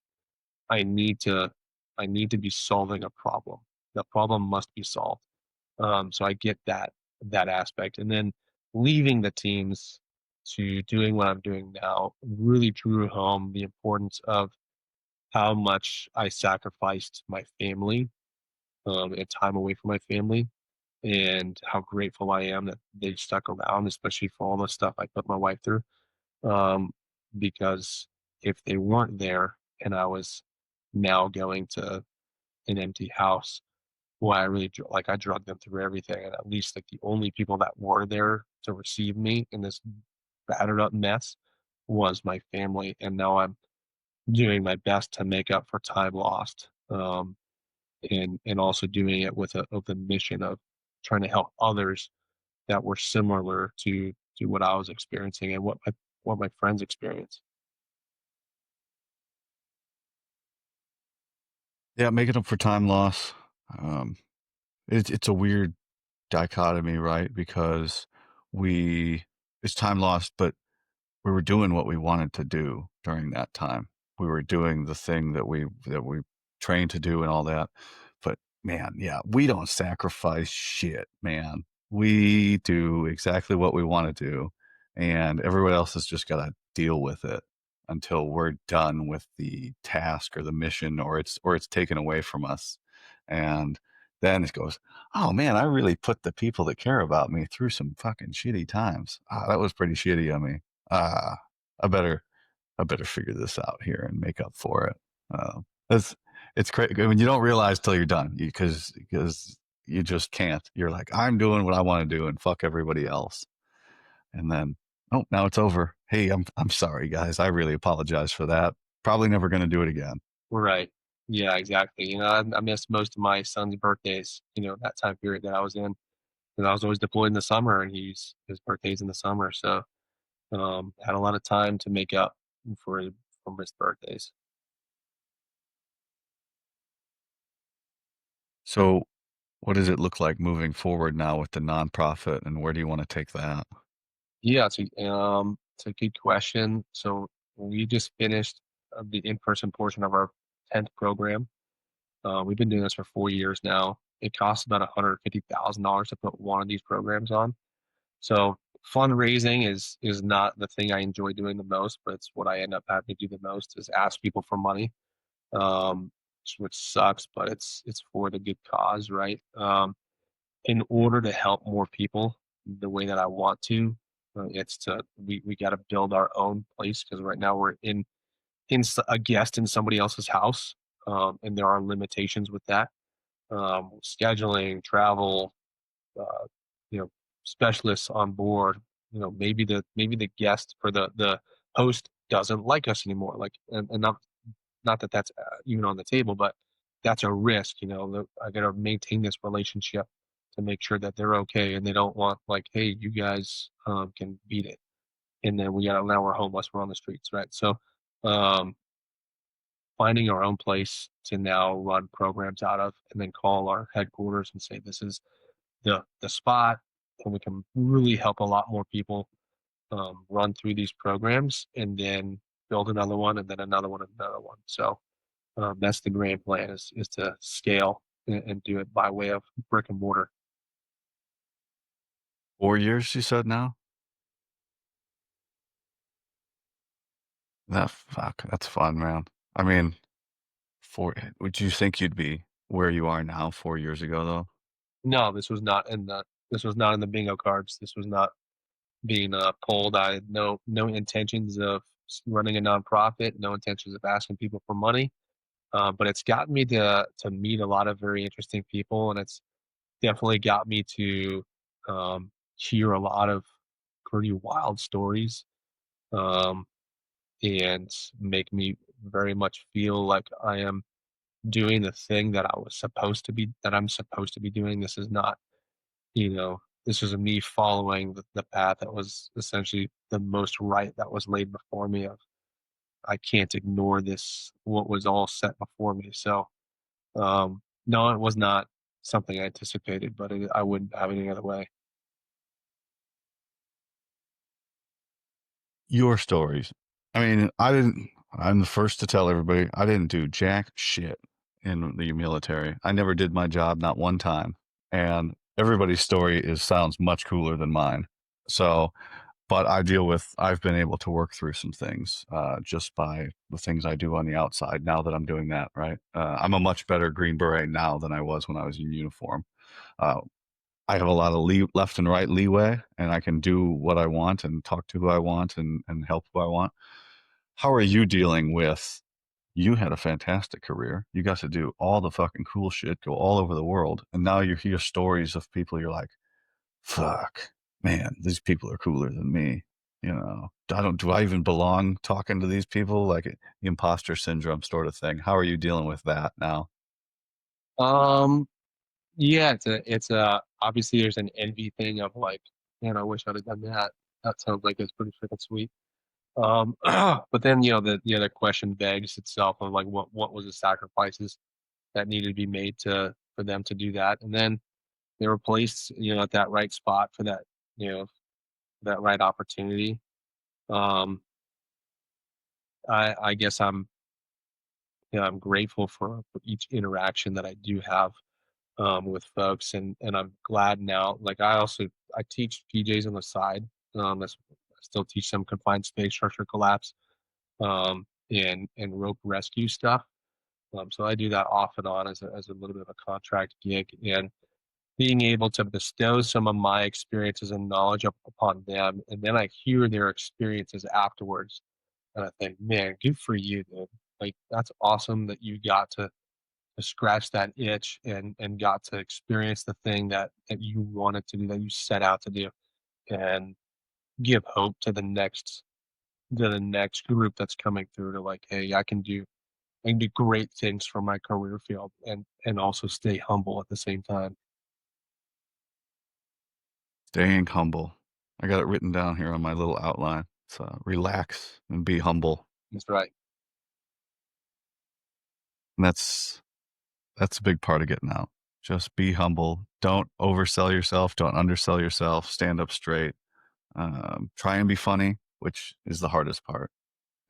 I need to I need to be solving a problem. The problem must be solved. So I get that aspect, and then leaving the teams to doing what I'm doing now really drew home the importance of how much I sacrificed my family and time away from my family, and how grateful I am that they stuck around, especially for all the stuff I put my wife through. Um, because if they weren't there and I was now going to an empty house, well, I drug them through everything, and at least like the only people that were there to receive me in this battered up mess was my family, and now I'm doing my best to make up for time lost, and also doing it with a mission of trying to help others that were similar to what I was experiencing and what my friends experience. Yeah, making up for time loss. Um, it's a weird dichotomy, right? Because we it's time lost, but we were doing what we wanted to do during that time. We were doing the thing that we trained to do and all that. But man, yeah, we don't sacrifice shit, man. We do exactly what we want to do, and everyone else has just got to deal with it until we're done with the task or the mission, or it's taken away from us. And then it goes, oh man, I really put the people that care about me through some fucking shitty times. Ah, that was pretty shitty of me. Ah, I better I better figure this out here and make up for it. It's it's crazy. I mean, you don't realize till you're done because you just can't. You're like, I'm doing what I want to do and fuck everybody else. And then, oh, now it's over. Hey, I'm sorry, guys. I really apologize for that. Probably never going to do it again. Right. Yeah, exactly. I missed most of my son's birthdays, that time period that I was in. And I was always deployed in the summer and his birthday's in the summer. So had a lot of time to make up for for missed birthdays. So, what does it look like moving forward now with the nonprofit, and where do you want to take that? Yeah, it's a good question. So we just finished the in-person portion of our 10th program. We've been doing this for 4 years now. It costs about $150,000 to put one of these programs on. So fundraising is not the thing I enjoy doing the most, but it's what I end up having to do the most is ask people for money, which sucks, but it's for the good cause, right? In order to help more people the way that I want to, it's to we got to build our own place because right now we're a guest in somebody else's house, and there are limitations with that, scheduling, travel, uh, you know, specialists on board. Maybe the guest or the host doesn't like us anymore. Like, and not that that's even on the table, but that's a risk. I got to maintain this relationship to make sure that they're okay, and they don't want like, hey, you guys can beat it, and then now we're homeless, we're on the streets, right? So, um, finding our own place to now run programs out of, and then call our headquarters and say this is the spot, and we can really help a lot more people run through these programs, and then build another one, and then another one, and another one. So that's the grand plan is to scale and do it by way of brick and mortar. 4 years, you said now? That fuck, that's fun, man. I mean, would you think you'd be where you are now 4 years ago, though? No, this was not in the bingo cards. This was not being pulled. I had no intentions of running a nonprofit, no intentions of asking people for money. But it's gotten me to meet a lot of very interesting people, and it's definitely got me to hear a lot of pretty wild stories, um, and make me very much feel like I am doing the thing that I'm supposed to be doing. This is not, this is me following the path that was essentially the most right that was laid before me. Of I can't ignore this, what was all set before me. So, no, it was not something I anticipated, but I wouldn't have it any other way. Your stories. I mean, I'm the first to tell everybody I didn't do jack shit in the military. I never did my job, not one time. And everybody's story sounds much cooler than mine. So, but I've been able to work through some things just by the things I do on the outside now that I'm doing that, right? I'm a much better Green Beret now than I was when I was in uniform. Uh, I have a lot of left and right leeway, and I can do what I want and talk to who I want and help who I want. How are you dealing with? You had a fantastic career. You got to do all the fucking cool shit, go all over the world, and now you hear stories of people. You're like, fuck, man, these people are cooler than me. Do I even belong talking to these people? Like the imposter syndrome sort of thing. How are you dealing with that now? Um, yeah, it's a obviously there's an envy thing of like, man, I wish I'd have done that. That sounds like it's pretty freaking sweet. But then the other question begs itself of like what was the sacrifices that needed to be made to for them to do that, and then they were placed at that right spot for that that right opportunity. Um, I guess I'm grateful for each interaction that I do have with folks, and I'm glad now. Like I teach PJs on the side. I still teach them confined space structure collapse and rope rescue stuff. So I do that off and on as a little bit of a contract gig, and being able to bestow some of my experiences and knowledge upon them, and then I hear their experiences afterwards, and I think, man, good for you, dude. Like that's awesome that you got to scratch that itch and got to experience the thing that you wanted to do, that you set out to do, and give hope to the next group that's coming through to like, hey, I can do great things for my career field and also stay humble at the same time. Staying humble. I got it written down here on my little outline. It's relax and be humble. That's right. And that's a big part of getting out. Just be humble. Don't oversell yourself. Don't undersell yourself. Stand up straight. Try and be funny, which is the hardest part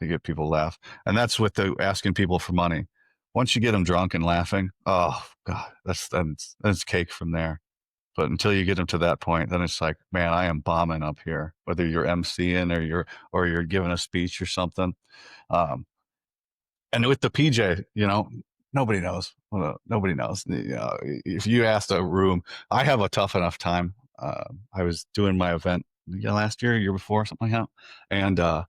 to get people to laugh. And that's with the asking people for money. Once you get them drunk and laughing, oh god, that's cake from there. But until you get them to that point, then it's like, man, I am bombing up here. Whether you're MCing or you're giving a speech or something. Um, and with the PJ, nobody knows. Well, nobody knows. If you asked a room, I have a tough enough time. I was doing my event last year before, something like that, and I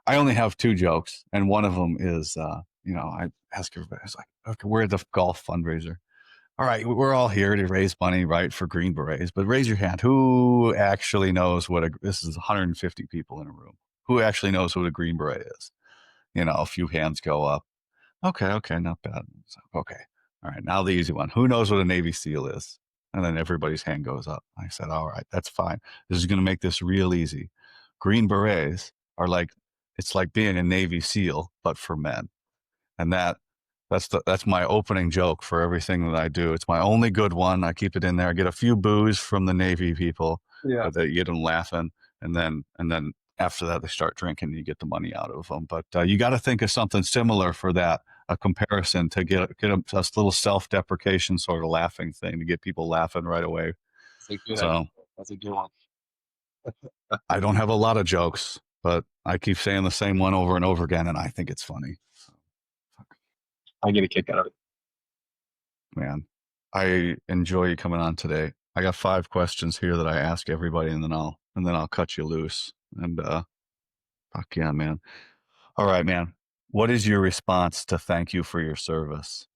only have two jokes, and one of them is, I ask everybody, it's like, okay, we're at the golf fundraiser. All right, we're all here to raise money, right, for Green Berets, but raise your hand. Who actually knows this is 150 people in a room. Who actually knows what a Green Beret is? A few hands go up. Okay, not bad. Okay. All right, now the easy one. Who knows what a Navy SEAL is? And then everybody's hand goes up. I said, all right, that's fine. This is going to make this real easy. Green Berets are it's like being a Navy SEAL, but for men. And that's my opening joke for everything that I do. It's my only good one. I keep it in there. I get a few boos from the Navy people Yeah. that you get them laughing, and then after that they start drinking. You get the money out of them. But you got to think of something similar for that, a comparison to get a little self-deprecation sort of laughing thing to get people laughing right away. That's a good idea. So That's a good one. I don't have a lot of jokes, but I keep saying the same one over and over again, and I think it's funny. So, I get a kick out of it. man, I enjoy you coming on today. I got 5 questions here that I ask everybody, and then I'll cut you loose. And fuck yeah, man. All right, man. What is your response to thank you for your service?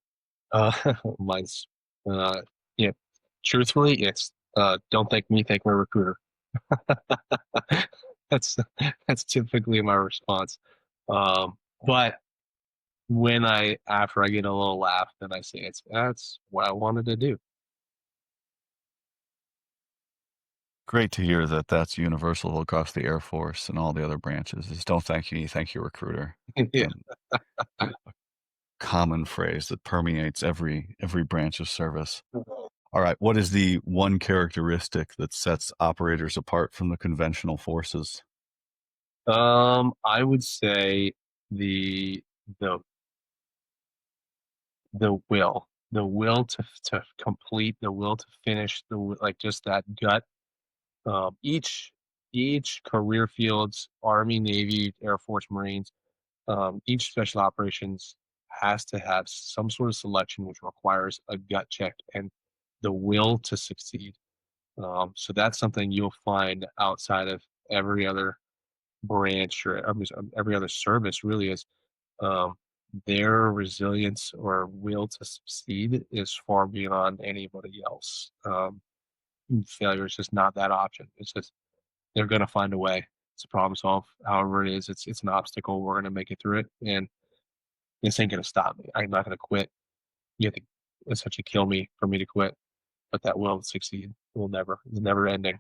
Uh, mine's, uh, yeah, truthfully, it's don't thank me, thank my recruiter. That's that's typically my response. But when after I get a little laugh, then I say that's what I wanted to do. Great to hear that that's universal across the Air Force and all the other branches is don't thank you, thank your recruiter. Yeah. Um, common phrase that permeates every branch of service. All right, what is the one characteristic that sets operators apart from the conventional forces? I would say the the the will to complete, the will to finish, like just that gut. Each career fields, Army, Navy, Air Force, Marines, each special operations has to have some sort of selection which requires a gut check and the will to succeed. So that's something you'll find outside of every other branch or every other service really is um, their resilience or will to succeed is far beyond anybody else. Failure is just not that option. It's just they're going to find a way to problem solve. However it is, it's an obstacle. We're going to make it through it, and this ain't going to stop me. I'm not going to quit. You have to essentially kill me for me to quit, but that will succeed. It will never. It's never ending.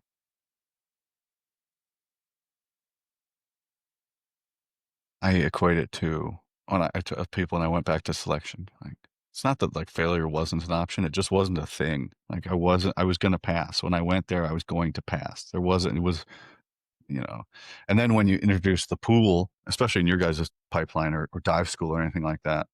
I equate it to when I to people and I went back to selection. Like it's not that like failure wasn't an option; it just wasn't a thing. Like I was going to pass when I went there. I was going to pass. There wasn't. It was you know. And then when you introduce the pool, especially in your guys' pipeline or dive school or anything like that,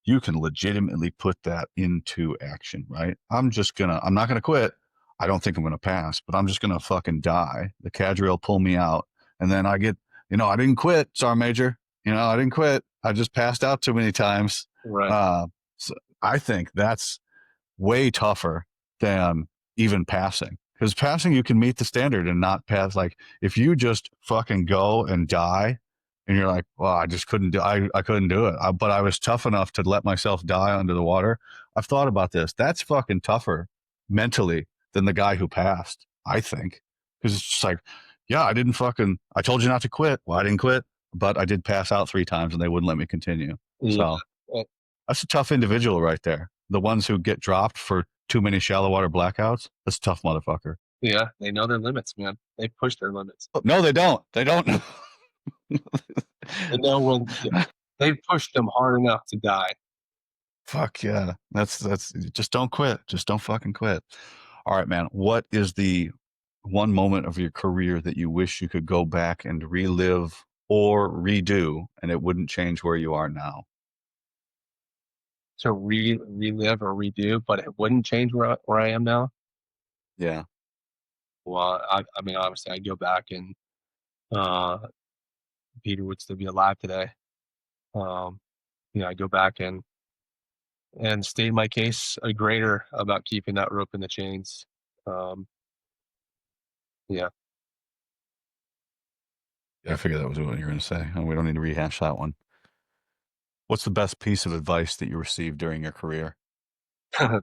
you can legitimately put that into action, right? I'm not gonna quit. I don't think I'm gonna pass, but I'm just gonna fucking die. The cadre will pull me out, and then I didn't quit, Sergeant Major. I didn't quit. I just passed out too many times. Right. Uh, so I think that's way tougher than even passing. Because passing, you can meet the standard and not pass. Like if you just fucking go and die, and you're like, well, I just couldn't do. I couldn't do it. But I was tough enough to let myself die under the water. I've thought about this. That's fucking tougher mentally than the guy who passed. I think because it's just like, yeah, I didn't fucking. I told you not to quit. Well, I didn't quit, but I did pass out 3 times, and they wouldn't let me continue. Yeah. So Uh, that's a tough individual right there. The ones who get dropped for too many shallow water blackouts. That's a tough motherfucker. Yeah. They know their limits, man. They push their limits. No, they don't. They don't. They know when they pushed them hard enough to die. Fuck yeah. That's just don't quit. Just don't fucking quit. All right, man. What is the one moment of your career that you wish you could go back and relive or redo and it wouldn't change where you are now? To relive or redo, but it wouldn't change where I am now. Yeah. Well, I mean, obviously, I'd go back and uh, Peter would still be alive today. Um, I go back and state my case a greater about keeping that rope in the chains. Um, yeah. Yeah, I figured that was what you were going to say. And we don't need to rehash that one. What's the best piece of advice that you received during your career? Care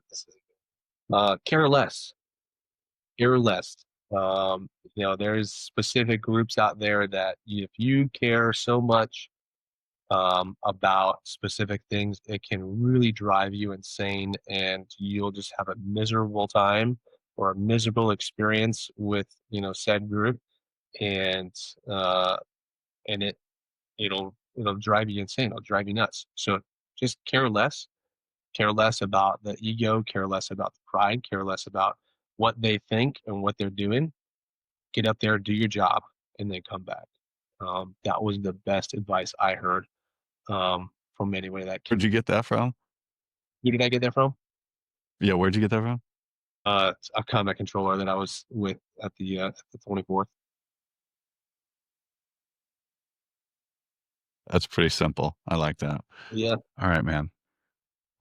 less, care less. There's specific groups out there that if you care so much about specific things, it can really drive you insane, and you'll just have a miserable time or a miserable experience with said group, and uh, and it'll drive you insane. It'll drive you nuts. So just care less about the ego, care less about the pride, care less about what they think and what they're doing. Get up there, do your job, and then come back. That was the best advice I heard from anybody that Where'd came. you get that from? Who did I get that from? Yeah, where'd you get that from? A combat controller that I was with at the 24th. That's pretty simple. I like that. Yeah. All right, man.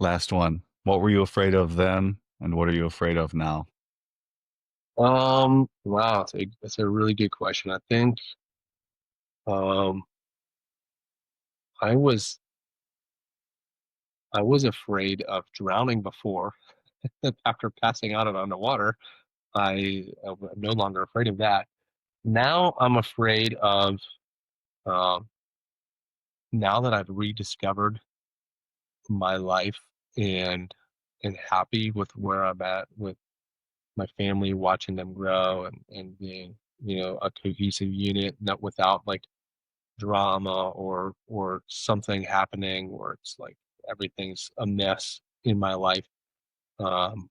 Last one. What were you afraid of then, and what are you afraid of now? Wow, that's a really good question. I think um I was I was afraid of drowning before. After passing out and underwater, I'm no longer afraid of that. Now I'm afraid of, um, now that I've rediscovered my life and happy with where I'm at with my family, watching them grow and being, a cohesive unit, not without like drama or something happening where it's like everything's a mess in my life. Um,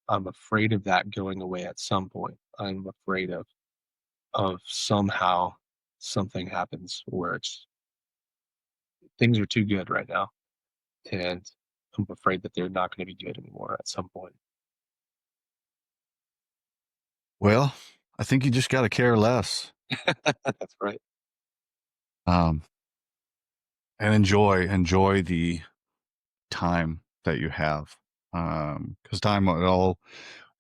I'm afraid of that going away at some point. I'm afraid of somehow something happens where it's things are too good right now, and I'm afraid that they're not going to be good anymore at some point. Well, I think you just got to care less, That's right. um, and enjoy the time that you have. Because time at all,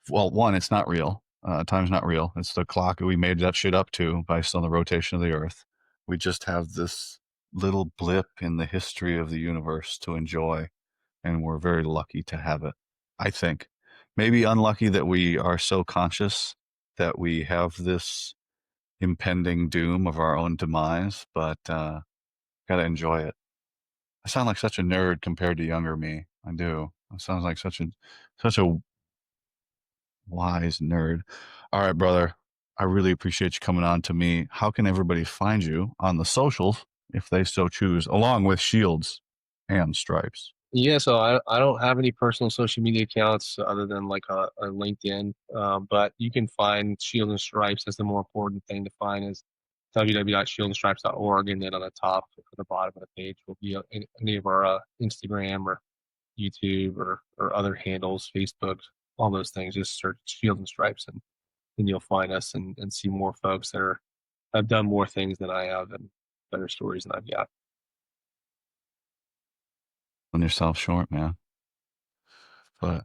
well, one, it's not real. Time's not real. It's the clock we made that shit up to based on the rotation of the Earth. We just have this little blip in the history of the universe to enjoy, and we're very lucky to have it. I think maybe unlucky that we are so conscious that we have this impending doom of our own demise, but gotta enjoy it. I sound like such a nerd compared to younger me. I do. It sounds like such a wise nerd. All right, brother. I really appreciate you coming on to me. How can everybody find you on the socials if they so choose, along with shields and stripes? Yeah, so I don't have any personal social media accounts other than like a LinkedIn, but you can find Shield and Stripes as the more important thing to find is www.shieldandstripes.org, and then on the top or the bottom of the page will be any of our Instagram or YouTube or other handles, Facebook, all those things. Just search Shield and Stripes, and you'll find us and see more folks that have done more things than I have and better stories than I've got. On yourself short, man. But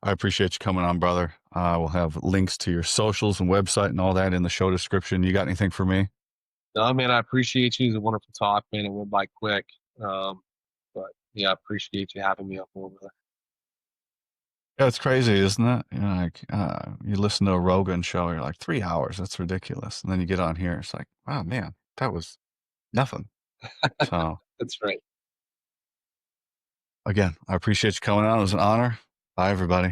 I appreciate you coming on, brother. We'll have links to your socials and website and all that in the show description. You got anything for me? No, man, I appreciate you. It was a wonderful talk, man. It went by quick. Um, but yeah, I appreciate you having me up over there. Yeah, it's crazy, isn't it? You listen to a Rogan show, you're like 3 hours. That's ridiculous. And then you get on here, it's like, wow, man, that was nothing. So That's right. again, I appreciate you coming on. It was an honor. Bye, everybody.